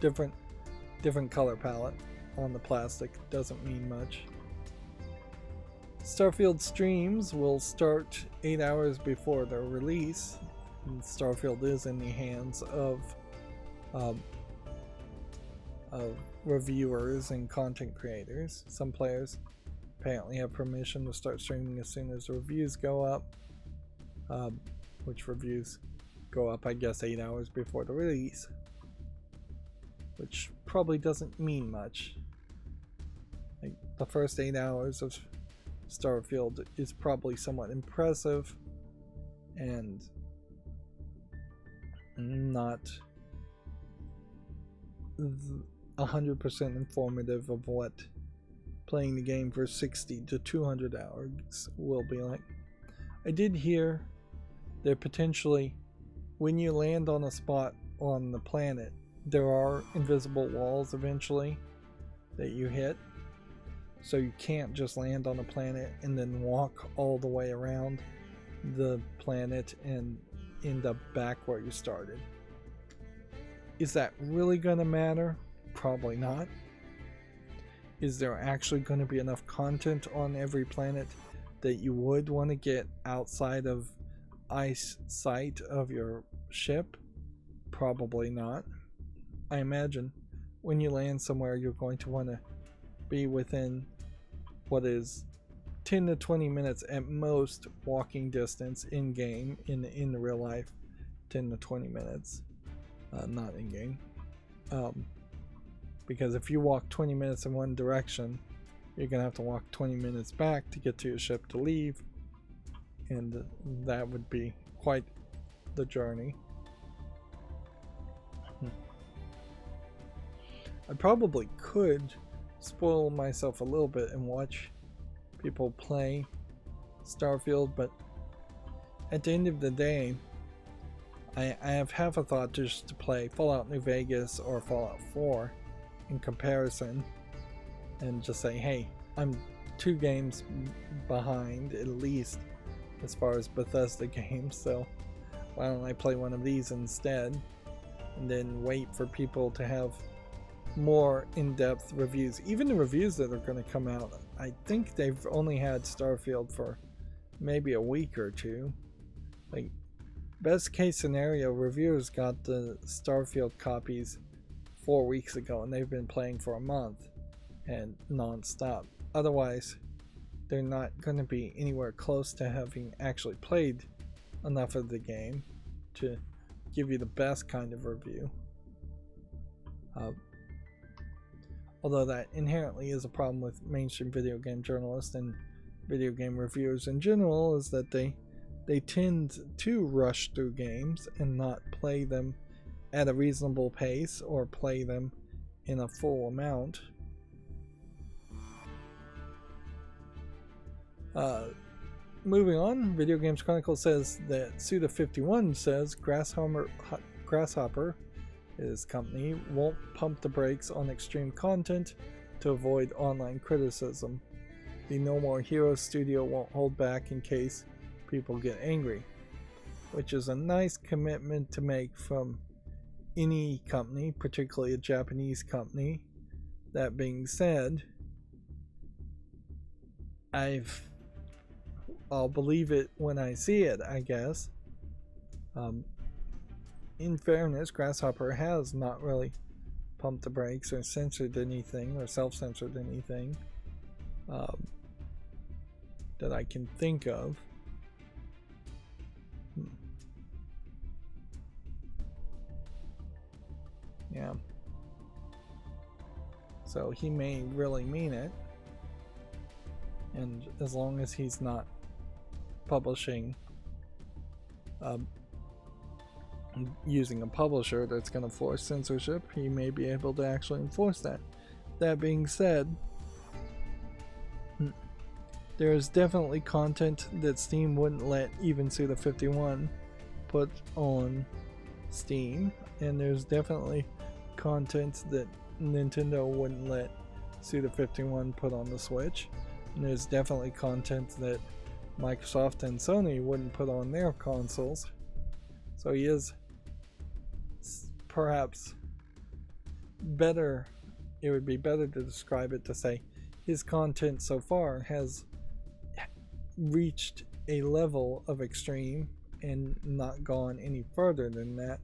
different color palette on the plastic, doesn't mean much. Starfield streams will start 8 hours before their release. And Starfield is in the hands of reviewers and content creators. Some players apparently have permission to start streaming as soon as reviews go up, which reviews go up, I guess, 8 hours before the release, which probably doesn't mean much. Like, the first 8 hours of Starfield is probably somewhat impressive and not 100% informative of what playing the game for 60 to 200 hours will be like. I did hear that potentially when you land on a spot on the planet, there are invisible walls eventually that you hit, so you can't just land on a planet and then walk all the way around the planet and end up back where you started. Is that really gonna matter? Probably not. Is there actually going to be enough content on every planet that you would want to get outside of eyesight of your ship? Probably not. I imagine when you land somewhere, you're going to want to be within what is 10 to 20 minutes at most walking distance in game. In real life, 10 to 20 minutes, not in game. Because if you walk 20 minutes in one direction, you're going to have to walk 20 minutes back to get to your ship to leave. And that would be quite the journey. I probably could spoil myself a little bit and watch people play Starfield, but at the end of the day, I have half a thought just to play Fallout New Vegas or Fallout 4 in comparison and just say, hey, I'm 2 games behind at least as far as Bethesda games, so why don't I play one of these instead and then wait for people to have more in-depth reviews. Even the reviews that are going to come out, I think they've only had Starfield for maybe a week or two. Like, best case scenario, reviewers got the Starfield copies 4 weeks ago and they've been playing for a month and non-stop. Otherwise, they're not going to be anywhere close to having actually played enough of the game to give you the best kind of review. Although that inherently is a problem with mainstream video game journalists and video game reviewers in general, is that they tend to rush through games and not play them at a reasonable pace or play them in a full amount. Moving on, Video Games Chronicle says that Suda51 says Grasshopper, his company, won't pump the brakes on extreme content to avoid online criticism. The No More Heroes studio won't hold back in case people get angry, which is a nice commitment to make from any company, particularly a Japanese company. That being said, I'll believe it when I see it, I guess. in fairness, Grasshopper has not really pumped the brakes or censored anything or self-censored anything that I can think of. Yeah. So he may really mean it. And as long as he's not publishing using a publisher that's going to force censorship, he may be able to actually enforce that. That being said, there's definitely content that Steam wouldn't let even Suda51 put on Steam, and there's definitely content that Nintendo wouldn't let Suda51 put on the Switch, and there's definitely content that Microsoft and Sony wouldn't put on their consoles. So he is perhaps better, it would be better to describe it to say his content so far has reached a level of extreme and not gone any further than that,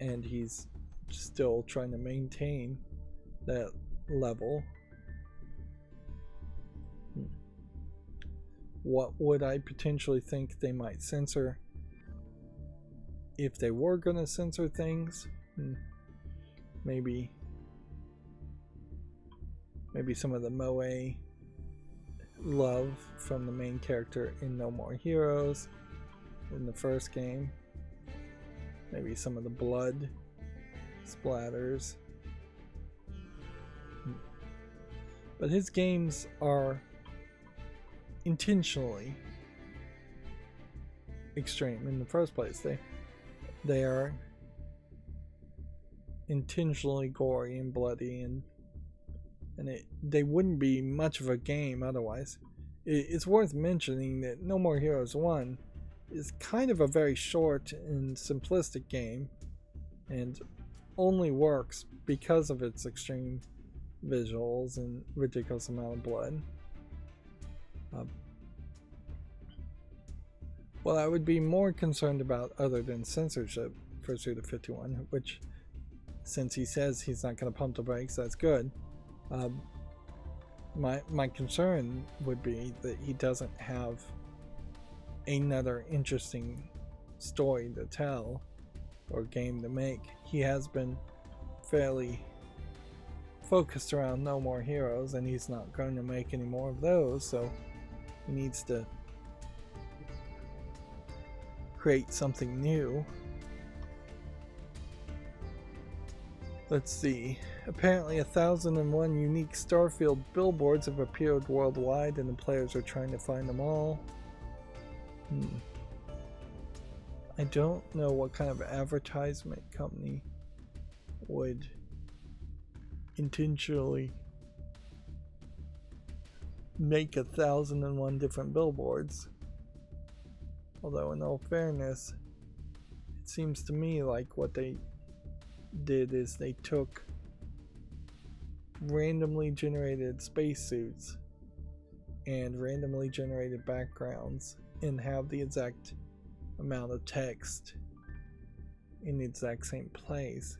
and he's still trying to maintain that level. What would I potentially think they might censor if they were going to censor things? Maybe some of the moe love from the main character in No More Heroes in the first game. Maybe some of the blood splatters. But his games are intentionally extreme in the first place. They are intentionally gory and bloody, and they wouldn't be much of a game otherwise. It's worth mentioning that No More Heroes 1 is kind of a very short and simplistic game, and only works because of its extreme visuals and ridiculous amount of blood. What I would be more concerned about other than censorship for Suda51, which, since he says he's not going to pump the brakes, that's good. My concern would be that he doesn't have another interesting story to tell or game to make. He has been fairly focused around No More Heroes, and he's not going to make any more of those, so he needs to create something new. Let's see. Apparently 1,001 unique Starfield billboards have appeared worldwide, and the players are trying to find them all. I don't know what kind of advertisement company would intentionally make 1,001 different billboards. Although, in all fairness, it seems to me like what they did is they took randomly generated spacesuits and randomly generated backgrounds and have the exact amount of text in the exact same place,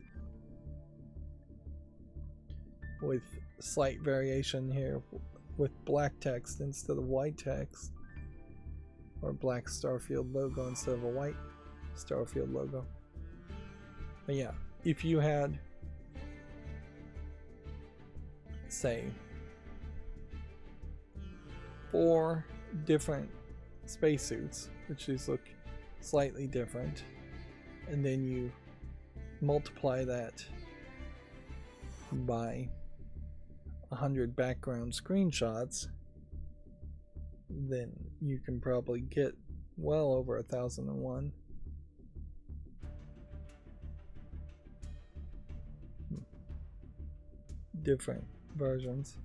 with slight variation here with black text instead of white text, or black Starfield logo instead of a white Starfield logo. But yeah, if you had, say, 4 different spacesuits, which these look slightly different, and then you multiply that by 100 background screenshots, then you can probably get well over 1,001. Different versions.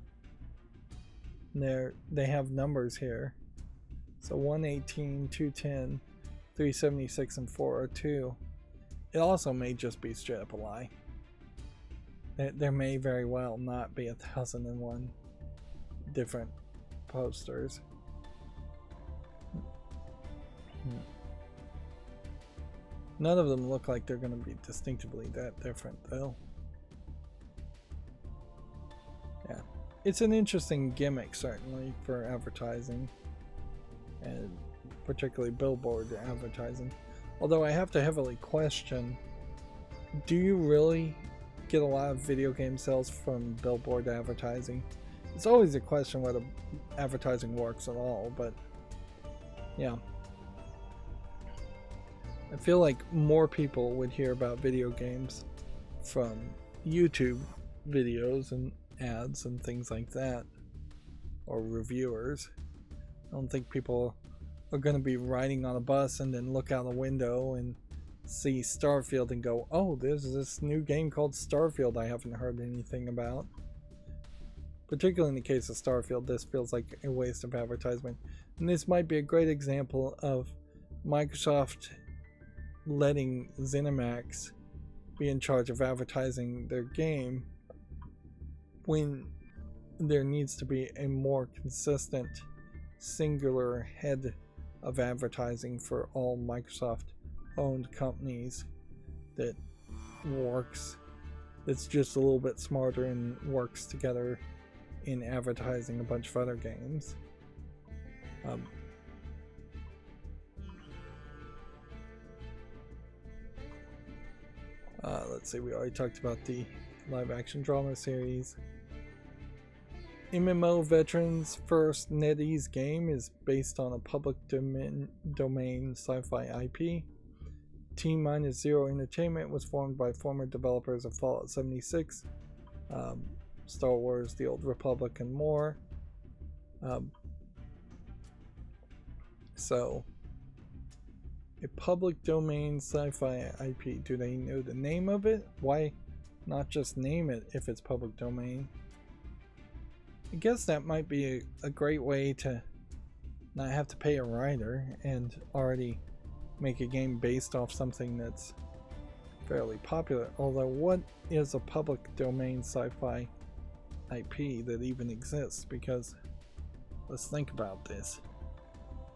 And they have numbers here. So 118, 210, 376, and 402. It also may just be straight up a lie. There may very well not be 1,001 different posters. None of them look like they're going to be distinctively that different, though. Yeah, it's an interesting gimmick, certainly, for advertising, and particularly billboard advertising. Although I have to heavily question, do you really get a lot of video game sales from billboard advertising? It's always a question whether advertising works at all, but yeah. I feel like more people would hear about video games from YouTube videos and ads and things like that, or reviewers. I don't think people are going to be riding on a bus and then look out a window and see Starfield and go, oh, there's this new game called Starfield I haven't heard anything about. Particularly in the case of Starfield, this feels like a waste of advertisement. And this might be a great example of Microsoft letting ZeniMax be in charge of advertising their game when there needs to be a more consistent singular head of advertising for all Microsoft owned companies that works, that's just a little bit smarter and works together in advertising a bunch of other games. Let's see, we already talked about the live action drama series. MMO Veterans' first NetEase game is based on a public domain sci-fi IP. T-Zero Entertainment was formed by former developers of Fallout 76, Star Wars, The Old Republic, and more. So, a public domain sci-fi IP. Do they know the name of it? Why not just name it if it's public domain? I guess that might be a great way to not have to pay a writer and already make a game based off something that's fairly popular. Although, what is a public domain sci-fi IP that even exists? Because let's think about this.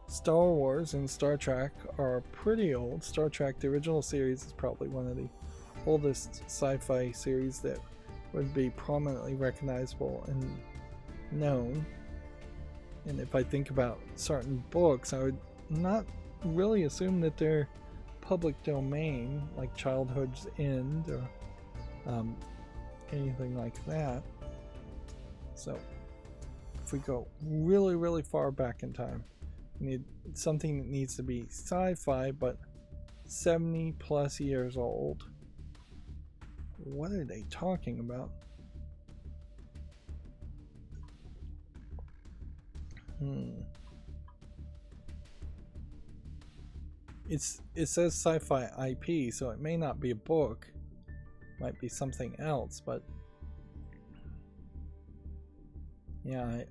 Star Wars and Star Trek are pretty old. Star Trek, the original series, is probably one of the oldest sci-fi series that would be prominently recognizable and known. And if I think about certain books, I would not really assume that they're public domain, like Childhood's End or anything like that. So if we go really, really far back in time, we need something that needs to be sci-fi but 70 plus years old. What are they talking about? It says sci-fi IP, so it may not be a book. It might be something else, but yeah, I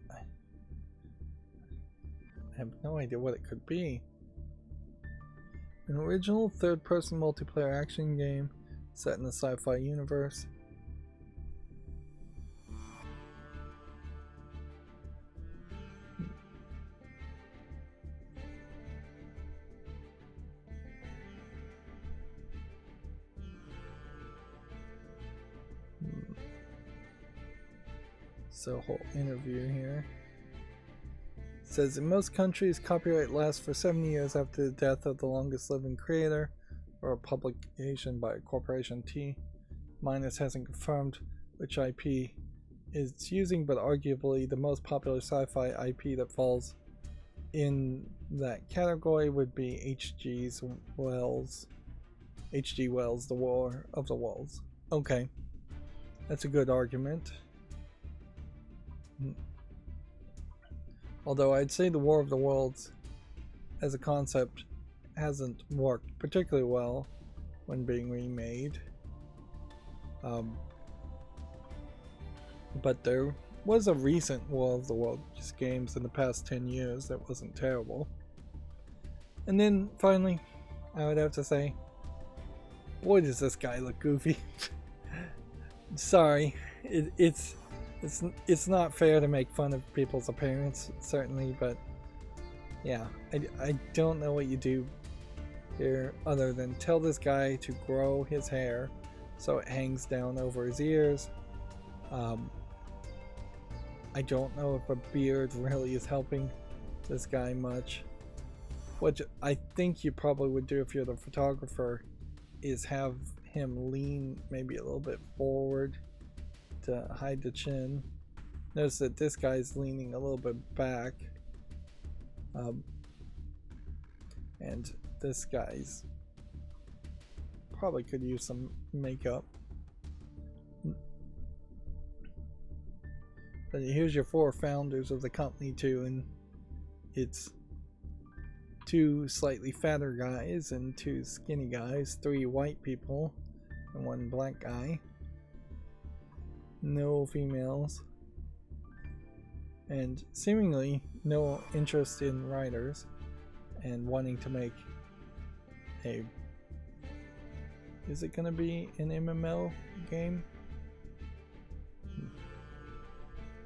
have no idea what it could be. An original third-person multiplayer action game set in the sci-fi universe. So, whole interview here. It says, in most countries, copyright lasts for 70 years after the death of the longest living creator or a publication by a corporation. T- hasn't confirmed which IP it's using, but arguably the most popular sci-fi IP that falls in that category would be H.G. Wells, The War of the Worlds. Okay, that's a good argument. Although I'd say the War of the Worlds as a concept hasn't worked particularly well when being remade. But there was a recent War of the Worlds games in the past 10 years that wasn't terrible. And then finally, I would have to say, boy does this guy look goofy. Sorry, it's not fair to make fun of people's appearance, certainly, but yeah, I don't know what you do here other than tell this guy to grow his hair so it hangs down over his ears. I don't know if a beard really is helping this guy much. What I think you probably would do if you're the photographer is have him lean maybe a little bit forward to hide the chin. Notice that this guy's leaning a little bit back. And this guy's probably could use some makeup. But here's your 4 founders of the company too, and it's 2 slightly fatter guys and 2 skinny guys, 3 white people and 1 black guy. No females. And seemingly no interest in writers and wanting to make a... Is it gonna be an MMO game?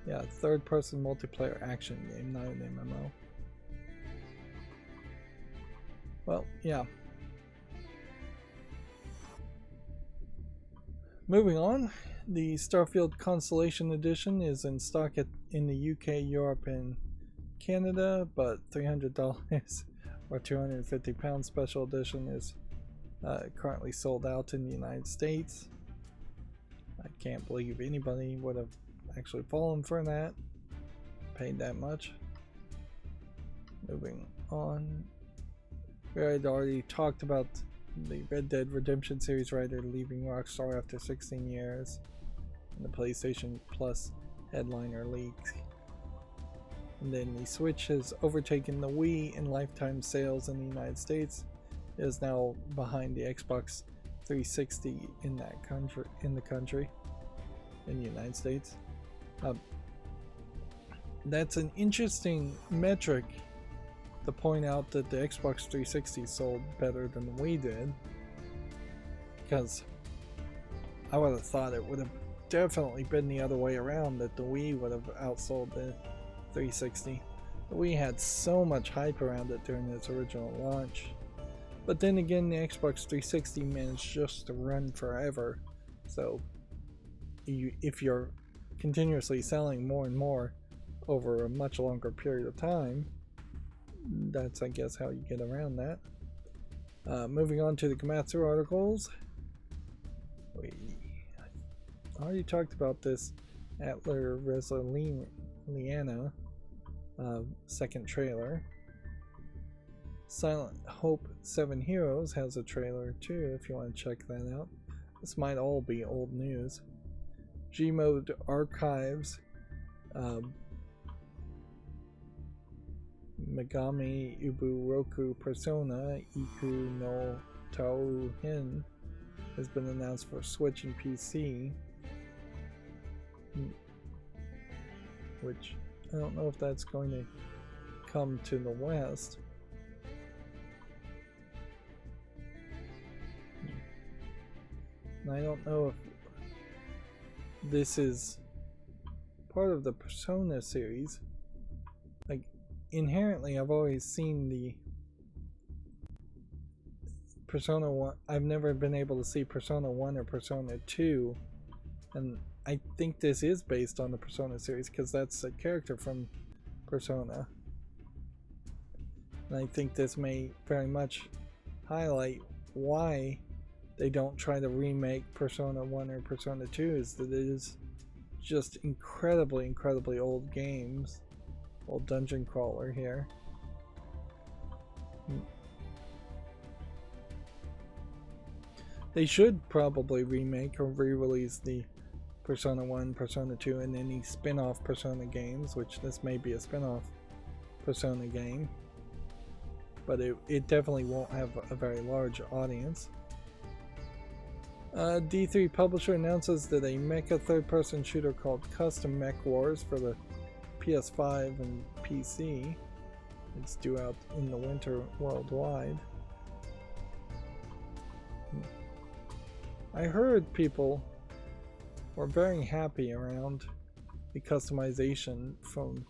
Yeah, third-person multiplayer action game, not an MMO. Well, yeah. Moving on, the Starfield Constellation Edition is in stock in the UK, Europe, and Canada, but $300 or £250 special edition is currently sold out in the United States. I can't believe anybody would have actually fallen for that, paid that much. Moving on, we had already talked about the Red Dead Redemption series writer leaving Rockstar after 16 years, and the PlayStation Plus headliner leak. And then the Switch has overtaken the Wii in lifetime sales in the United States. It is now behind the Xbox 360 in the United States. That's an interesting metric to point out that the Xbox 360 sold better than the Wii did, because I would have thought it would have definitely been the other way around, that the Wii would have outsold the 360. The Wii had so much hype around it during its original launch, but then again the Xbox 360 managed just to run forever. So if you're continuously selling more and more over a much longer period of time, that's, I guess, how you get around that. Moving on to the Komatsu articles. We already talked about this Atler Resiliana second trailer. Silent Hope 7 Heroes has a trailer too, if you want to check that out. This might all be old news. Gmode Archives, Megami Uburoku Persona Iku no Tauhin has been announced for Switch and PC, which I don't know if that's going to come to the West. And I don't know if this is part of the Persona series. Like, inherently, I've always seen the Persona 1. I've never been able to see Persona 1 or Persona 2, and I think this is based on the Persona series because that's a character from Persona. And I think this may very much highlight why they don't try to remake Persona 1 or Persona 2, is that it is just incredibly old games. Old dungeon crawler here. They should probably remake or re-release the Persona 1, Persona 2, and any spin-off Persona games, which this may be a spin-off Persona game. But it definitely won't have a very large audience. D3 Publisher announces that a mecha third-person shooter called Custom Mech Wars for the PS5 and PC. It's due out in the winter worldwide. I heard people were very happy around the customization from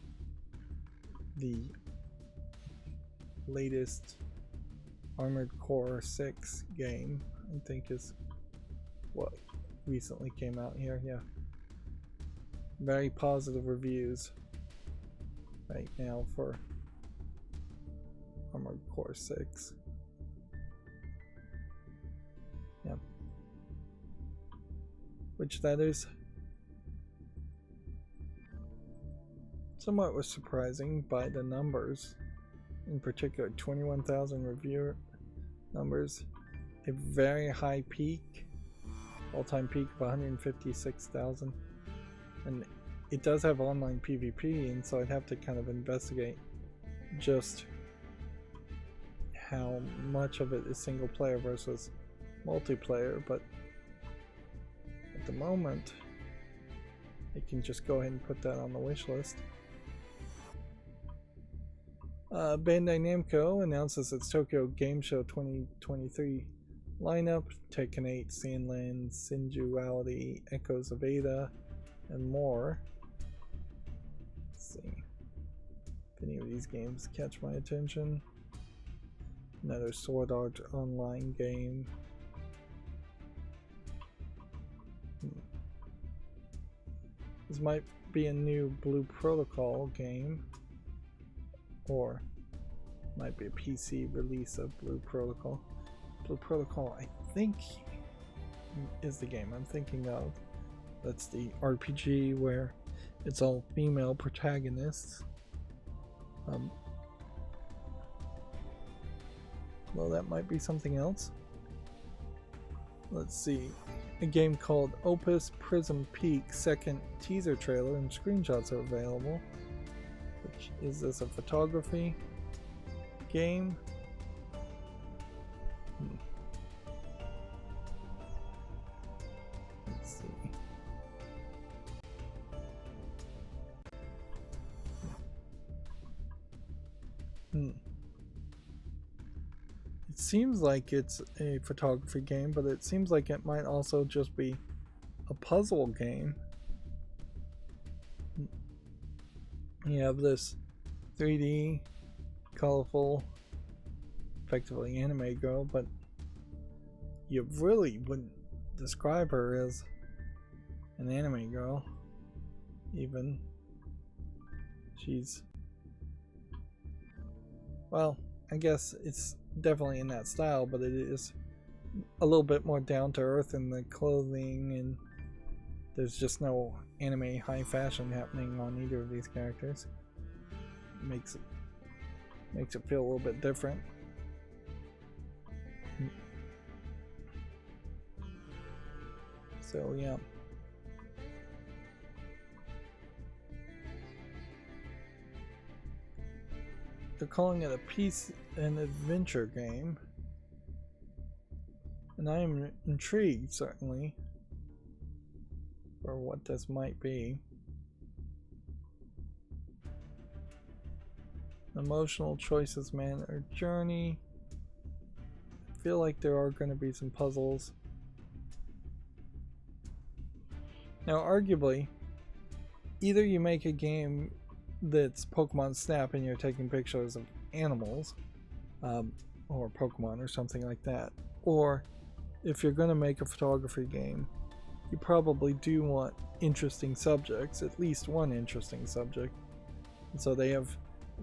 the latest Armored Core 6 game, I think is what recently came out here. Yeah. Very positive reviews right now for Armored Core 6. Yeah. Which that is somewhat was surprising by the numbers. In particular, 21,000 reviewer numbers, a very high peak, all-time peak of 156,000, and it does have online PvP, and so I'd have to kind of investigate just how much of it is single player versus multiplayer, but at the moment I can just go ahead and put that on the wish list. Bandai Namco announces its Tokyo Game Show 2023 lineup: Tekken 8, Sandland, Sinduality, Echoes of Ada, and more. Let's see if any of these games catch my attention. Another Sword Art Online game. This might be a new Blue Protocol game, or might be a PC release of Blue Protocol. Blue Protocol, I think, is the game I'm thinking of. That's the RPG where it's all female protagonists. Well, that might be something else. Let's see. A game called Opus Prism Peak second teaser trailer and screenshots are available. Which is this, a photography game? Let's see. It seems like it's a photography game, but it seems like it might also just be a puzzle game. You have this 3D, colorful, effectively anime girl, but you really wouldn't describe her as an anime girl. Even she's, well, I guess it's definitely in that style, but it is a little bit more down to earth in the clothing, and there's just no anime high fashion happening on either of these characters. Makes it feel a little bit different. So yeah. They're calling it a peace and adventure game, and I am intrigued, certainly, for what this might be. Emotional choices, man, or journey. I feel like there are going to be some puzzles. Now, arguably, either you make a game that's Pokemon Snap and you're taking pictures of animals, or Pokemon or something like that, or if you're going to make a photography game, you probably do want interesting subjects, at least one interesting subject. And so they have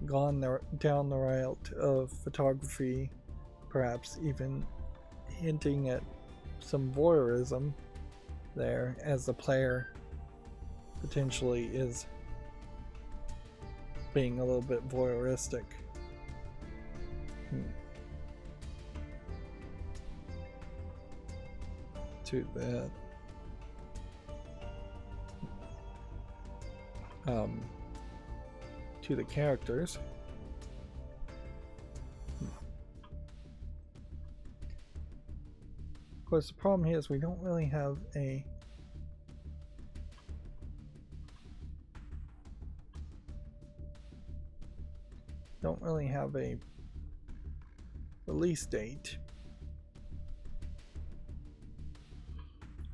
gone down the route of photography, perhaps even hinting at some voyeurism there, as the player potentially is being a little bit voyeuristic. To that. To the characters. Of course, the problem here is we don't really have a release date.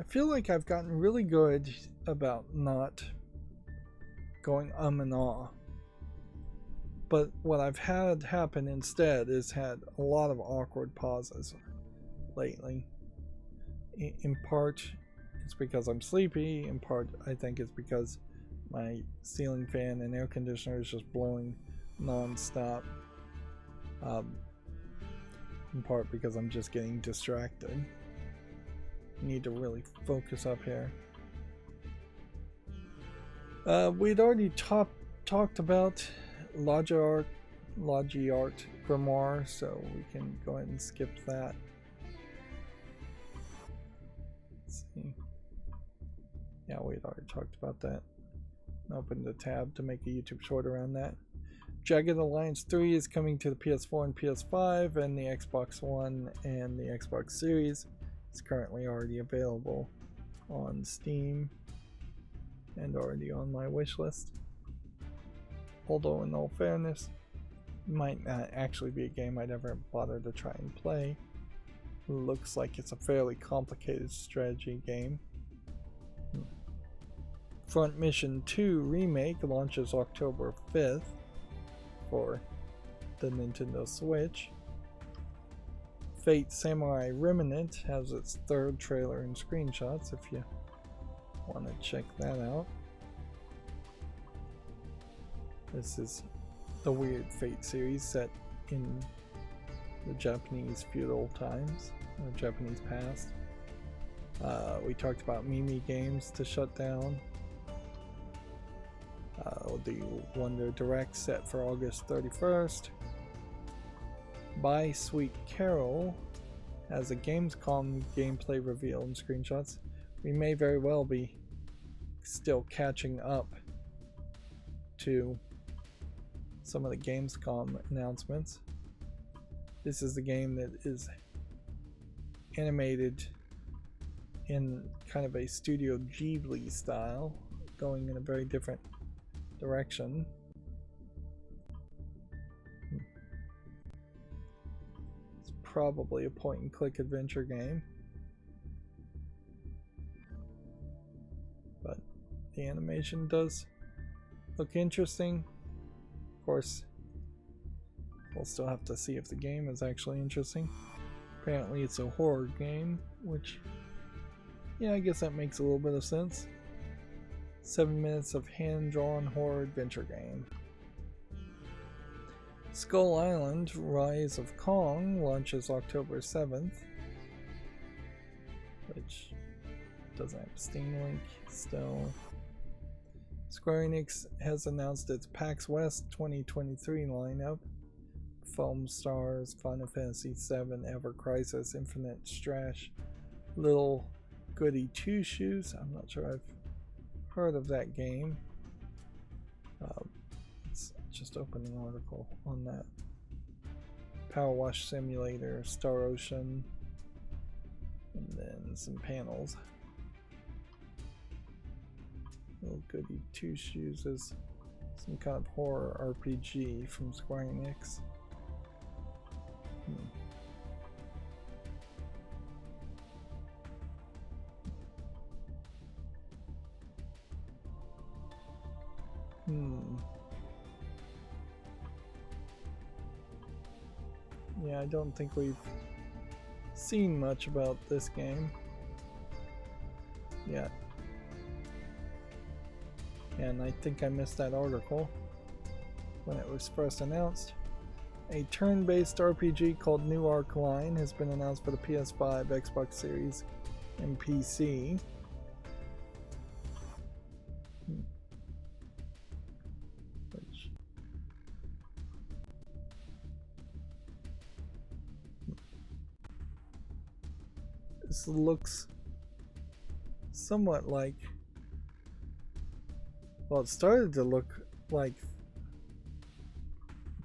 I feel like I've gotten really good about not going and ah But what I've had happen instead is had a lot of awkward pauses lately. In part, it's because I'm sleepy. In part, I think it's because my ceiling fan and air conditioner is just blowing non-stop. In part because I'm just getting distracted. Need to really focus up here. We'd already talked about Logiart Grimoire, so we can go ahead and skip that. Let's see. Yeah, we'd already talked about that. Open the tab to make a YouTube short around that. Jagged Alliance 3 is coming to the PS4 and PS5 and the Xbox One and the Xbox Series. It's currently already available on Steam and already on my wish list. Although in all fairness, it might not actually be a game I'd ever bother to try and play. It looks like it's a fairly complicated strategy game. Front Mission 2 Remake launches October 5th for the Nintendo Switch. Fate Samurai Remnant has its third trailer and screenshots if you want to check that out. This is the weird Fate series set in the Japanese feudal times, or Japanese past. We talked about Mimi Games to shut down. The Wonder Direct set for August 31st. By Sweet Carol has a Gamescom gameplay reveal and screenshots. We may very well be still catching up to some of the Gamescom announcements. This is the game that is animated in kind of a Studio Ghibli style, going in a very different direction. It's probably a point and click adventure game, but the animation does look interesting. Of course, we'll still have to see if the game is actually interesting. Apparently it's a horror game, which, yeah, I guess that makes a little bit of sense. 7 minutes of hand-drawn horror adventure game. Skull Island Rise of Kong launches October 7th, which doesn't have a Steam link still. Square Enix has announced its PAX West 2023 lineup. Foam Stars, Final Fantasy VII, Ever Crisis, Infinite Strash, Little Goody Two Shoes. I'm not sure I've heard of that game. Let's just open an article on that. Power Wash Simulator, Star Ocean, and then some panels. Little Goody Two Shoes is some kind of horror RPG from Square Enix. Yeah, I don't think we've seen much about this game yet. And I think I missed that article when it was first announced. A turn-based RPG called New Arc Line has been announced for the PS5, Xbox Series, and PC. This looks somewhat like, well, it started to look like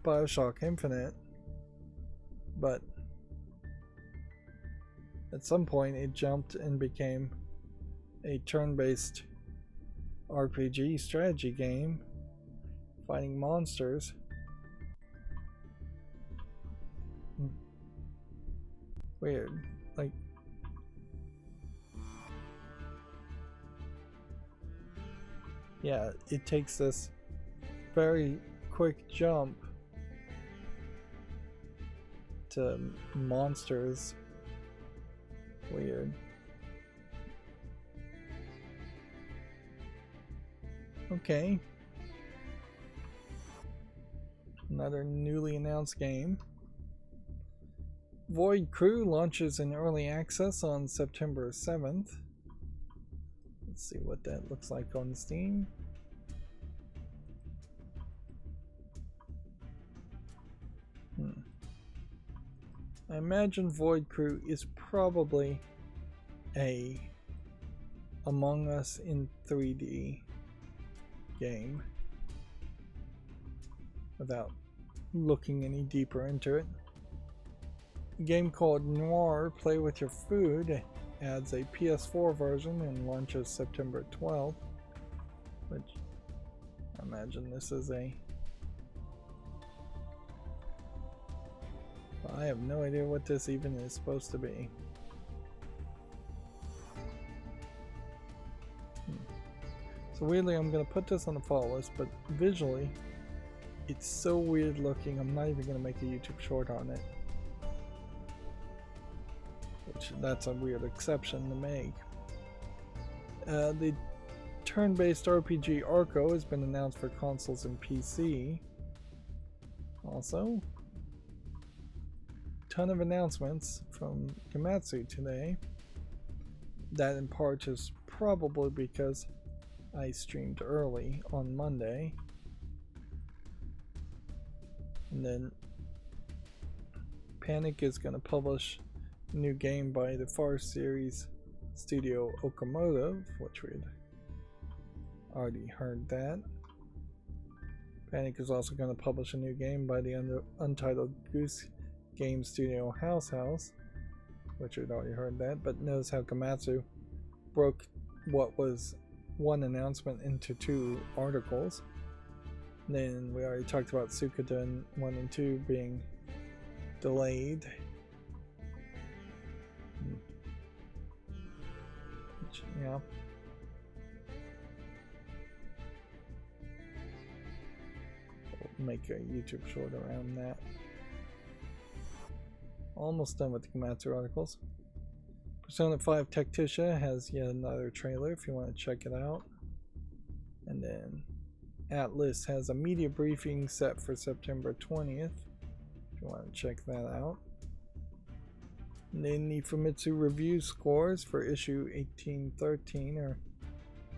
BioShock Infinite, but at some point it jumped and became a turn-based RPG strategy game fighting monsters. Weird. Like, yeah, it takes this very quick jump that monster is weird. Okay. Another newly announced game. Void Crew launches in early access on September 7th. Let's see what that looks like on Steam. I imagine Void Crew is probably a Among Us in 3D game without looking any deeper into it. A game called Noir Play With Your Food adds a PS4 version and launches September 12th, which I imagine this is a... I have no idea what this even is supposed to be. So weirdly, I'm going to put this on the follow list, but visually, it's so weird looking, I'm not even going to make a YouTube short on it. Which, that's a weird exception to make. The turn-based RPG Arco has been announced for consoles and PC. Also, ton of announcements from Komatsu today. That in part is probably because I streamed early on Monday. And then Panic is going to publish a new game by the Far Series studio Okamoto, which we'd already heard that. Panic is also going to publish a new game by the Untitled Goose Game Studio House, which we'd already heard that, but notice how Komatsu broke what was one announcement into two articles. And then we already talked about Suikoden 1 and 2 being delayed. Which, yeah. We'll make a YouTube short around that. Almost done with the Komatsu articles. Persona 5 Tacticia has yet another trailer if you want to check it out. And then Atlas has a media briefing set for September 20th if you want to check that out. And then the Famitsu review scores for issue 1813 are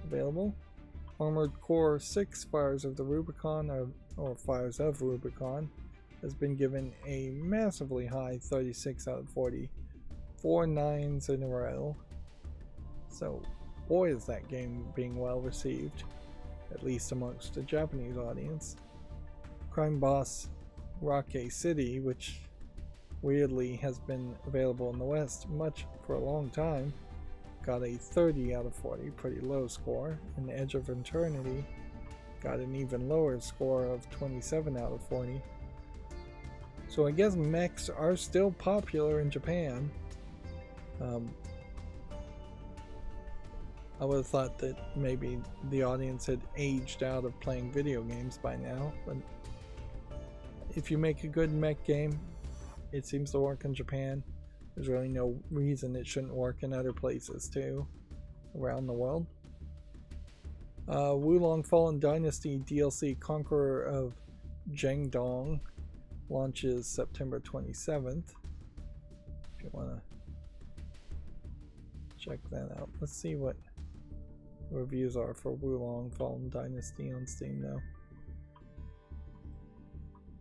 available. Armored Core 6 Fires of the Rubicon, or Fires of Rubicon, has been given a massively high 36 out of 40. 4 9s in a row. So, boy, is that game being well received, at least amongst the Japanese audience. Crime Boss Rocky City, which weirdly has been available in the West for a long time, got a 30 out of 40, pretty low score. And Edge of Eternity got an even lower score of 27 out of 40. So I guess mechs are still popular in Japan. I would have thought that maybe the audience had aged out of playing video games by now, but if you make a good mech game, it seems to work in Japan. There's really no reason it shouldn't work in other places too, around the world. Wulong Fallen Dynasty DLC Conqueror of Jiangdong launches September 27th. If you want to check that out. Let's see what reviews are for Wulong Fallen Dynasty on Steam now.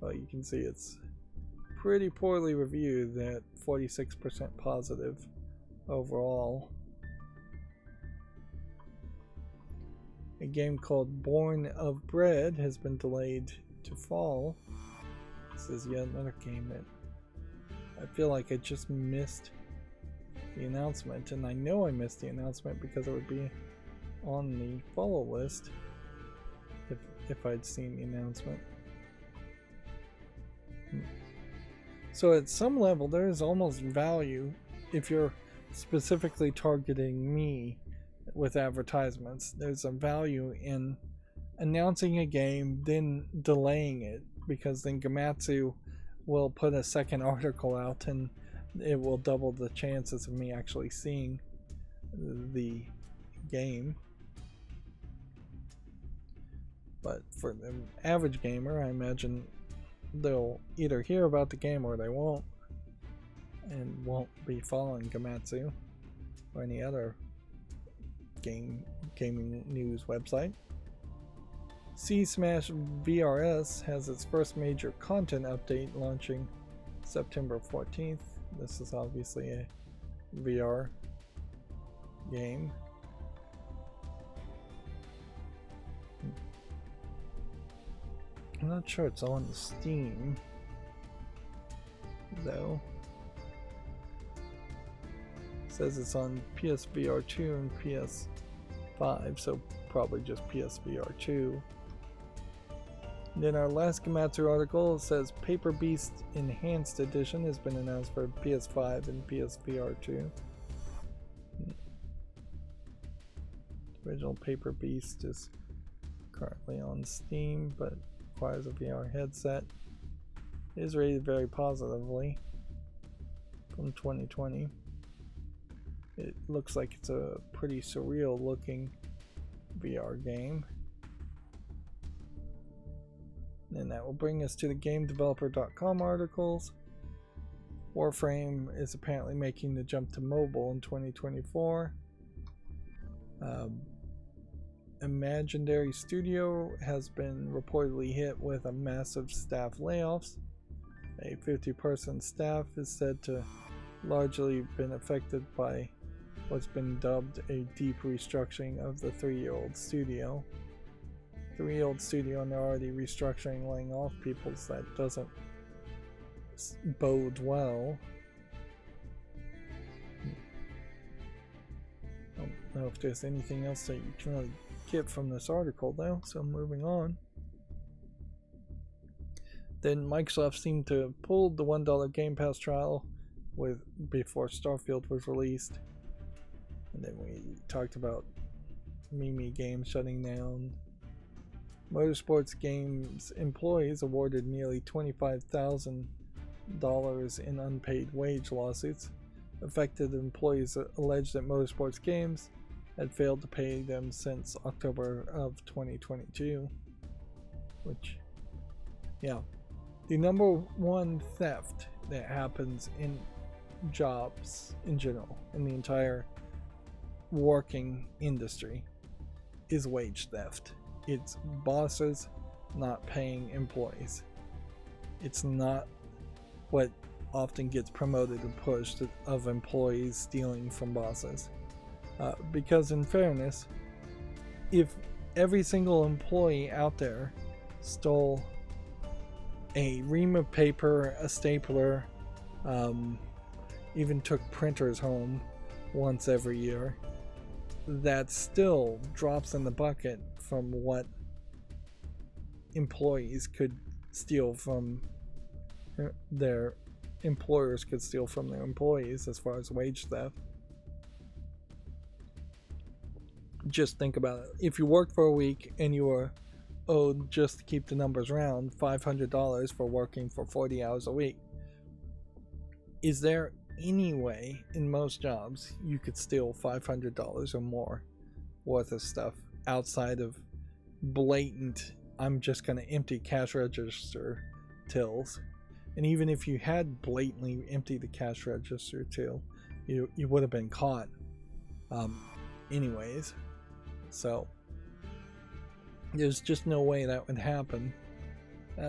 Well, you can see it's pretty poorly reviewed at 46% positive overall. A game called Born of Bread has been delayed to fall. This is yet another game that I feel like I just missed the announcement, and I know I missed the announcement because it would be on the follow list if I'd seen the announcement. So at some level there is almost value if you're specifically targeting me with advertisements. There's a value in announcing a game then delaying it, because then Komatsu will put a second article out, and it will double the chances of me actually seeing the game. But for the average gamer, I imagine they'll either hear about the game or they won't, and won't be following Gamatsu or any other gaming news website. C-Smash VRS has its first major content update launching September 14th. This is obviously a VR game. I'm not sure it's on Steam, though. It says it's on PSVR 2 and PS5, so probably just PSVR 2. And then our last Gamatsu article says Paper Beast Enhanced Edition has been announced for PS5 and PSVR 2. The original Paper Beast is currently on Steam, but requires a VR headset. It is rated very positively from 2020. It looks like it's a pretty surreal looking VR game. And that will bring us to the GameDeveloper.com articles. Warframe is apparently making the jump to mobile in 2024. Imaginary Studio has been reportedly hit with a massive staff layoffs. A 50-person staff is said to largely been affected by what's been dubbed a deep restructuring of the 3-year-old studio. 3-year-old studio, and they're already restructuring, laying off people, so that doesn't bode well. I don't know if there's anything else that you can really get from this article though, so moving on. Then Microsoft seemed to have pulled the $1 Game Pass trial before Starfield was released. And then we talked about Mimi Games shutting down. Motorsports Games employees awarded nearly $25,000 in unpaid wage lawsuits. Affected employees alleged that Motorsports Games had failed to pay them since October of 2022. Which, yeah. The number one theft that happens in jobs in general, in the entire working industry, is wage theft. It's bosses not paying employees. It's not what often gets promoted and pushed of employees stealing from bosses. Because in fairness, if every single employee out there stole a ream of paper, a stapler, even took printers home once every year, that still drops in the bucket from what employees could steal from their employers could steal from their employees as far as wage theft. Just think about it. If you worked for a week and you were owed, just to keep the numbers round, $500 for working for 40 hours a week, is there any way in most jobs you could steal $500 or more worth of stuff outside of blatant, I'm just going to empty cash register tills? And even if you had blatantly emptied the cash register till, you would have been caught anyways. So there's just no way that would happen.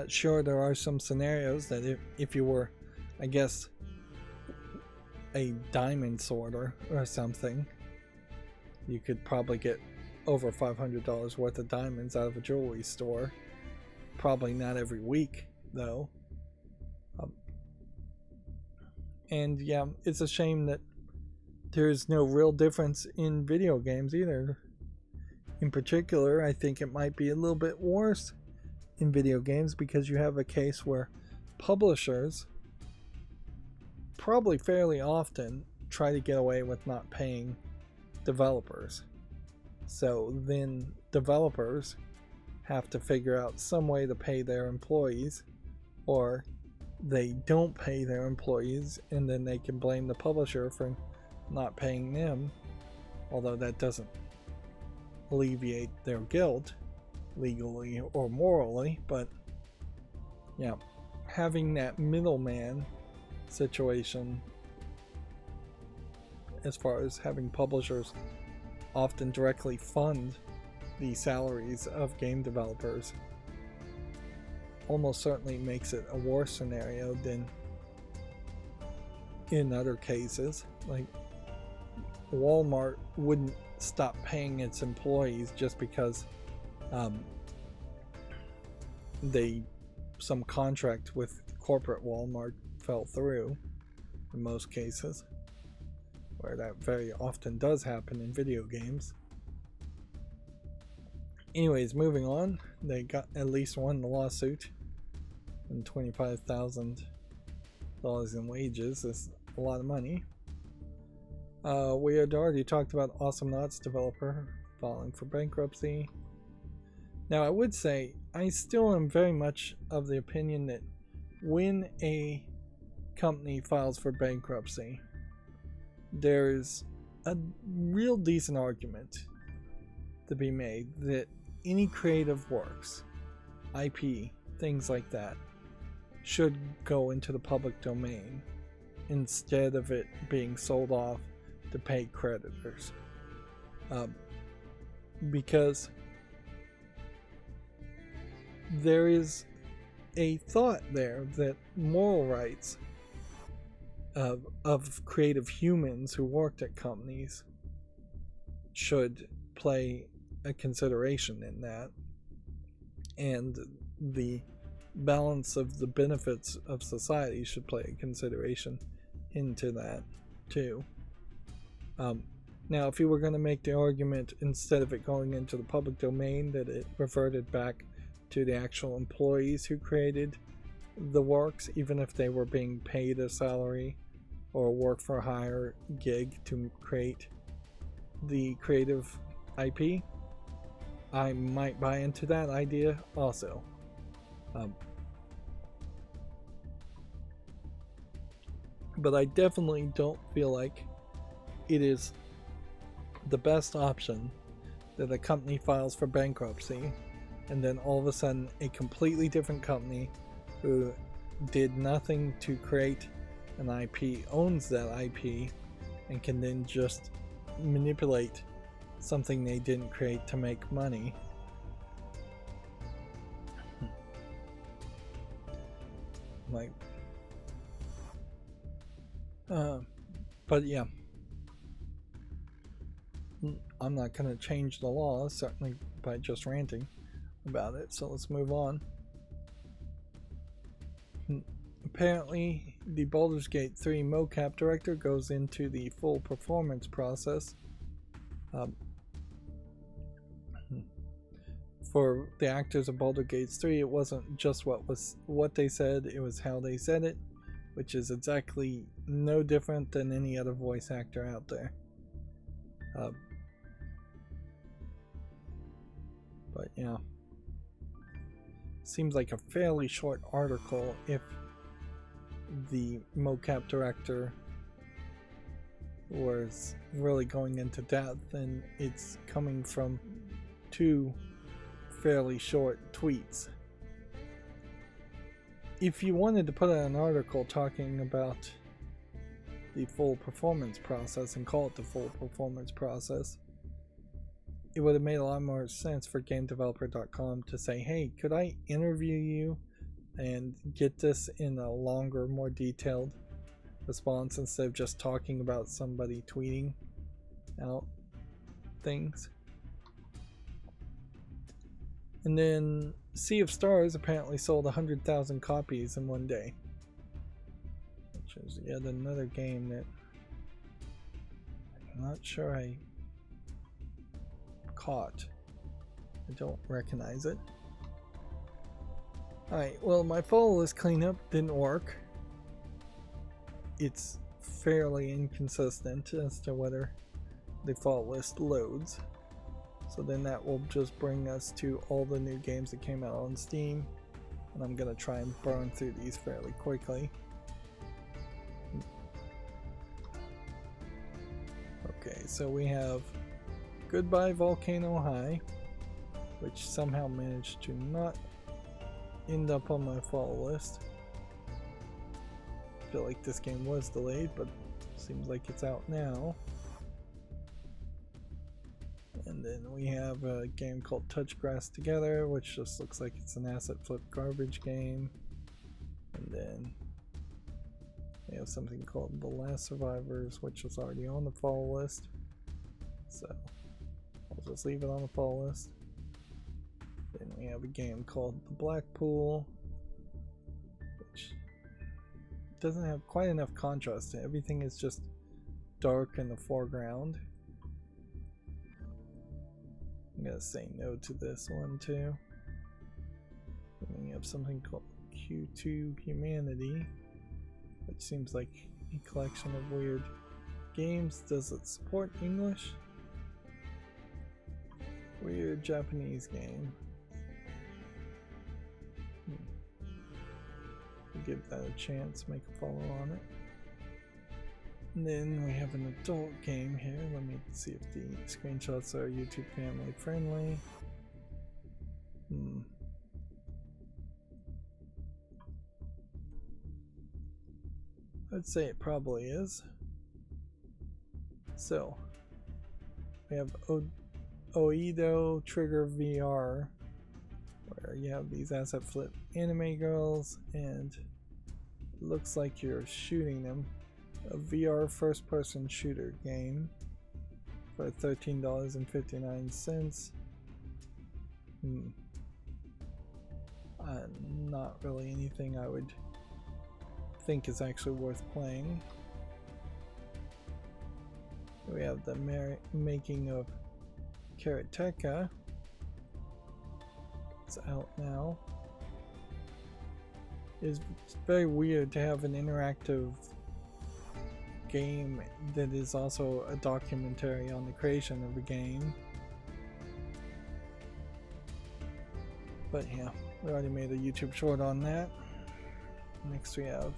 Sure, there are some scenarios that if you were, I guess, a diamond sorter or something, you could probably get over $500 worth of diamonds out of a jewelry store. Probably not every week though. And yeah, it's a shame that there's no real difference in video games either. In particular, I think it might be a little bit worse in video games because you have a case where publishers probably fairly often try to get away with not paying developers. So then developers have to figure out some way to pay their employees, or they don't pay their employees, and then they can blame the publisher for not paying them, although that doesn't alleviate their guilt legally or morally. But yeah, having that middleman situation, as far as having publishers often directly fund the salaries of game developers, almost certainly makes it a worse scenario than in other cases. Like, Walmart wouldn't stop paying its employees just because some contract with corporate Walmart fell through, in most cases, where that very often does happen in video games. Anyways, moving on, they got at least one lawsuit, and $25,000 in wages is a lot of money. We had already talked about Awesome Knots developer filing for bankruptcy. Now, I would say I still am very much of the opinion that when a company files for bankruptcy, there's a real decent argument to be made that any creative works, IP, things like that, should go into the public domain instead of it being sold off to pay creditors. Because there is a thought there that moral rights of creative humans who worked at companies should play a consideration in that, and the balance of the benefits of society should play a consideration into that too. Now, if you were going to make the argument, instead of it going into the public domain, that it reverted back to the actual employees who created the works, even if they were being paid a salary or work for a hire gig to create the creative IP, I might buy into that idea also. But I definitely don't feel like it is the best option that a company files for bankruptcy and then all of a sudden a completely different company who did nothing to create an IP owns that IP and can then just manipulate something they didn't create to make money. Like, but yeah, I'm not going to change the law, certainly by just ranting about it, so let's move on. Apparently, the Baldur's Gate 3 mocap director goes into the full performance process. For the actors of Baldur's Gate 3, it wasn't just what they said, it was how they said it, which is exactly no different than any other voice actor out there. But yeah, seems like a fairly short article if the mocap director was really going into depth, and it's coming from 2 fairly short tweets. If you wanted to put out an article talking about the full performance process and call it the full performance process, it would have made a lot more sense for GameDeveloper.com to say, hey, could I interview you and get this in a longer, more detailed response instead of just talking about somebody tweeting out things. And then Sea of Stars apparently sold 100,000 copies in one day, which is yet another game that I'm not sure I caught. I don't recognize it. Alright, well, my follow list cleanup didn't work. It's fairly inconsistent as to whether the follow list loads. So then that will just bring us to all the new games that came out on Steam. and I'm gonna try and burn through these fairly quickly. Okay, so we have Goodbye Volcano High, which somehow managed to not end up on my follow list. I feel like this game was delayed, but seems like it's out now. And then we have a game called Touch Grass Together, which just looks like it's an asset flip garbage game. And then we have something called The Last Survivors, which was already on the follow list. So I'll just leave it on the follow list. Then we have a game called The Black Pool, which doesn't have quite enough contrast. Everything is just dark in the foreground. I'm gonna say no to this one too. Then we have something called Q2 Humanity, which seems like a collection of weird games. Does it support English? Weird Japanese game. We'll give that a chance, make a follow on it. And then we have an adult game here. Let me see if the screenshots are YouTube family friendly. I'd say it probably is. So we have Oedo Trigger VR, where you have these asset flip anime girls and it looks like you're shooting them. A VR first person shooter game for $13.59. Not really anything I would think is actually worth playing. We have the making of Karateka. It's out now. It's very weird to have an interactive game that is also a documentary on the creation of a game. But yeah, we already made a YouTube short on that. Next we have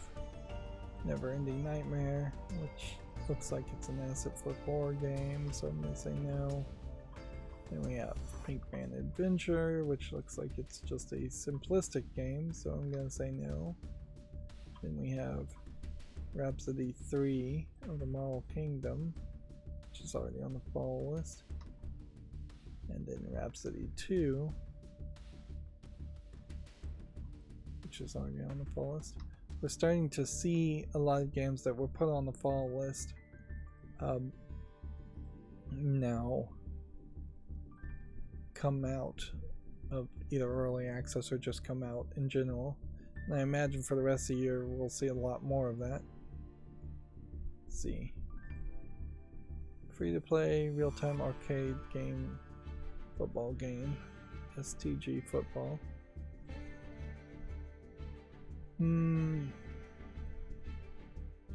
Never Ending Nightmare, which looks like it's an asset flip horror game, so I'm gonna say no. Then we have Pinkman Adventure, which looks like it's just a simplistic game, so I'm gonna say no. Then we have Rhapsody 3 of the Marvel Kingdom, which is already on the follow list. And then Rhapsody 2, which is already on the follow list. We're starting to see a lot of games that were put on the follow list now come out of either early access or just come out in general. And I imagine for the rest of the year we'll see a lot more of that. Let's see. Free to play, real time arcade game, football game, STG football.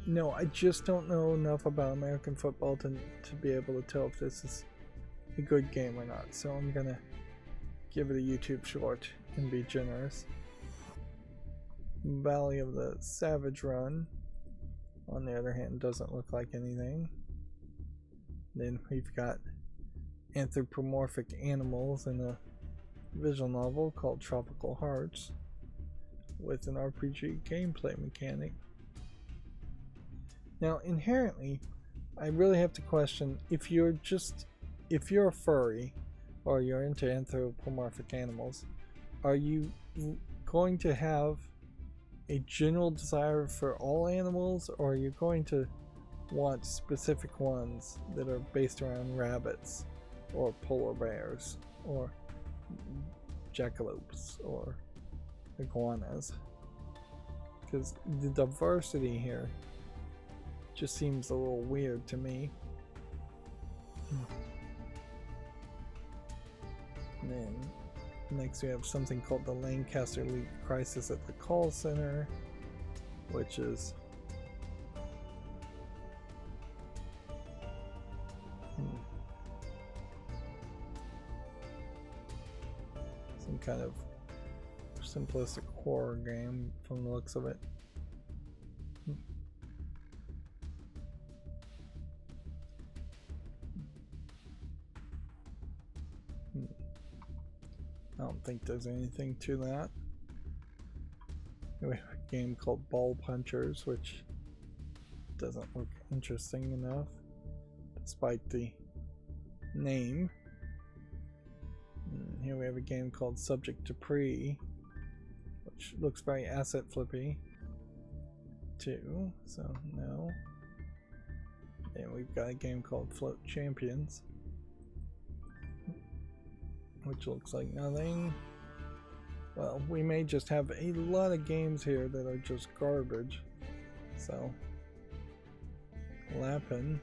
No, I just don't know enough about American football to be able to tell if this is a good game or not. So I'm gonna give it a YouTube short and be generous. Valley of the Savage Run, on the other hand, doesn't look like anything. Then we've got anthropomorphic animals in a visual novel called Tropical Hearts with an RPG gameplay mechanic. Now, inherently, I really have to question if you're a furry or you're into anthropomorphic animals, are you going to have a general desire for all animals, or are you going to want specific ones that are based around rabbits or polar bears or jackalopes or iguanas? Because the diversity here just seems a little weird to me. And then next we have something called the Lancaster League Crisis at the Call Center, which is some kind of simplistic horror game from the looks of it. I don't think there's anything to that. We have a game called Ball Punchers, which doesn't look interesting enough, despite the name. And here we have a game called Subject to Pre, which looks very asset flippy too, so no. And we've got a game called Float Champions, which looks like nothing. Well, we may just have a lot of games here that are just garbage. So, Lapin.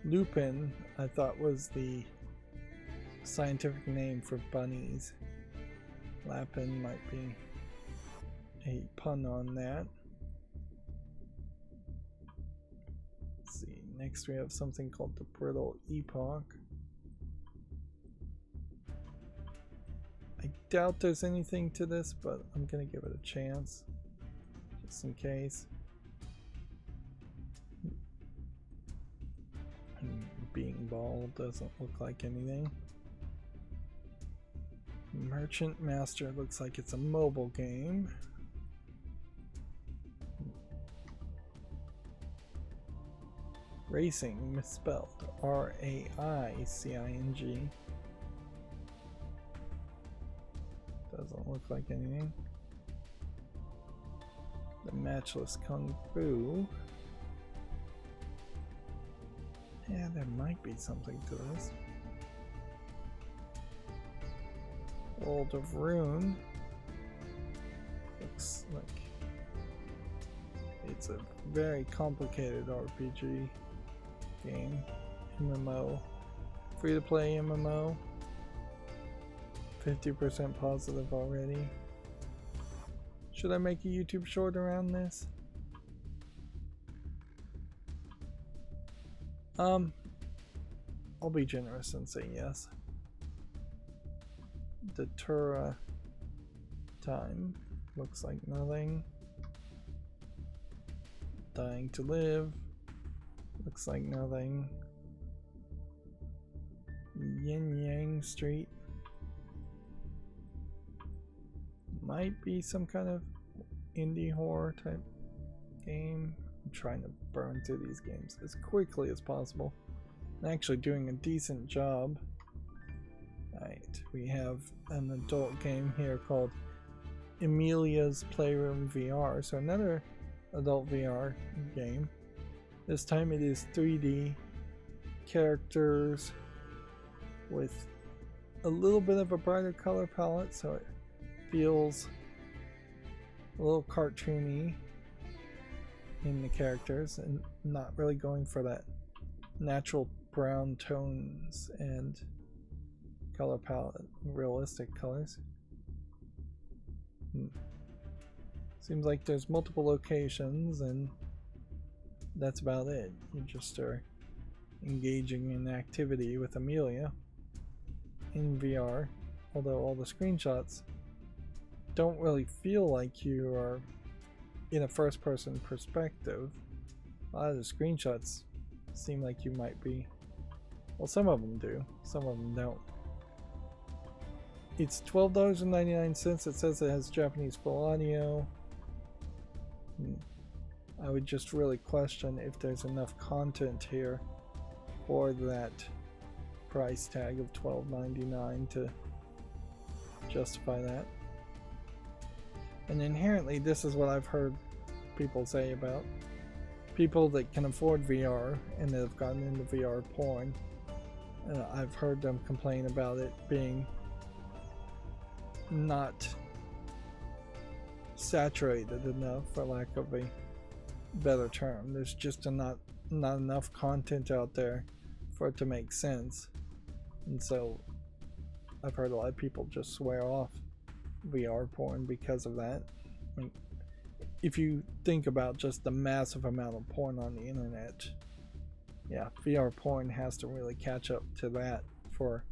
Lupin, I thought was the scientific name for bunnies. Lapin might be a pun on that. Let's see, next we have something called the Brittle Epoch. I doubt there's anything to this, but I'm gonna give it a chance, just in case. Being Ball doesn't look like anything. Merchant Master looks like it's a mobile game. Racing, misspelled. R-A-I-C-I-N-G. Doesn't look like anything. The Matchless Kung Fu. Yeah, there might be something to this. World of Rune. Looks like it's a very complicated RPG game. MMO. Free to play MMO. 50% positive already. Should I make a YouTube short around this? I'll be generous and say yes. Datura Time looks like nothing. Dying to Live looks like nothing. Yin Yang Street might be some kind of indie horror type game. I'm trying to burn through these games as quickly as possible. I'm actually doing a decent job. Alright, we have an adult game here called Emilia's Playroom VR. So another adult VR game. This time it is 3D characters with a little bit of a brighter color palette, so it feels a little cartoony in the characters and not really going for that natural brown tones and color palette, realistic colors. Seems like there's multiple locations and that's about it. You just are engaging in activity with Amelia in VR, although all the screenshots don't really feel like you are in a first-person perspective. A lot of the screenshots seem like you might be. Well, some of them do, some of them don't. It's $12.99. It says it has Japanese full audio. I would just really question if there's enough content here for that price tag of $12.99 to justify that. And inherently, this is what I've heard people say about people that can afford VR and that have gotten into VR porn. I've heard them complain about it being not saturated enough, for lack of a better term. There's just not enough content out there for it to make sense. And so I've heard a lot of people just swear off VR porn because of that. I mean, if you think about just the massive amount of porn on the internet, yeah, VR porn has to really catch up to that for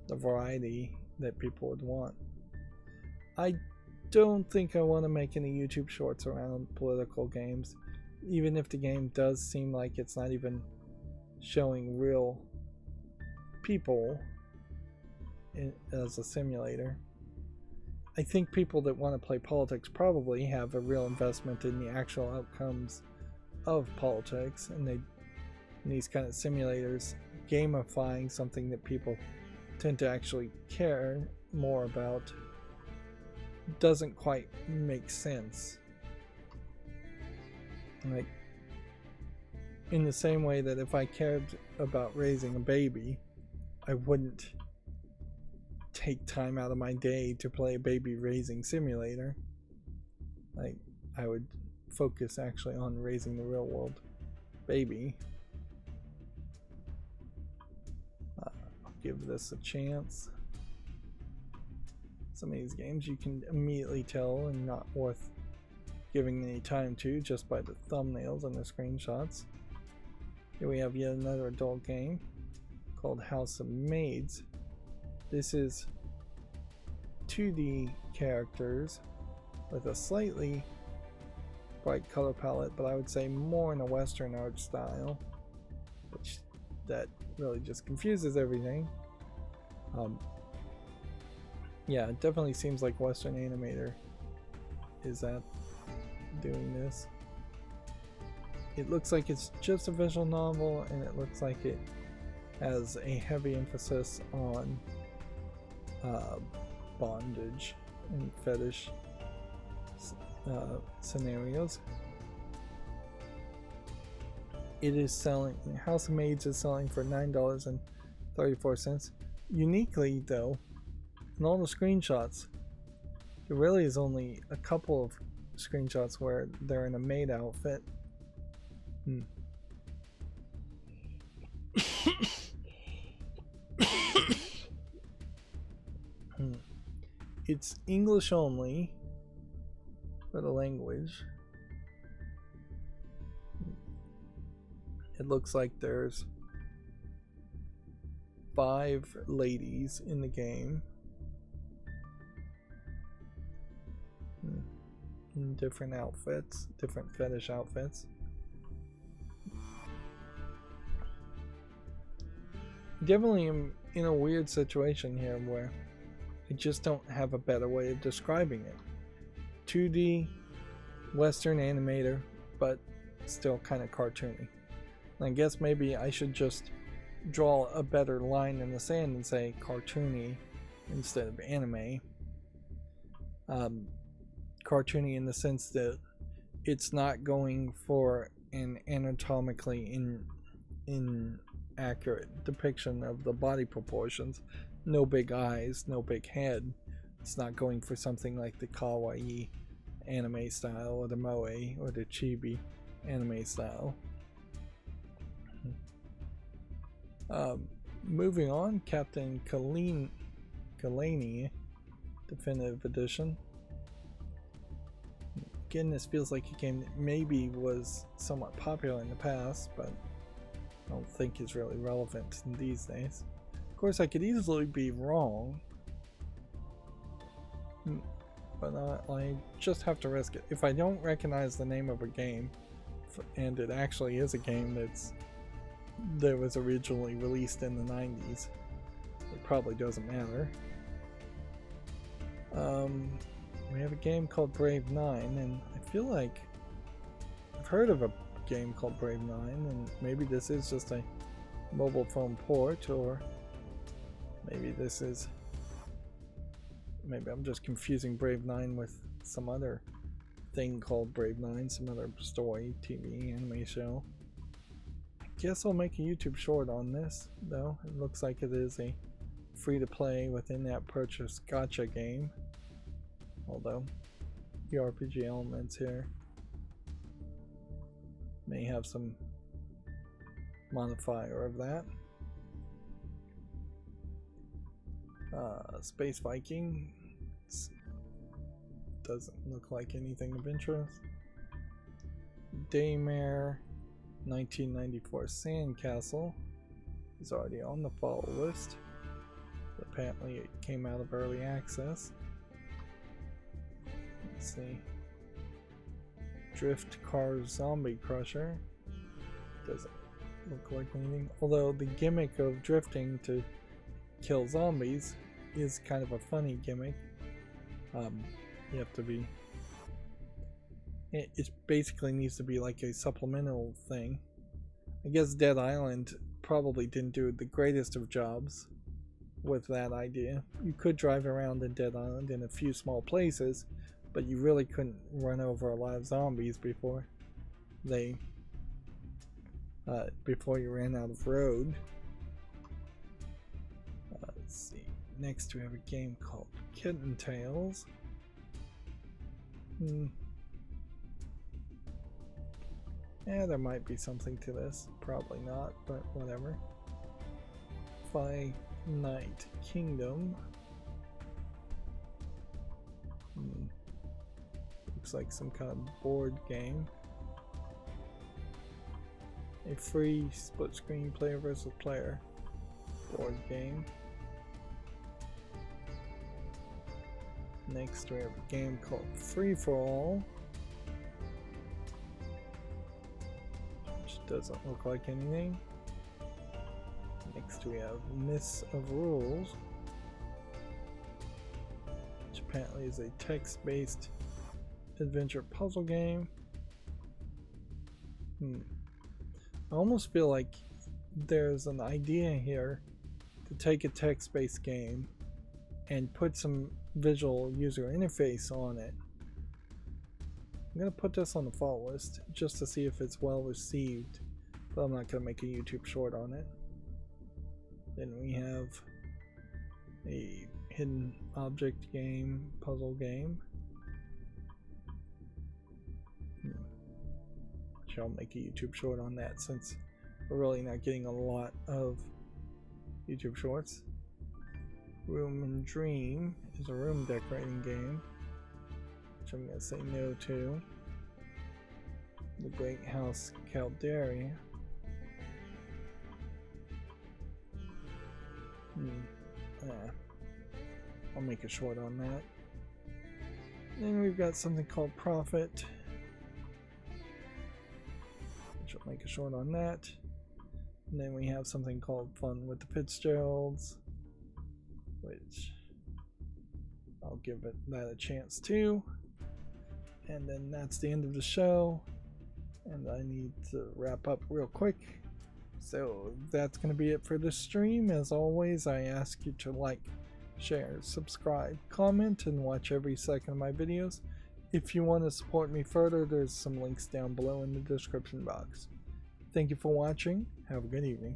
the variety that people would want. I don't think I want to make any YouTube shorts around political games, even if the game does seem like it's not even showing real people as a simulator. I think people that want to play politics probably have a real investment in the actual outcomes of politics, and in these kind of simulators, gamifying something that people tend to actually care more about doesn't quite make sense. Like, in the same way that if I cared about raising a baby, I wouldn't take time out of my day to play a baby raising simulator. Like, I would focus actually on raising the real world baby. I'll give this a chance. Some of these games you can immediately tell are not worth giving any time to just by the thumbnails and the screenshots. Here we have yet another adult game called House of Maids. This is 2D characters with a slightly bright color palette, but I would say more in a Western art style, which that really just confuses everything. Yeah, it definitely seems like Western animator is doing this. It looks like it's just a visual novel, and it looks like it has a heavy emphasis on bondage and fetish scenarios. It is selling, House of Maids is selling for $9.34. Uniquely though, in all the screenshots, there really is only a couple of screenshots where they're in a maid outfit. It's English only for the language. It looks like there's 5 ladies in the game. In different outfits, different fetish outfits. Definitely am in a weird situation here where I just don't have a better way of describing it. 2D Western animator, but still kind of cartoony. And I guess maybe I should just draw a better line in the sand and say cartoony instead of anime. Cartoony in the sense that it's not going for an anatomically inaccurate depiction of the body proportions. No big eyes, no big head. It's not going for something like the kawaii anime style or the moe or the chibi anime style. Moving on, Captain Kalani Definitive Edition. Again, this feels like a game that maybe was somewhat popular in the past, but I don't think is really relevant in these days. Of course, I could easily be wrong, but I just have to risk it. If I don't recognize the name of a game, and it actually is a game that was originally released in the 90s, it probably doesn't matter. We have a game called Brave 9, and I feel like I've heard of a game called Brave 9, and maybe this is just a mobile phone port, or maybe maybe I'm just confusing Brave 9 with some other thing called Brave 9, some other story, TV, anime show. I guess I'll make a YouTube short on this, though. It looks like it is a free-to-play within-app purchase gacha game. Although the RPG elements here may have some modifier of that. Space Viking doesn't look like anything of interest. Daymare 1994 Sandcastle is already on the follow list. Apparently it came out of early access. Let's see. Drift Car Zombie Crusher. Doesn't look like anything. Although the gimmick of drifting to kill zombies is kind of a funny gimmick. You have to be... It basically needs to be like a supplemental thing. I guess Dead Island probably didn't do the greatest of jobs with that idea. You could drive around in Dead Island in a few small places, but you really couldn't run over a lot of zombies before you ran out of road. Let's see. Next we have a game called Kitten Tales. Yeah, there might be something to this. Probably not, but whatever. Finite Kingdom. Looks like some kind of board game. A free split screen player versus player board game. Next we have a game called Free for All, which doesn't look like anything. Next we have Myths of Rules, which apparently is a text-based adventure puzzle game. I almost feel like there's an idea here to take a text-based game and put some visual user interface on it. I'm gonna put this on the fall list just to see if it's well received, but I'm not gonna make a YouTube short on it. Then we have a hidden object game, puzzle game. I'll make a YouTube short on that since we're really not getting a lot of YouTube shorts. Room and Dream is a room decorating game, which I'm going to say no to. The Great House Caldera. I'll make a short on that. Then we've got something called Profit, which I'll make a short on that. And then we have something called Fun with the Fitzgeralds, which I'll give that a chance too. And then that's the end of the show, and I need to wrap up real quick. So that's going to be it for this stream. As always, I ask you to like, share, subscribe, comment, and watch every second of my videos. If you want to support me further, there's some links down below in the description box. Thank you for watching. Have a good evening.